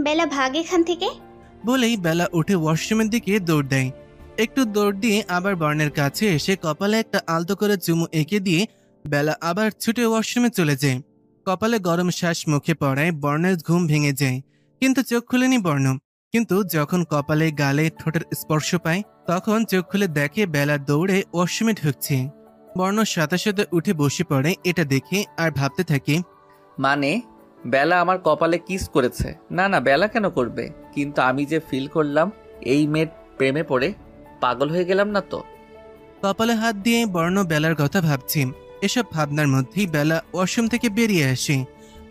বেলা ভাগ এখান থেকে। বলেই বেলা উঠে ওয়াশরুমের দিকে দৌড় দেয়। একটু দৌড় দিয়ে আবার বর্ণের কাছে এসে কপালে একটা আলতো করে চুমু এঁকে দিয়ে বেলা আবার ছুটে ওয়াশরুমে চলে যায়। কপালে গরম শ্বাস মুখে পড়ায় বর্ণের ঘুম ভেঙে যায়, কিন্তু চোখ খুলেনি বর্ণ। কিন্তু যখন কপালে গালে ঠোঁটের স্পর্শ পায় তখন চোখ খুলে দেখে বেলা দৌড়ে ওয়াশরুমে ঢুকছে। বর্ণ সাথে সাথে উঠে বসে পড়ে এটা দেখে আর ভাবতে থাকে, মানে বেলা আমার কপালে কিস করেছে? না না, বেলা কেন করবে? কিন্তু আমি যে ফিল করলাম, এই মেয়ের প্রেমে পড়ে পাগল হয়ে গেলাম না তো? কপালে হাত দিয়ে বর্ণ বেলার কথা ভাবছি। এসব ভাবনার মধ্যেই বেলা ওয়াশরুম থেকে বেরিয়ে আসে।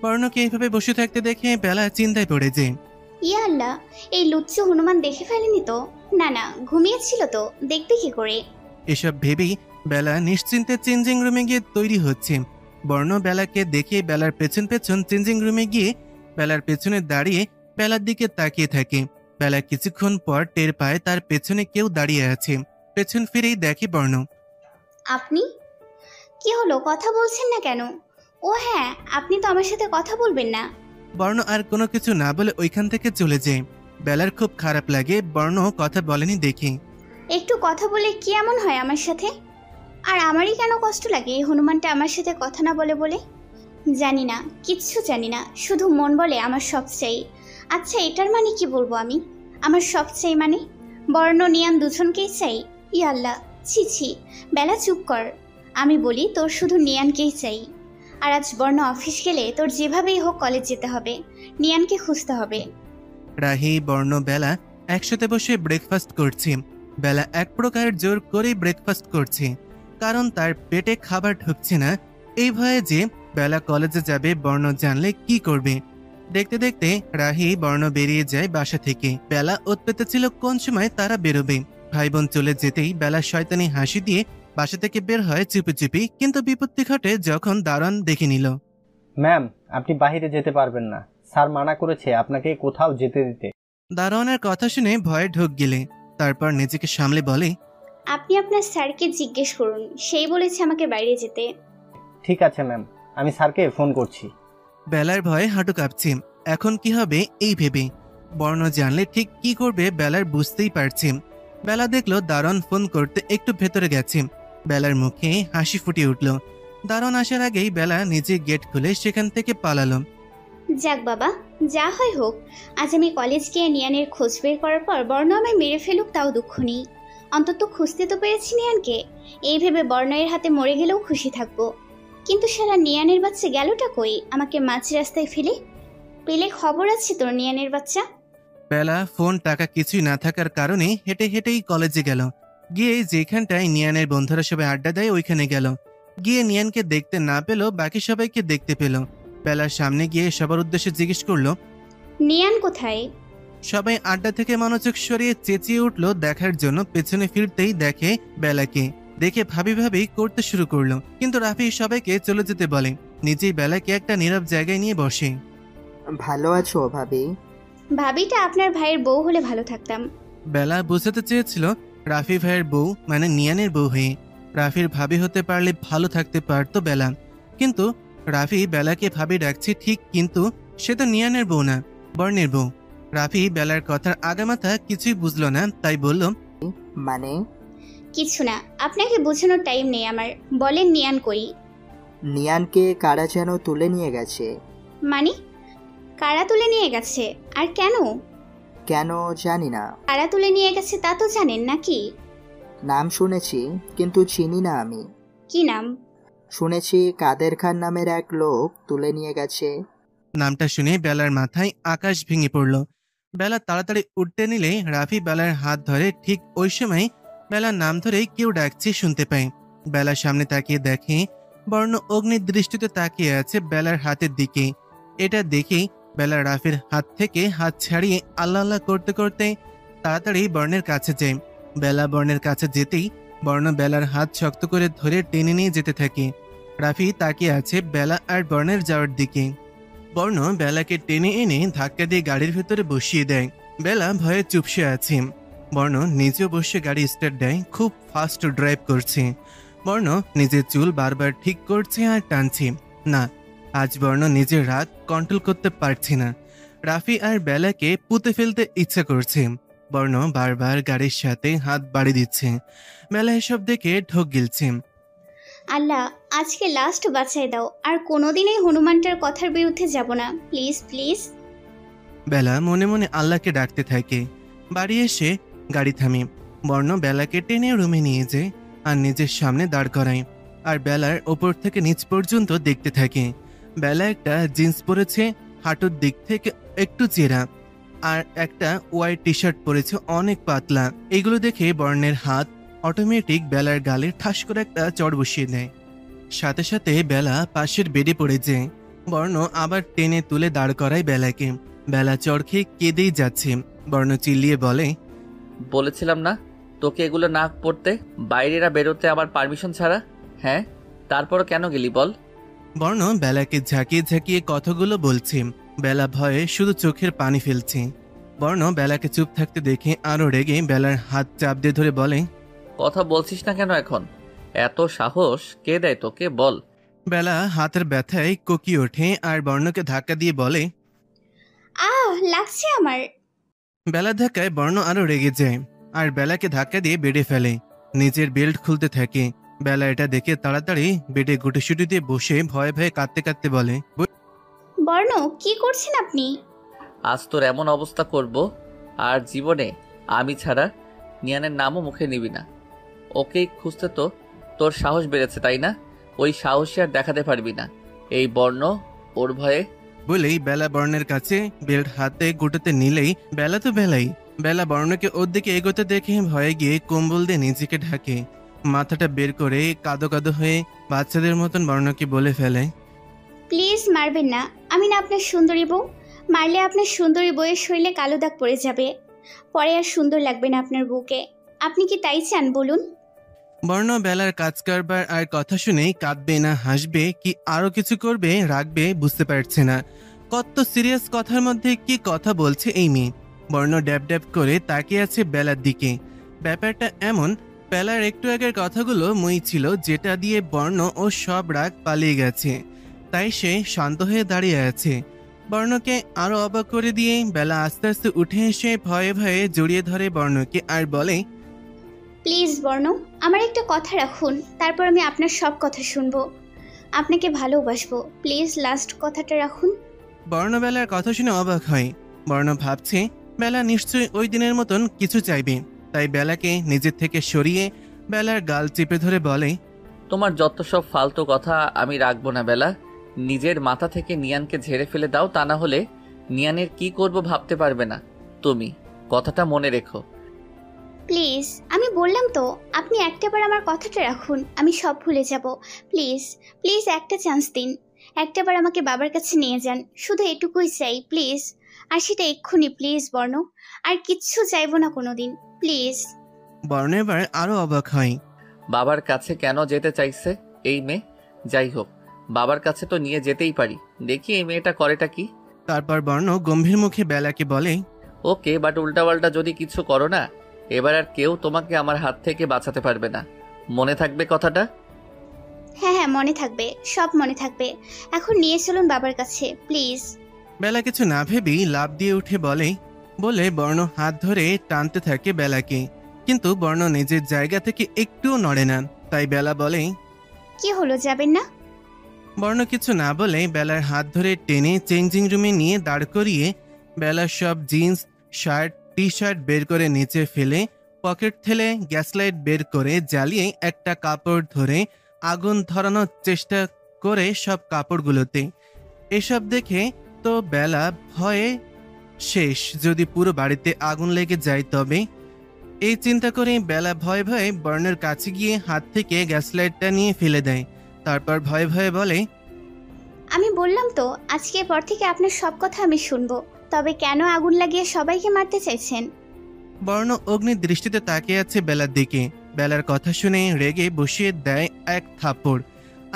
বর্ণকে এইভাবে বসে থাকতে দেখে বেলা চিন্তায় পড়ে যায়। ইয়া আল্লাহ, এই লুচ্চু হনুমান দেখে ফেলেনি তো? না না, ঘুমিয়েছিল তো, দেখবে কি করে? এসব ভেবেই বেলা নিশ্চিন্তে চেঞ্জিং রুমে গিয়ে তৈরি হচ্ছে। বর্ণ বেলাকে দেখে বেলার পেছন পেছন চেঞ্জিং রুমে গিয়ে বেলার পেছনে দাঁড়িয়ে বেলার দিকে তাকিয়ে থাকে। বেলা কিছুক্ষণ পর টের পায় তার পেছনে কেউ দাঁড়িয়ে আছে। পেছন ফিরেই দেখে বর্ণ। আপনি? কি হলো, কথা বলছেন না কেন? ও হ্যাঁ, আপনি তো আমার সাথে কথা বলবেন না। বর্ণ আর কোনো কিছু না বলে ওইখান থেকে চলে যায়। বেলার খুব খারাপ লাগে বর্ণ কথা বলেনি দেখে। একটু কথা বলে কি এমন হয় আমার সাথে? আর আমারই কেন কষ্ট লাগে এই হনুমানটা আমার সাথে কথা না বলে বলে? জানি না, কিচ্ছু জানি না, শুধু মন বলে আমার সব চাই। আচ্ছা, এটার মানে কি বলবো আমি? আমার সব চাই মানে বর্ণ নিয়ান দুজনকেই চাই? ইয়া আল্লাহ, ছি ছি। বেলা চুপ কর। আমি বলি তোর শুধু নিয়ানকেই চাই। আর আজ বর্ণ অফিস গেলে তোর যেভাবেই হোক কলেজ যেতে হবে, নিয়ানকে খুঁজতে হবে। রাহি, বর্ণ, বেলা একসাথে বসে ব্রেকফাস্ট করছে। বেলা এক প্রকার জোর করে ব্রেকফাস্ট করছে, কারণ তার পেটে খাবার ঢুকছে না। এই ভয়ে যে বেলা কলেজে যাবে বর্ণ জানলে কি করবে। দেখতে দেখতে রাহি বর্ণ বেরিয়ে যায় বাসা থেকে। বেলা ওত পেতেছিল কোন সময় তারা বেরোবে। ভাই বোন চলে যেতেই বেলা শয়তানি হাসি দিয়ে বাসা থেকে বের হয় চুপি চুপি। কিন্তু বিপত্তি ঘটে যখন দারোয়ান দেখে নিল। ম্যাম, আপনি বাইরে যেতে পারবেন না, স্যার মানা করেছে আপনাকে কোথাও যেতে দিতে। দারোয়ানের কথা শুনে ভয়ে ঢোক গেলে, তারপর নিজেকে সামলে বলে, আপনি আপনার স্যারকে জিজ্ঞেস করুন, সেই বলেছে আমাকে বাইরে যেতে। ঠিক আছে ম্যাম, আমি স্যারকে ফোন করছি। বেলার ভয়ে হাঁটু কাঁপছে। এখন কি হবে এই ভেবে বর্ণ জানলে ঠিক কি করবে বেলার বুঝতেই পারছে। বেলা দেখলো দারোয়ান ফোন করতে একটু ভেতরে গেছে। বেলার মুখে হাসি ফুটে উঠল। দারোয়ান আসার আগেই বেলা নিজে গেট খুলে সেখান থেকে পালালো। যাক বাবা, যা হয় হোক, আজ আমি কলেজ গিয়ে নিয়ানের খোঁজ বের করার পর বর্ণ আমায় মেরে ফেলুক তাও দুঃখ নেই। অন্তত খুঁজতে তো পেরেছি নিয়ানকে। এই ভেবে বর্ণয়ের হাতে মরে গেলেও খুশি থাকবো। কিন্তু সারা নিয়ানের বাচ্চা গেলটা কই আমাকে মাঝ রাস্তায় ফেলে? পেলে খবর আছে তোর নিয়ানের বাচ্চা? বেলা ফোন টাকা কিছুই না থাকার কারণে হেঁটে হেঁটেই কলেজে গেল। গিয়ে যেখানটায় নিয়ানের বন্ধুরা সবাই আড্ডা দেয় ওইখানে গেল। গিয়ে নিয়ানকে দেখতে না পেল, বাকি সবাইকে দেখতে পেল। বেলার সামনে গিয়ে সবার উদ্দেশ্যে জিজ্ঞেস করলো, নিয়ান কোথায়? সবাই আড্ডা থেকে মনোযোগ সরিয়ে চেঁচিয়ে উঠল দেখার জন্য। পেছনে ফিরতেই দেখে বেলাকে। দেখে ভাবি ভাবি করতে শুরু করলো, কিন্তু রাফি সবাইকে চলে যেতে বলে। নিজেই বেলাকে একটা নীরব জায়গায় নিয়ে বসে। ভালো আছো ভাবি? ভাবিটা আপনার ভাইয়ের বউ হলে ভালো থাকতাম। বেলা বুঝাতে চেয়েছিল রাফি ভাইয়ের বউ মানে নিয়ানের বউ হয়ে। রাফির ভাবি হতে পারলে ভালো থাকতে পারতো বেলা। কিন্তু রাফি বেলাকে ভাবি ডাকছে ঠিক, কিন্তু সে তো নিয়ানের বউ না, বর্ণের বউ। রাফি বেলার কথার আগামাথা কিছুই বুঝলো না, তাই বলল, মানে? কিছু না, আপনাকে বোঝানোর টাইম নেই আমার। বলেন নিয়ান কই? নিয়ানকে কারা যেন তুলে নিয়ে গেছে। মানে কারা তুলে নিয়ে গেছে? আর কেন? কেন জানি না। কারা তুলে নিয়ে গেছে তা তো জানেন নাকি? নাম শুনেছি, কিন্তু চিনি না আমি। কি নাম? শুনেছি কাদের খান নামের এক লোক তুলে নিয়ে গেছে। নামটা শুনে বেলার মাথায় আকাশ ভেঙে পড়ল। বেলা তাড়াতাড়ি উঠতে নিলে রাফি বেলার হাত ধরে। ঠিক ওই সময় বেলার নাম ধরে কেউ ডাকছে শুনতে পায়। বেলার সামনে তাকিয়ে দেখে বর্ণ অগ্নির দৃষ্টিতে তাকিয়ে আছে বেলার হাতের দিকে। এটা দেখেই বেলা রাফির হাত থেকে হাত ছাড়িয়ে আল্লাহ আল্লাহ করতে করতে তাড়াতাড়ি বর্ণের কাছে যায়। বেলা বর্ণের কাছে যেতেই বর্ণ বেলার হাত শক্ত করে ধরে টেনে নিয়ে যেতে থাকে। রাফি তাকিয়ে আছে বেলা আর বর্ণের যাওয়ার দিকে। বর্ণ বেলাকে টেনে এনে ধাক্কা দিয়ে গাড়ির ভেতরে বসিয়ে দেয়। বেলা ভয়ে চুপসে আছে। বর্ণ নিজেও বসে গাড়ি স্টার্ট দেয়। খুব ফাস্ট ড্রাইভ করছে। বর্ণ নিজের চুল বারবার ঠিক করছে আর টানছে। না, আজ বর্ণ নিজের রাগ কন্ট্রোল করতে পারছে না। রাফি আর বেলাকে পুঁতে ফেলতে ইচ্ছা করছে। বর্ণ বারবার গাড়ির সাথে হাত বাড়ি দিচ্ছে। বেলা এসব দেখে ঢোক গিলছে। আল্লাহ, আজকে লাস্ট বাঁচাই দাও, আর কোনোদিনই হনুমানটার কথার বিরুদ্ধে যাব না, প্লিজ প্লিজ। বেলা মনে মনে আল্লাহকে ডাকতে থাকে। বাড়ি এসে গাড়ি থামে। বর্ণ বেলাকে টেনে রুমে নিয়ে যায় আর নিজের সামনে দাঁড় করায়, আর বেলার ওপর থেকে নিচ পর্যন্ত দেখতে থাকে। বেলা একটা জিন্স পরেছে, হাঁটুর দিক থেকে একটু চেরা, আর একটা হোয়াইট টি শার্ট পরেছে অনেক পাতলা। এগুলো দেখে বর্ণের হাত অটোমেটিক বেলার গালে ঠাস করে একটা চড় বসিয়ে দেয়। সাথে সাথে বেলা পাশের বেডে পড়ে যায়। বর্ণ আবার টেনে তুলে দাঁড় করায় বেলাকে। বেলা চড় খেয়ে কেঁদেই যাচ্ছে। বর্ণ চিল্লিয়ে বলে, বলেছিলাম না তোকে এগুলো না পড়তে, বাইরেরা বেরোতে আমার পারমিশন ছাড়া। হ্যাঁ, তারপরও কেন গেলি বল? বর্ণ বেলাকে ঝাঁকিয়ে ঝাঁকিয়ে কথাগুলো বলছে। বেলা ভয়ে শুধু চোখের পানি ফেলছে। বর্ণ বেলাকে চুপ থাকতে দেখে আরো রেগে বেলার হাত চাপ দিয়ে ধরে বলে, কথা বলছিস না কেন এখন? এত সাহস কে দেয় তোকে বল? বেলা হাতের ব্যথায় কোকিয়ে ওঠে আর বর্ণকে ধাক্কা দিয়ে বলে, লাগছে আমার। বেলার ধাক্কায় বর্ণ আরো রেগে যায় আর বেলাকে ধাক্কা দিয়ে বেডে ফেলে। নিজের বেল্ট খুলতে থাকে। বেলা এটা দেখে তাড়াতাড়ি বেডে গুটিসুটি দিয়ে বসে ভয়ে ভয়ে কাঁদতে কাঁদতে বলে, বর্ণ, কি করছেন আপনি? আজ তোর এমন অবস্থা করব, আর জীবনে আমি ছাড়া নিয়ানের নামও মুখে নিবি না। ওকেই খুঁজতে তো তোর সাহস বেড়েছে তাই না? ওই সাহসী আর দেখাতে পারবি না। এই বর্ণ ওর ভয়ে। বলেই বেলা বর্ণের কাছে বেল্ট হাতে গুটাতে নিলেই বেলা তো বেলাই। বেলা বর্ণকে ওর দিকে এগোতে দেখে ভয়ে গিয়ে কম্বল দিয়ে নিজেকে ঢাকে। মাথাটা বের করে কাদো কাদো হয়ে বাচ্চাদের মতন বর্ণকে বলে ফেলে, প্লিজ মারবেন না, আমি না আপনার সুন্দরী বউ। মারলে আপনার সুন্দরী বউয়ের শরীরে কালো দাগ পড়ে যাবে, পরে আর সুন্দর লাগবে না আপনার বউকে। আপনি কি তাই চান বলুন? বর্ণ বেলার কাজ কারবার আর কথা শুনেই কাঁদবে না হাসবে কি আরো কিছু করবে রাখবে বুঝতে পারছে না। কত সিরিয়াস কথার মধ্যে কি কথা বলছে এই মেয়ে। বর্ণ ড্যাব ড্যাব করে তাকিয়ে আছে বেলার দিকে। ব্যাপারটা এমন, বেলার একটু আগের কথাগুলো মই ছিল যেটা দিয়ে বর্ণ ও সব রাগ পালিয়ে গেছে। তাই সে শান্ত হয়ে দাঁড়িয়ে আছে। বর্ণকে আরো অবাক করে দিয়ে বেলা আস্তে আস্তে উঠে এসে ভয়ে ভয়ে জড়িয়ে ধরে বর্ণকে আর বলে, প্লিজ বর্ণ, আমার একটা কথা রাখুন, তারপর আমি আপনার সব কথা শুনবো। আপনাকে ভালোবাসবো, প্লিজ লাস্ট কথাটা রাখুন। বর্ণ বেলার কথা শুনে অবাক হয়। বর্ণ ভাবছে বেলা নিশ্চয়ই ওই দিনের মতন কিছু চাইবে, তাই বেলাকে নিজের থেকে সরিয়ে বেলার গাল চেপে ধরে বলে, তোমার যত সব ফালতু কথা আমি রাখবো না বেলা। নিজের মাথা থেকে নিয়ানকে ঝেড়ে ফেলে দাও, তা না হলে নিয়ানের কি করব ভাবতে পারবে না তুমি। কথাটা মনে রেখো। প্লিজ, আমি বললাম তো, আপনি একটাবার আমার কথাটা রাখুন, আমি সব ভুলে যাব। প্লিজ প্লিজ একটা চান্স দিন, একটাবার আমাকে বাবার কাছে নিয়ে যান, শুধু এটুকুই চাই প্লিজ। আর সেটা এক্ষুনি প্লিজ বর্ণ, আর কিচ্ছু চাইবো না কোনোদিন, প্লিজ। বর্ণ এবার আরো অবাক হয়। বাবার কাছে কেন যেতে চাইছে এই মেয়ে? যাই হোক, বাবার কাছে তো নিয়ে যেতেই পারি, দেখি এই মেয়েটা করেটা কি। তারপর বর্ণ গম্ভীর মুখে বেলাকে বলে, ওকে, বাট উল্টাপাল্টা যদি কিছু করো না, এবার আর কেউ তোমাকে আমার হাত থেকে বাঁচাতে পারবে না। মনে থাকবে কথাটা? হ্যাঁ হ্যাঁ, মনে থাকবে, সব মনে থাকবে। এখন নিয়ে চলুন বাবার কাছে প্লিজ। বেলা কিছু না ভেবেই লাফ দিয়ে উঠে বলে বর্ণ হাত ধরে টানতে থাকে বেলাকে। কিন্তু বর্ণ নিজের জায়গা থেকে একটুও নড়ে না। তাই বেলা বলে, কি হলো, যাবেন না? বর্ণ কিছু না বলে বেলার হাত ধরে টেনে চেঞ্জিং রুমে নিয়ে দাঁড় করিয়ে বেলার সব জিন্স শার্ট টি শার্ট বের করে নিচে ফেলে পকেট থেকে গ্যাস লাইট বের করে জ্বালিয়ে একটা কাপড় ধরে আগুন ধরানোর চেষ্টা করে সব কাপড়গুলোতে। এসব দেখে তো বেলা ভয়ে শেষ, যদি পুরো বাড়িতে আগুন লেগে যায় তবে। এই চিন্তা করে বেলা ভয়ে ভয়ে বর্ণের কাছে গিয়ে হাত থেকে গ্যাস লাইটটা নিয়ে ফেলে দেয়। তারপর ভয়ে ভয়ে বলে, আমি বললাম তো, আজকের পর থেকে আপনার সব কথা আমি শুনবো। তবে কেন আগুন লাগিয়ে সবাইকে মারতে চাইছেন? বর্ণ অগ্নির দৃষ্টিতে তাকিয়ে আছে বেলার দিকে। বেলার কথা শুনে রেগে বসিয়ে দেয় এক থাপ্পড়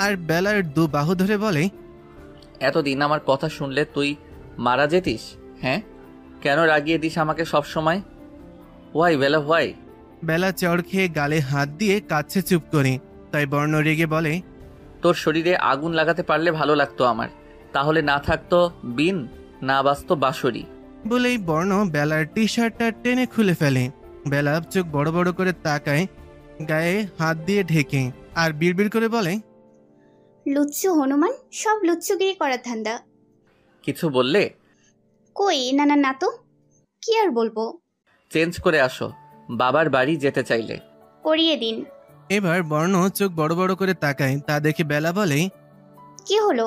আর বেলার দু বাহু ধরে বলে, এতদিন আমার কথা শুনলে তুই মারা যেতিস? হ্যাঁ, কেন রাগিয়ে দিস আমাকে সব সময়? Why Bela, why? বেলা চড় খেয়ে গালে হাত দিয়ে কাছে চুপ করে। তাই বর্ণ রেগে বলে, তোর শরীরে আগুন লাগাতে পারলে ভালো লাগতো আমার, তাহলে না থাকতো বিন, না বাজতো বাঁশরি। বলেই বর্ণ বেলার টি শার্টটা টেনে খুলে ফেলে। বেলা চোখ বড় বড় করে তাকায়, গায়ে হাত দিয়ে ঢেকে, আর বিড়বিড় করে বলে, লুচ্চু হনুমান, সব লুচ্চুগিরি করার ধান্দা। কিছু বললে? কই না না না তো, কি আর বলবো। চেঞ্জ করে আসো, বাবার বাড়ি যেতে চাইলে। করিয়ে দিন। এবার বর্ণ চোখ বড় বড় করে তাকায়, তা দেখে বেলা বলে, কি হলো,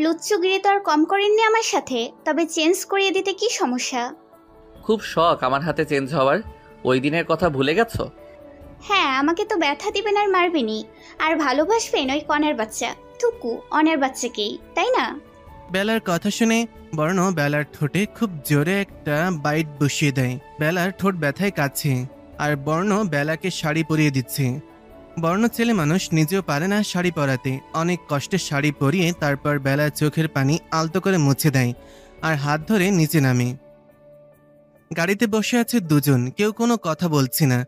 লুচ্চুগিরি তো আর কম করেননি আমার সাথে, তবে চেঞ্জ করিয়ে দিতে কি সমস্যা? খুব শখ আমার হাতে চেঞ্জ হওয়ার, ওই দিনের কথা ভুলে গেছো? হ্যাঁ, আমাকে তো ব্যথা দিবেন আর মারবেনই, আর ভালোবাসবেন ওই কনের বাচ্চা টুকু অনের বাচ্চাকেই, তাই না? বেলার কথা শুনে বর্ণ বেলার ঠোঁটে খুব জোরে একটা বাইট বসিয়ে দেয়। বেলার ঠোঁট ব্যথায় কাচ্ছে, আর বর্ণ বেলাকে শাড়ি পরিয়ে দিচ্ছে। বর্ণ ছেলে মানুষ নিজেও পারে না শাড়ি পরাতে, অনেক কষ্টে শাড়ি পরিয়ে তারপর বেলার চোখের পানি আলতো করে মুছে দেয় আর হাত ধরে নিচে নামে। গাড়িতে বসে আছে দুজন, কেউ কোনো কথা বলছে না।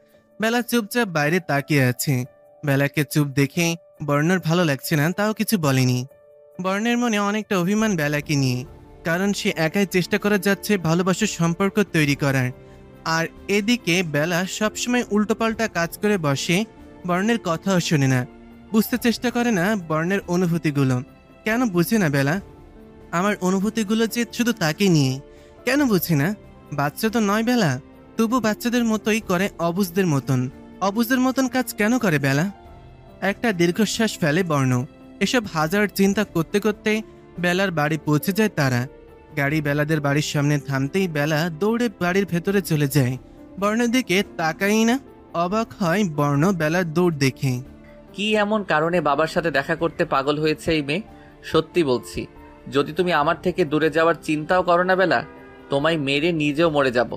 বেলা চুপচাপ বাইরে তাকিয়ে আছে। বেলাকে চুপ দেখে বর্ণর ভালো লাগছে না, তাও কিছু বলেনি। বর্ণের মনে অনেকটা অভিমান বেলাকে নিয়ে, কারণ সে একাই চেষ্টা করে যাচ্ছে ভালোবাসার সম্পর্ক তৈরি করার, আর এদিকে বেলা সবসময় উল্টোপাল্টা কাজ করে বসে, বর্ণের কথাও শোনে না, বুঝতে চেষ্টা করে না বর্ণের অনুভূতিগুলো। কেন বুঝে না বেলা আমার অনুভূতিগুলো যে শুধু তাকে নিয়ে? কেন বুঝে না? বাচ্চা তো নয় বেলা, তবু বাচ্চাদের মতোই করে, অবুঝদের মতন কাজ কেন করে বেলা? একটা দীর্ঘশ্বাস ফেলে বর্ণ। এসব হাজার চিন্তা করতে করতে বেলার বাড়ি পৌঁছে যায় তারা। গাড়ি বেলাদের বাড়ির সামনে থামতেই বেলা দৌড়ে বাড়ির ভেতরে চলে যায়। বর্ণের দিকে তাকাই না, অবাক হয় বর্ণ বেলার দৌড় দেখে। কি এমন কারণে বাবার সাথে দেখা করতে পাগল হয়েছে এই মেয়ে? সত্যি বলছি, যদি তুমি আমার থেকে দূরে যাওয়ার চিন্তাও করো না বেলা, তোমায় মেরে নিজেও মরে যাব,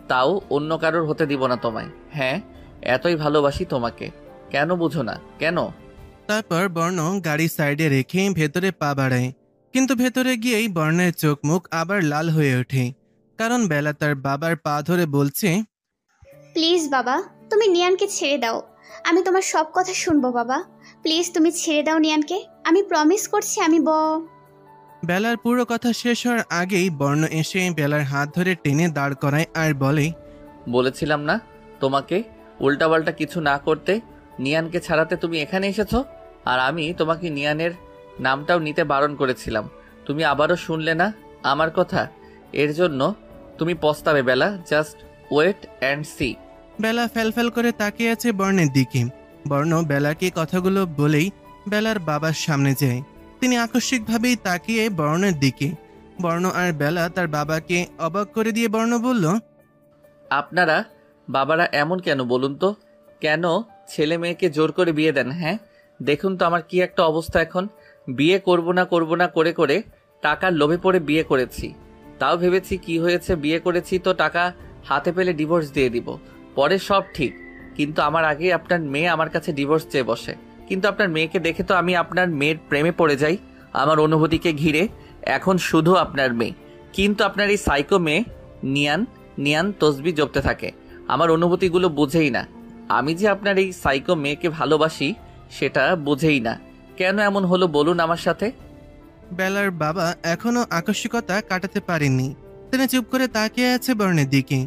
তাও অন্য কারোর হতে দিব না তোমায়। হ্যাঁ, এতই ভালোবাসি তোমাকে, কেন বুঝো না কেন? তারপর বর্ণ গাড়ি সাইডে রেখে ভেতরে পা বাড়ায়, কিন্তু ভেতরে গিয়েই বর্ণের চোখ মুখ আবার লাল হয়ে ওঠে, কারণ বেলা তার বাবার পা ধরে বলছে, প্লিজ বাবা, তুমি নিয়ানকে ছেড়ে দাও, আমি তোমার সব কথা শুনবো বাবা, প্লিজ তুমি ছেড়ে দাও নিয়ানকে, আমি প্রমিস করছি আমি বেলার পুরো কথা শেষ হওয়ার আগেই বর্ণ এসে বেলার হাত ধরে টেনে দাঁড় করায় আর বলে, বলেছিলাম না তোমাকে উল্টাপাল্টা কিছু না করতে, নিয়ানকে ছাড়াতে তুমি এখানে এসেছো, আর আমি তোমাকে নিয়ানের নামটাও নিতে বারণ করেছিলাম, তুমি আবারও শুনলে না আমার কথা, এর জন্য তুমি পস্তাবে বেলা, জাস্ট ওয়েট অ্যান্ড সি। বেলা ফেলফেল করে তাকিয়ে আছে বর্ণের দিকে। বর্ণ বেলাকে কথাগুলো বলেই বেলার বাবার সামনে যায়। তিনি আকস্মিকভাবেই তাকিয়ে বর্ণের দিকে। বর্ণ আর বেলা তার বাবাকে অবাক করে দিয়ে বর্ণ বলল, আপনারা বাবারা এমন কেন বলুন তো? কেন ছেলে মেয়েকে জোর করে বিয়ে দেন? হ্যাঁ, দেখুন তো আমার কি একটা অবস্থা এখন। বিয়ে করব না করে করে টাকার লোভে পড়ে বিয়ে করেছি, তাও ভেবেছি কি হয়েছে, বিয়ে করেছি তো টাকা হাতে পেলে ডিভোর্স দিয়ে দিব, পরে সব ঠিক। কিন্তু আমার আগে আপনার মেয়ে আমার কাছে ডিভোর্স চেয়ে বসে, কিন্তু আপনার মেয়েকে দেখে তো আমি আপনার মেয়ের প্রেমে পড়ে যাই আমার অনুভূতিকে ঘিরে। এখন শুধু আপনার মেয়ে, কিন্তু আপনার এই সাইকো মেয়ে নিয়ান তসবি জপতে থাকে, আমার অনুভূতিগুলো বুঝেই না। আমি যে আপনার এই সাইকো মেয়েকে ভালোবাসি সেটা বুঝেই না। কেন এমন হলো বলুন আমার সাথে? বেলার বাবা এখনো আকস্মিকতা কাটাতে পারেননি। তিনি চুপ করে তাকিয়ে আছে বর্ণের দিকে।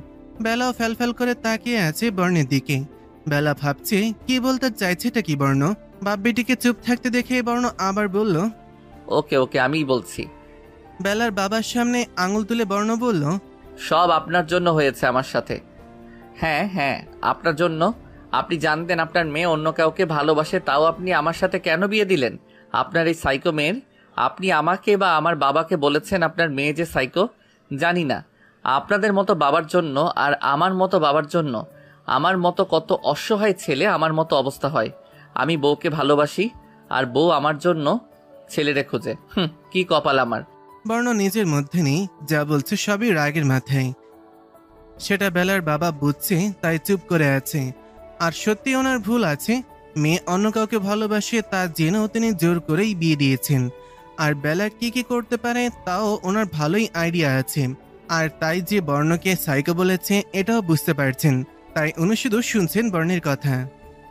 বেলাও ফেলফেল করে তাকিয়ে আছে বর্ণের দিকে। বেলা ভাবছে কি বলতে চাইছেটা কি বর্ণ। বাপ বেটিকে চুপ থাকতে দেখে বর্ণ আবার বলল, ওকে আমিই বলছি। বেলার বাবার সামনে আঙুল তুলে বর্ণ বলল, সব আপনার জন্য হয়েছে আমার সাথে। হ্যাঁ, আপনার জন্য। আপনি জানতেন আপনার মেয়ে অন্য কাউকে ভালোবাসে, তাও আপনি আমার সাথে কেন বিয়ে দিলেন আপনার এই সাইকো মেয়ের? আপনি আমাকে বা আমার বাবাকে বলেছেন আপনার মেয়ে যে সাইকো? জানি না আপনাদের মতো বাবার জন্য আর আমার মতো বাবার জন্য, আমার মতো কত অসহায় ছেলে আমার মতো অবস্থা হয়। আমি বউকে ভালোবাসি আর বউ আমার জন্য ছেলেরে খোঁজে। কি কপাল আমার। বর্ণ নিজের মধ্যে নেই, যা বলছে সবই রাগের মাথায়। সেটা বেলার বাবা বুঝছে, তাই চুপ করে আছে। আর সত্যি ওনার ভুল আছে, মেয়ে অন্য কাউকে ভালোবাসে তা জেনেও তিনি জোর করেই বিয়ে দিয়েছেন। আর বেলা কি কি করতে পারে তাও ওনার ভালোই আইডিয়া আছে। আর তাই যে বর্ণকে সাইকো বলেছে এটাও বুঝতে পারছেন, তাই উনি শুধু শুনছেন বর্ণের কথা।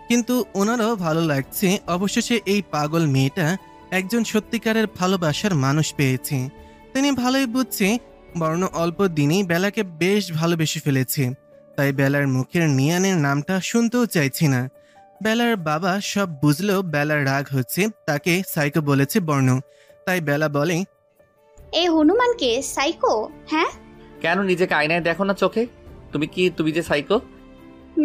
কিন্তু ওনারও ভালো লাগছে অবশেষে এই পাগল মেয়েটা একজন সত্যিকারের ভালোবাসার মানুষ পেয়েছে। তিনি ভালোই বুঝছে বর্ণ অল্প দিনেই বেলাকে বেশ ভালোবেসে ফেলেছে, তাই বেলার মুখের নিয়ানের নামটা শুনতেও চাইছে না। বেলার বাবা সব বুঝলেও বেলার রাগ হচ্ছে, তাকে সাইকো বলেছে বর্ণ। তাই বেলা বলে, এই হনুমানকে সাইকো? হ্যাঁ, কেন নিজেকে আয়নায় দেখো না চোখে? তুমি যে সাইকো।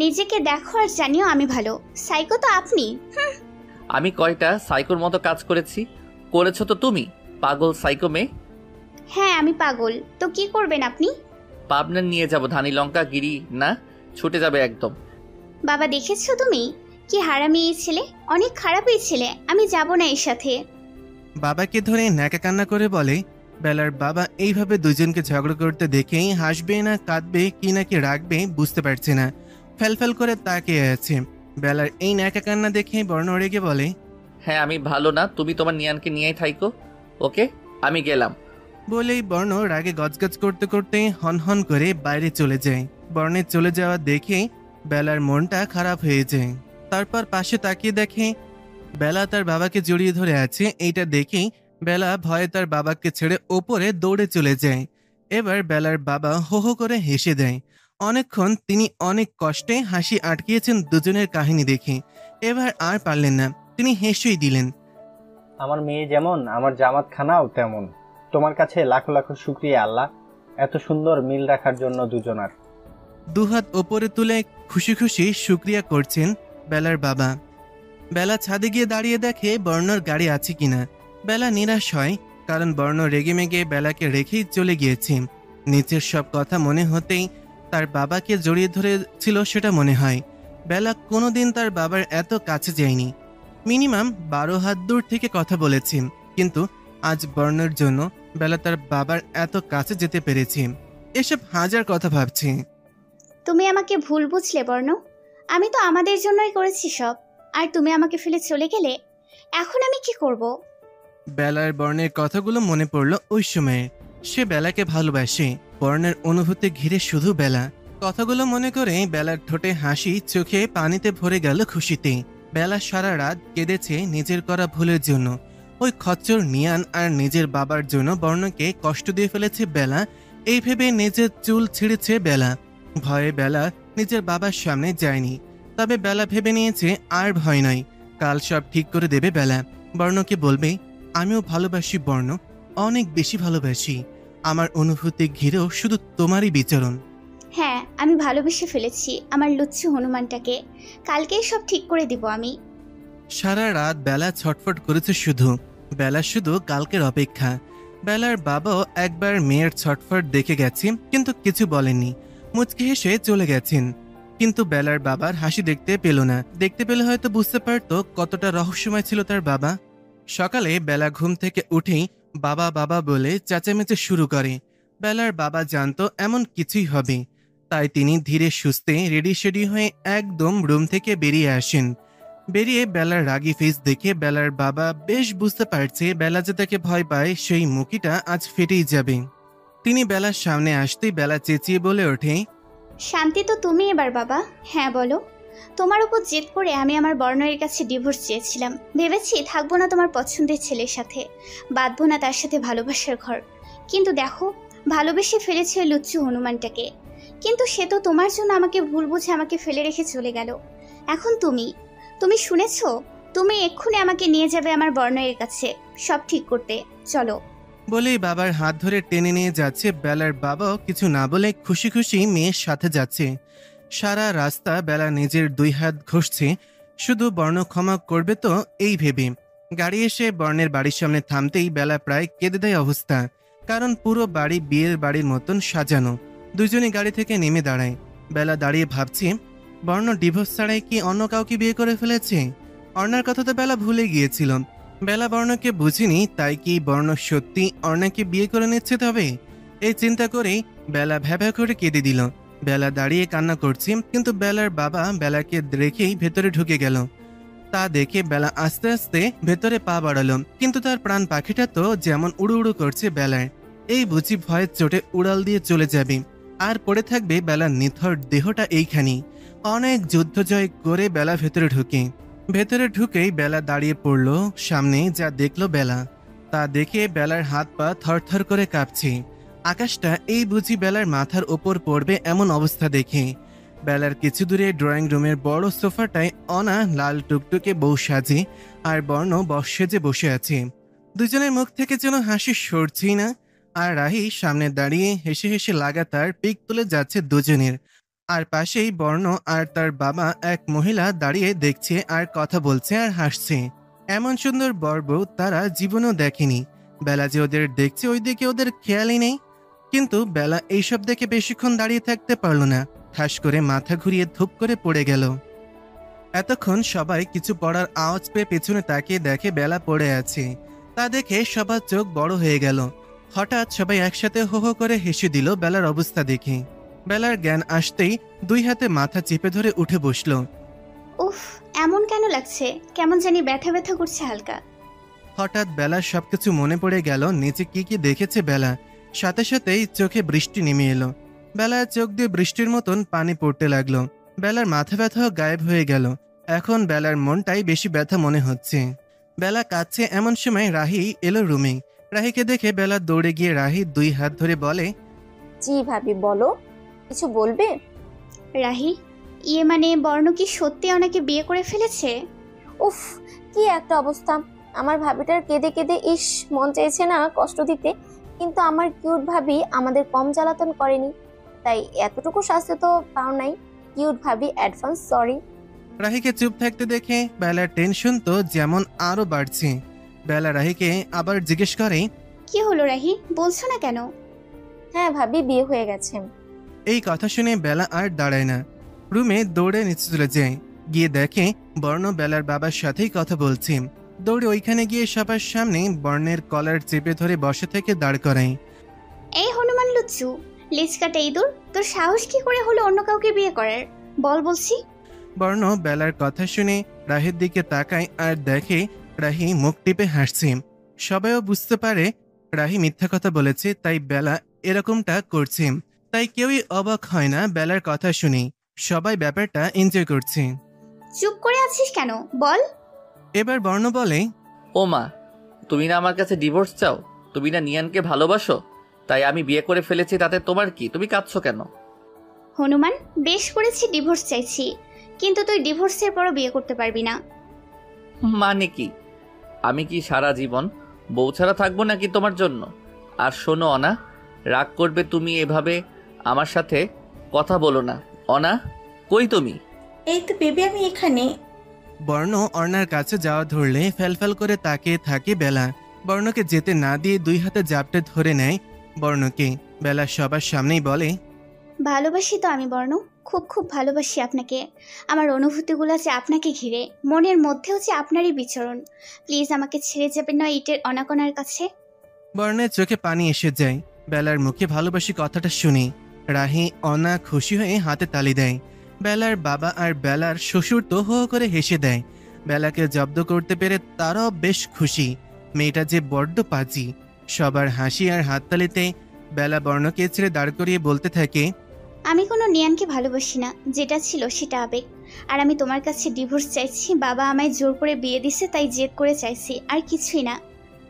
নিজেকে দেখো আর জানিও আমি ভালো। সাইকো তো আপনি। আমি কয়টা সাইকোর মতো কাজ করেছো তো তুমি, পাগল সাইকো মেয়ে। হ্যাঁ আমি পাগল, তো কি করবেন আপনি? পাবনা নিয়ে যাব, ধানি লঙ্কা গিরি না ছুটে যাবে একদম। বাবা দেখেছো তুমি কি হারামি এই ছেলে, অনেক খারাপ এই ছেলে, আমি যাব না এর সাথে। বাবাকে ধরে ন্যাকা কান্না করে বলে। বেলার বাবা এইভাবে দুজনকে ঝগড়া করতে দেখেই হাসবে না কাঁদবে কি নাকি রাখবে বুঝতে পারছে না, ফেলফেল করে তাকিয়ে আছে। বেলার এই ন্যাকা কান্না দেখে বর্ণ রেগে বলে, হ্যাঁ আমি ভালো না, তুমি তোমার নিয়ানকে নিয়েই থাইকো। ওকে, আমি গেলাম। বলেই বর্ণ রাগে গজগজ করতে করতে হনহন করে বাইরে চলে যায়। বর্ণের চলে যাওয়া দেখে বেলার মনটা খারাপ হয়ে যায়। তারপর পাশে তাকিয়ে দেখে বেলা তার বাবাকে জড়িয়ে ধরে আছে। এইটা দেখেই বেলা ভয়ে তার বাবাকে ছেড়ে ওপরে দৌড়ে চলে যায়। এবার বেলার বাবা হো হো করে হেসে দেয়। অনেকক্ষণ তিনি অনেক কষ্টে হাসি আটকিয়েছেন দুজনের কাহিনী দেখে। এবার আর পারলেন না, তিনি হেসেই দিলেন। আমার মেয়ে যেমন আমার জামাত খানাও তেমন। তোমার কাছে লাখো লাখো শুকরিয়া আল্লাহ, এত সুন্দর মিল রাখার জন্য দুজনার। দুহাত ওপরে তুলে খুশি খুশি শুক্রিয়া করছেন বেলার বাবা। বেলা ছাদে গিয়ে দাঁড়িয়ে দেখে বর্ণর গাড়ি আছে কিনা। বেলা নিরাশ হয়, কারণ বর্ণ রেগে মেগে বেলাকে রেখেই চলে গিয়েছে। নিচের সব কথা মনে হতেই তার বাবাকে জড়িয়ে ধরেছিল সেটা মনে হয়। বেলা কোনোদিন তার বাবার এত কাছে যায়নি, মিনিমাম 12 হাত দূর থেকে কথা বলেছে, কিন্তু আজ বর্ণের জন্য বেলা তার বাবার এত কাছে যেতে পেরেছে। এসব হাজার কথা ভাবছে। তুমি আমাকে ভুল বুঝলে বর্ণ, আমি তো আমাদের জন্যই করেছি সব, আর তুমি আমাকে ফেলে চলে গেলে। এখন আমি কি করব? বেলার বর্ণের কথাগুলো মনে পড়ল ওই সময়ে। সে বেলাকে ভালোবাসে, বর্ণের অনুভূতি ঘিরে শুধু বেলা। কথাগুলো মনে করে বেলার ঠোঁটে হাসি, চোখে পানিতে ভরে গেল খুশিতে। বেলা সারা রাত কেঁদেছে নিজের করা ভুলের জন্য। ওই খচ্চর নিয়ান আর নিজের বাবার জন্য বর্ণকে কষ্ট দিয়ে ফেলেছে বেলা, এই ভেবে নিজের চুল ছিঁড়েছে বেলা। ভয়ে বেলা নিজের বাবার সামনে যায়নি, তবে বেলা ভেবে নিয়েছে আর ভয় নয়, কাল সব ঠিক করে দেবে বেলা। বর্ণকে বলবে, আমিও ভালোবাসি বর্ণ, অনেক বেশি ভালোবাসি, আমার অনুভূতি ঘিরেও শুধু তোমারই বিচরণ। হ্যাঁ আমি ভালোবেসে ফেলেছি আমার লুচ্ছু হনুমানটাকে, কালকেই সব ঠিক করে দিব আমি। সারা রাত বেলা ছটফট করেছে শুধু, বেলা শুধু কালকের অপেক্ষা। বেলার বাবাও একবার মেয়ের ছটফট দেখে গেছে, কিন্তু কিছু বলেননি, মুচকি হেসে চলে গেছেন। কিন্তু বেলার বাবার হাসি দেখতে পেল না, দেখতে পেলে হয়তো বুঝতে পারতো কতটা রহস্যময় ছিল তার বাবা। সকালে বেলা ঘুম থেকে উঠেই বাবা বাবা বলে চেঁচামেচি শুরু করে। বেলার বাবা জানতো এমন কিছুই হবে, তাই তিনি ধীরে সুস্থে রেডি শেডি হয়ে একদম রুম থেকে বেরিয়ে আসেন। বেরিয়ে বেলার রাগী ফেস দেখে বেলার বাবা বেশ বুঝতে পারছে বেলা যে তাকে ভয় পায়, সেই মুখিটা আজ ফেটেই যাবে। তিনি বেলার সামনে আসতেই বেলা চেঁচিয়ে বলে ওঠে, শান্তি তো তুমি এবার বাবা। হ্যাঁ বলো। তোমার উপর জেদ করে আমি আমার বর্ণের কাছে ডিভোর্স চেয়েছিলাম, ভেবেছি থাকবো না তোমার পছন্দের ছেলের সাথে, বাঁধবো না তার সাথে ভালোবাসার ঘর, কিন্তু দেখো ভালোবেসে ফেলেছে ওই লুচ্চু হনুমানটাকে। কিন্তু সে তো তোমার জন্য আমাকে ভুল বুঝে আমাকে ফেলে রেখে চলে গেল। এখন তুমি শুনেছ, তুমি এক্ষুনি আমাকে নিয়ে যাবে আমার বর্ণের কাছে সব ঠিক করতে, চলো। বলেই বাবার হাত ধরে টেনে নিয়ে যাচ্ছে। বেলার বাবাও কিছু না বলে খুশি খুশি মেয়ের সাথে যাচ্ছে। সারা রাস্তা বেলা নিজের 2 হাত ঘষছে, শুধু বর্ণ ক্ষমা করবে তো এই ভেবে। গাড়ি এসে বর্ণের বাড়ির সামনে থামতেই বেলা প্রায় কেঁদে দেয় অবস্থা, কারণ পুরো বাড়ি বিয়ের বাড়ির মতন সাজানো। দুজনে গাড়ি থেকে নেমে দাঁড়ায়। বেলা দাঁড়িয়ে ভাবছে, বর্ণ ডিভোর্স ছাড়াই কি অন্য কাউকে বিয়ে করে ফেলেছে? অর্ণার কথা তো বেলা ভুলে গিয়েছিল। বেলা বর্ণকে বুঝিনি, তাই কি বর্ণ সত্যি অর্ণাকে বিয়ে করে নিচ্ছে? তবে এই চিন্তা করেই বেলা ভ্যাভ্যা করে কেঁদে দিল। বেলা দাঁড়িয়ে কান্না করছে, কিন্তু বেলার বাবা বেলাকে রেখেই ভেতরে ঢুকে গেল। তা দেখে বেলা আস্তে আস্তে ভেতরে পা বাড়ালো, কিন্তু তার প্রাণ পাখিটা তো যেমন উড়ু উড়ু করছে বেলার। এই বুঝি ভয়ের চোটে উড়াল দিয়ে চলে যাবে, আর পড়ে থাকবে বেলার নিথর দেহটা এইখানি। অনেক যুদ্ধ জয় করে বেলা ভেতরে ঢুকে। ভেতরে ঢুকেই বেলা দাঁড়িয়ে পড়ল। সামনে যা দেখলো বেলা, তা দেখে বেলার হাত পা থরথর করে কাঁপছে। আকাশটা এই বুঝি বেলার মাথার ওপর পড়বে এমন অবস্থা দেখে। বেলার কিছু দূরে ড্রয়িং রুমের বড় সোফাটায় অনা লাল টুকটুকে বউ সাজে আর বর্ণ বস সেজে বসে আছে। দুজনের মুখ থেকে যেন হাসি সরছেই না। আর রাহি সামনে দাঁড়িয়ে হেসে হেসে লাগাতার পিক তুলে যাচ্ছে দুজনের। আর পাশেই বর্ণ আর তার বাবা এক মহিলা দাঁড়িয়ে দেখছে আর কথা বলছে আর হাসছে। এমন সুন্দর বর বউ তারা জীবনেও দেখেনি। বেলা যে ওদের দেখছে ওই দিকে ওদের খেয়ালই নেই। কিন্তু বেলা এইসব দেখে বেশিক্ষণ দাঁড়িয়ে থাকতে পারল না। ঠাস করে মাথা ঘুরিয়ে ধুপ করে পড়ে গেল। এতক্ষণ সবাই কিছু পড়ার আওয়াজ পেয়ে পেছনে তাকিয়ে দেখে বেলা পড়ে আছে। তা দেখে সবার চোখ বড় হয়ে গেল। হঠাৎ সবাই একসাথে হো হো করে হেসে দিল বেলার অবস্থা দেখে। বেলার জ্ঞান আসতেই দুই হাতে মাথা চেপে ধরে উঠে বসল। উফ, এমন কেন লাগছে? কেমন জানি ব্যথা ব্যথা করছে হালকা। হঠাৎ বেলার সবকিছু মনে পড়ে গেল। নিচে কি কি দেখেছে বেলা। সাথে সাথেই চোখে বৃষ্টি নেমে এলো। বেলার চোখ দিয়ে বৃষ্টির মতন পানি পড়তে লাগলো। বেলার মাথা ব্যথাও গায়েব হয়ে গেল। এখন বেলার মনটাই বেশি ব্যথা মনে হচ্ছে। বেলা কাঁদছে এমন সময় রাহি এলো রুমে। রাহিকে দেখে বেলা দৌড়ে গিয়ে রাহি দুই হাত ধরে বলে, জি ভাবি, বলো, কিছু বলবে? রাহি, মানে বর্ণ কি সত্যি ওনাকে বিয়ে করে ফেলেছে? উফ, কি একটা অবস্থা! আমার ভাবিটার কেঁদে কেঁদে ইস মন চেয়েছে না কষ্ট দিতে, কিন্তু আমার কিউট ভাবি আমাদের কম জ্বালাতন করেনি, তাই এতটুকু শাস্তি তো পাও নাই। কিউট ভাবি, অ্যাডভান্স সরি। রাহিকে চুপ থাকতে দেখে বেলার টেনশন তো যেমন আরো বাড়ছে। বেলা রাহিকে আবার জিজ্ঞেস করে, কি হলো রাহি, বলছো না কেন? হ্যাঁ ভাবি, বিয়ে হয়ে গেছে। এই কথা শুনে বেলা আর দাঁড়ায় না, রুমে দৌড়ে নিচে চলে যায়। গিয়ে দেখে বর্ণ বেলার বাবার সাথেই কথা বলছে। দৌড়ে ওইখানে গিয়ে সবার সামনে বর্ণের কলার চেপে ধরে বসে থেকে দাঁড় করায়। এই হনুমান লুচ্চু, লেজ কাটা ইঁদুর, তোর সাহস কি করে হলো অন্য কাউকে বিয়ে করার? বল বলছি। বর্ণ বেলার কথা শুনে রাহির দিকে তাকায় আর দেখে রাহি মুখ টিপে হাসছে। সবাইও বুঝতে পারে রাহি মিথ্যা কথা বলেছে, তাই বেলা এরকমটা করছে। তাই কেউই অবাক হয় না বেলার কথা শুনে। সবাই ব্যাপারটা এনজয় করছে। চুপ করে আছিস কেন, বল। এবার বর্ণ বলে, ও মা, তুমি না আমার কাছে ডিভোর্স চাও? তুমি না নিয়ানকে ভালোবাসো? তাই আমি বিয়ে করে ফেলেছি, তাতে তোমার কি? তুমি কাঁদছো কেন? হনুমান, বেশ করেছি ডিভোর্স চাইছি, কিন্তু তুই ডিভোর্সের পরও বিয়ে করতে পারবি না। মানে কি? আমি কি সারা জীবন বউ ছাড়া থাকবো নাকি তোমার জন্য? আর শোনো অনা, রাগ করবে তুমি, এভাবে আমার সাথে কথা বলো না। অনা, কই তুমি? এই তো বেবি, আমি এখানে। বর্ণ অর্ণার কাছে যাওয়া ধরলে ফ্যালফ্যাল করে তাকিয়ে থাকে বেলা। বর্ণকে যেতে না দিয়ে দুই হাতে জাপটে ধরে নেয় বর্ণকে। বেলা সবার সামনেই বলে, ভালোবাসি তো আমি বর্ণ, খুব খুব ভালোবাসি আপনাকে। আমার অনুভূতিগুলো যে আপনাকে ঘিরে, মনের মধ্যেও যে আপনারই বিচরণ। প্লিজ আমাকে ছেড়ে যাবেন না ইটের অনাকোনার কাছে। বর্ণের চোখে পানি এসে যায় বেলার মুখে ভালোবাসি কথাটা শুনে। রাহি অনা খুশি হয়ে হাতে তালি দেয়। বেলার বাবা আর বেলার শ্বশুর তো হো হো করে হেসে দেয়। বেলাকে জব্দ করতে পেরে তারাও বেশ খুশি। মেয়েটা যে বড্ড পাজি। সবার হাসি আর হাততালিতে বেলা বর্ণকে ছেড়ে দাঁড় করিয়ে বলতে থাকে, আমি কোনো নিয়ানকে ভালোবাসি না, যেটা ছিল সেটা আবেগ। আর আমি তোমার কাছে ডিভোর্স চাইছি। বাবা আমায় জোর করে বিয়ে দিছে, তাই জেদ করে চাইছি, আর কিছুই না।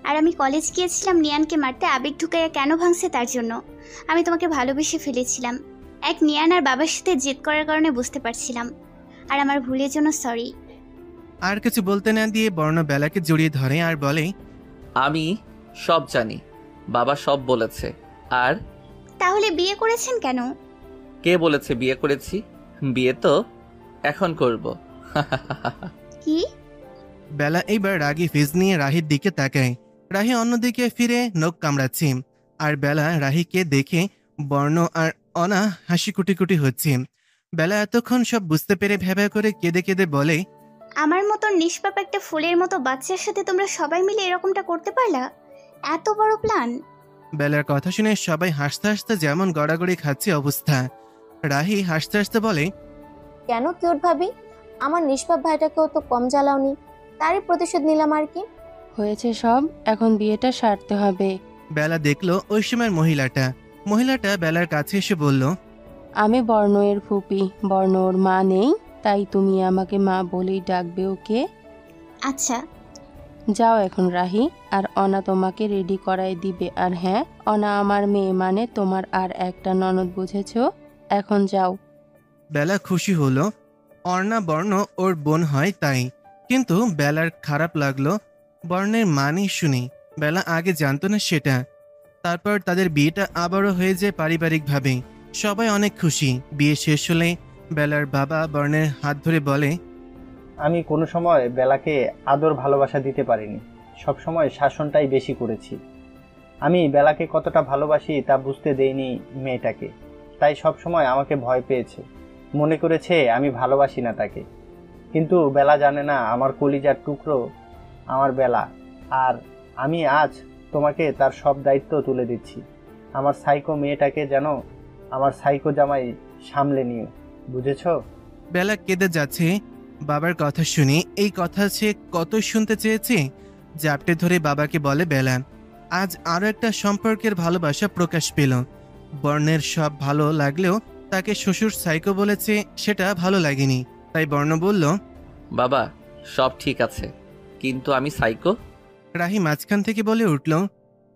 আর আমি কলেজ গিয়েছিলাম নিয়ানকে মারতে, আবেগ ঢুকাইয়া কেন ভাঙছে তার জন্য। আমি তোমাকে ভালোবেসে ফেলেছিলাম। এক নিয়ান আর বাবার সাথে জেদ করার কারণে বুঝতে পারছিলাম। আর আমার ভুলের জন্য সরি। আর কিছু বলতে না দিয়ে বর্ণ বেলাকে জড়িয়ে ধরে আর বলে, আমি সব জানি, বাবা সব বলেছে। আর তাহলে বিয়ে করেছেন কেন? কে বলেছে বিয়ে করেছি? বিয়ে তো এখন করব। কি? বেলা এইবার রাগী ফিজ নিয়ে রাহির দিকে তাকায়। রাহি অন্যদিকে ফিরে নখ কামড়াচ্ছে। আর বেলা রাহিকে দেখে বর্ণ আর অনা হাসি কুটি কুটি হচ্ছে। বেলা এতক্ষণ সব বুঝতে পেরে ভেবা করে কেঁদে কেঁদে বলে, আমার মতো নিষ্পাপ একটা ফুলের মতো বাচ্চার সাথে তোমরা সবাই মিলে এরকমটা করতে পারলা? এত বড় প্ল্যান! বেলার কথা শুনে সবাই হাসতে হাসতে যেমন গড়াগড়ি খাচ্ছে অবস্থা। রাহি হাসতে হাসতে বলে, কেন কিউট ভাবি, আমার নিষ্পাপ ভাইটাকেও তো কম জ্বালাওনি, তারই প্রতিশোধ নিলাম আর কি। হয়েছে সব, এখন বিয়েটা সারতে হবে। বেলা দেখলো ওই সময় মহিলাটা বেলার কাছে এসে বলল, আমি বর্ণয়ের ফুপি। বর্ণ ওর মা নেই, তাই তুমি আমাকে মা বলেই ডাকবে, ওকে? আচ্ছা। যাও এখন রাহি, আর অনা তোমাকে রেডি করাই দিবে। আর হ্যাঁ, অনা আমার মেয়ে, মানে তোমার আর একটা ননদ, বুঝেছো? এখন যাও। বেলা খুশি হলো। অর্ণা বর্ণ ওর বোন হয় তাই, কিন্তু বেলার খারাপ লাগলো বর্ণের মানে শুনে। বেলা আগে জানতো না সেটা। তারপর তাদের বিয়েটা আবারও হয়ে যায় পারিবারিকভাবে। সবাই অনেক খুশি। বিয়ে শেষ হলে বেলার বাবা বর্ণের হাত ধরে বলে, আমি কোনো সময় বেলাকে আদর ভালোবাসা দিতে পারিনি, সব সময় শাসনটাই বেশি করেছি। আমি বেলাকে কতটা ভালোবাসি তা বুঝতে দেইনি মেয়েটাকে, তাই সব সময় আমাকে ভয় পেয়েছে, মনে করেছে আমি ভালোবাসি না তাকে। কিন্তু বেলা জানে না আমার কলিজার টুকরো আমার বেলা। আর আমি আজ তোমাকে তার সব দায়িত্ব তুলে দিচ্ছি। আমার সাইকো মেয়েটাকে যেন আমার সাইকো জামাই সামলে নিও, বুঝেছো? বেলা কেঁদে যাচ্ছে বাবার কথা শুনে। এই কথা সে কত শুনতে চেয়েছে। জাপটে ধরে বাবাকে বলে বেলা। আজ আরো একটা সম্পর্কের ভালোবাসা প্রকাশ পেল। বর্ণের সব ভালো লাগলেও তাকে শ্বশুর সাইকো বলেছে সেটা ভালো লাগেনি। তাই বর্ণ বলল, বাবা সব ঠিক আছে, কিন্তু আমি সাইকো। রাহি মাঝখান থেকে বলে উঠল,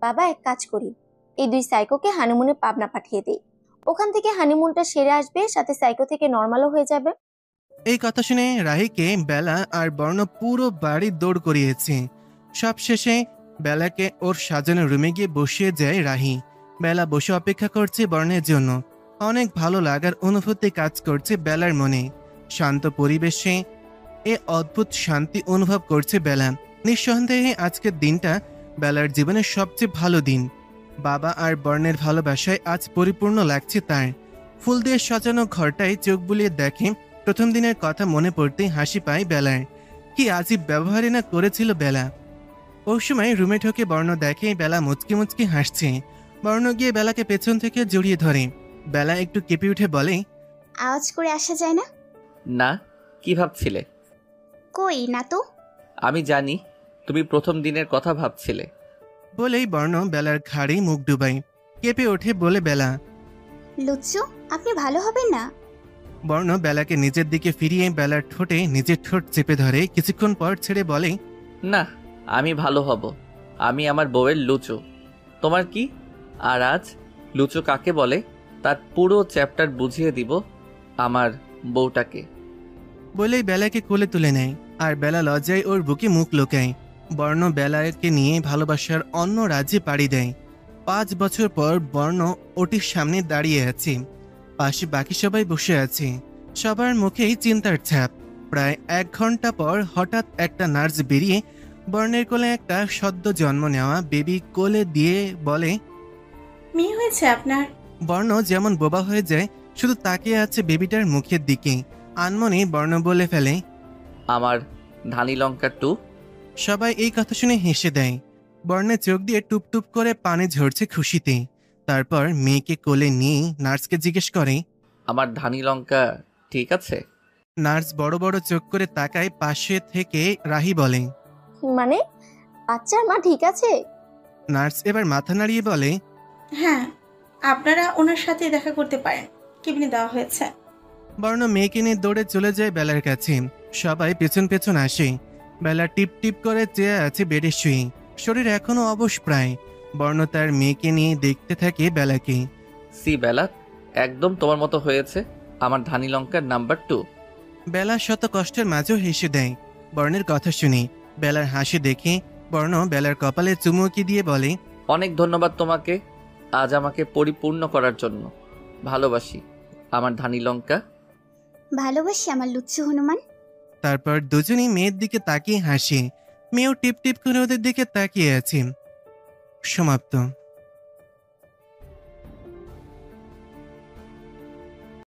বাবা এক কাজ করি, এই দুই সাইকোকে হানিমুনে পাবনা পাঠিয়ে দিই। ওখান থেকে হানিমুনটা সেরে আসবে, সাথে সাইকো থেকে নর্মালও হয়ে যাবে। এই কথা শুনে রাহিকে বেলা আর বর্ণ পুরো বাড়ি দৌড় করিয়েছে। সব শেষে বেলাকে ওর সাজানো রুমে গিয়ে বসিয়ে যায় রাহি। বেলা বসে অপেক্ষা করছে বর্ণের জন্য। অনেক ভালো লাগার অনুভূতি কাজ করছে বেলার মনে। শান্ত পরিবেশে এ অদ্ভুত শান্তি অনুভব করছে বেলা। নিঃসন্দেহে আজকের দিনটা বেলার জীবনের সবচেয়ে ভালো দিন। বাবা আর বর্ণের ভালোবাসায় আজ পরিপূর্ণ লাগছে তার। ফুল দিয়ে সাজানো ঘরটায় চোখ বুলিয়ে দেখে প্রথম দিনের কথা মনে পড়তেই হাসি পায় বেলার। কি আজীব ব্যবহারই না করেছিল বেলা। ওই সময় রুমে ঢোকে বর্ণ দেখে বেলা মুচকি মুচকি হাসছে। বর্ণ গিয়ে বেলাকে পেছন থেকে জড়িয়ে ধরে। বেলা একটু কেঁপে উঠে বলে, আওয়াজ করে আসা যায় না? না, কি ভাবছিলে? কই না তো। আমি জানি তুমি প্রথম দিনের কথা ভাবছিলে। বলেই বর্ণ বেলার ঘাড়ে মুখ ডুবাই। কেঁপে ওঠে বলে বেলা। লুচ্চু, আপনি ভালো হবেন না? বর্ণ বেলাকে নিজের দিকে ফিরিয়ে বেলার ঠোঁটে নিজের ঠোঁট চেপে ধরে। কিছুক্ষণ পর ছেড়ে বলে, না, আমি ভালো হব। আমি আমার বউয়ের লুচু। তোমার কি? আর আজ লুচু কাকে বলে তার পুরো চ্যাপ্টার বুঝিয়ে দিব আমার বউটাকে। বলেই বেলাকে কোলে তুলে নেয়। আর বেলা লজ্জায় ওর বুকে মুখ লুকায়। বর্ণ বেলাকে নিয়ে ভালোবাসার অন্য রাজ্যে পাড়ি দেয়। 5 বছর পর বর্ণ ওটির সামনে দাঁড়িয়ে আছে। পাশে বাকি সবাই বসে আছে। সবার মুখেই চিন্তার ছাপ। প্রায় 1 ঘন্টা পর হঠাৎ একটা নার্স বেরিয়ে বর্ণের কোলে একটা সদ্য জন্ম নেওয়া বেবি কোলে দিয়ে বলে, মেয়ে হয়েছে আপনার? বর্ণ যেমন বোবা হয়ে যায়, শুধু তাকিয়ে আছে বেবিটার মুখের দিকে। আনমনে বর্ণ বলে ফেলে, আমার ধানি লঙ্কা 2। সবাই এই কথা শুনে হেসে দেয়। বর্ণের চোখ দিয়ে টুপ টুপ করে পানি ঝরছে খুশিতে। তারপর মেয়েকে কোলে নিয়ে নার্সকে জিজ্ঞেস করে, আমার ধানি লঙ্কা ঠিক আছে? নার্স বড় বড় চোখ করে তাকায়। পাশে থেকে রাহি বলে, মানে বাচ্চার মা ঠিক আছে? নার্স এবার মাথা নাড়িয়ে বলে, হ্যাঁ, আপনারা ওনার সাথে দেখা করতে পারেন, কেবিনে দেওয়া হয়েছে। বর্ণ মেয়েকে নিয়ে দৌড়ে চলে যায় বেলার কাছে। সবাই পেছন পেছন আসে। বেলা টিপ টিপ করে চেয়ে আছে বেডে শুয়ে। শরীর এখনো অবশ প্রায়। বর্ণ তার মেয়েকে নিয়ে দেখতে থাকে বেলাকে। সি বেলা, একদম তোমার মতো হয়েছে আমার ধানি লঙ্কার নাম্বার 2। বেলা শত কষ্টের মাঝেও হেসে দেয় বর্ণের কথা শুনে। বেলার হাসি দেখে বর্ণ বেলার কপালে চুমুকি দিয়ে বলে, অনেক ধন্যবাদ তোমাকে আজ আমাকে পরিপূর্ণ করার জন্য। ভালোবাসি আমার ধানি লঙ্কা। ভালোবাসি আমার লুচ্চু হনুমান। তারপর দুজনেই মেয়ের দিকে তাকিয়ে হাসে। মেয়েও টিপ টিপ করে ওদের দিকে তাকিয়ে আছে। সমাপ্ত।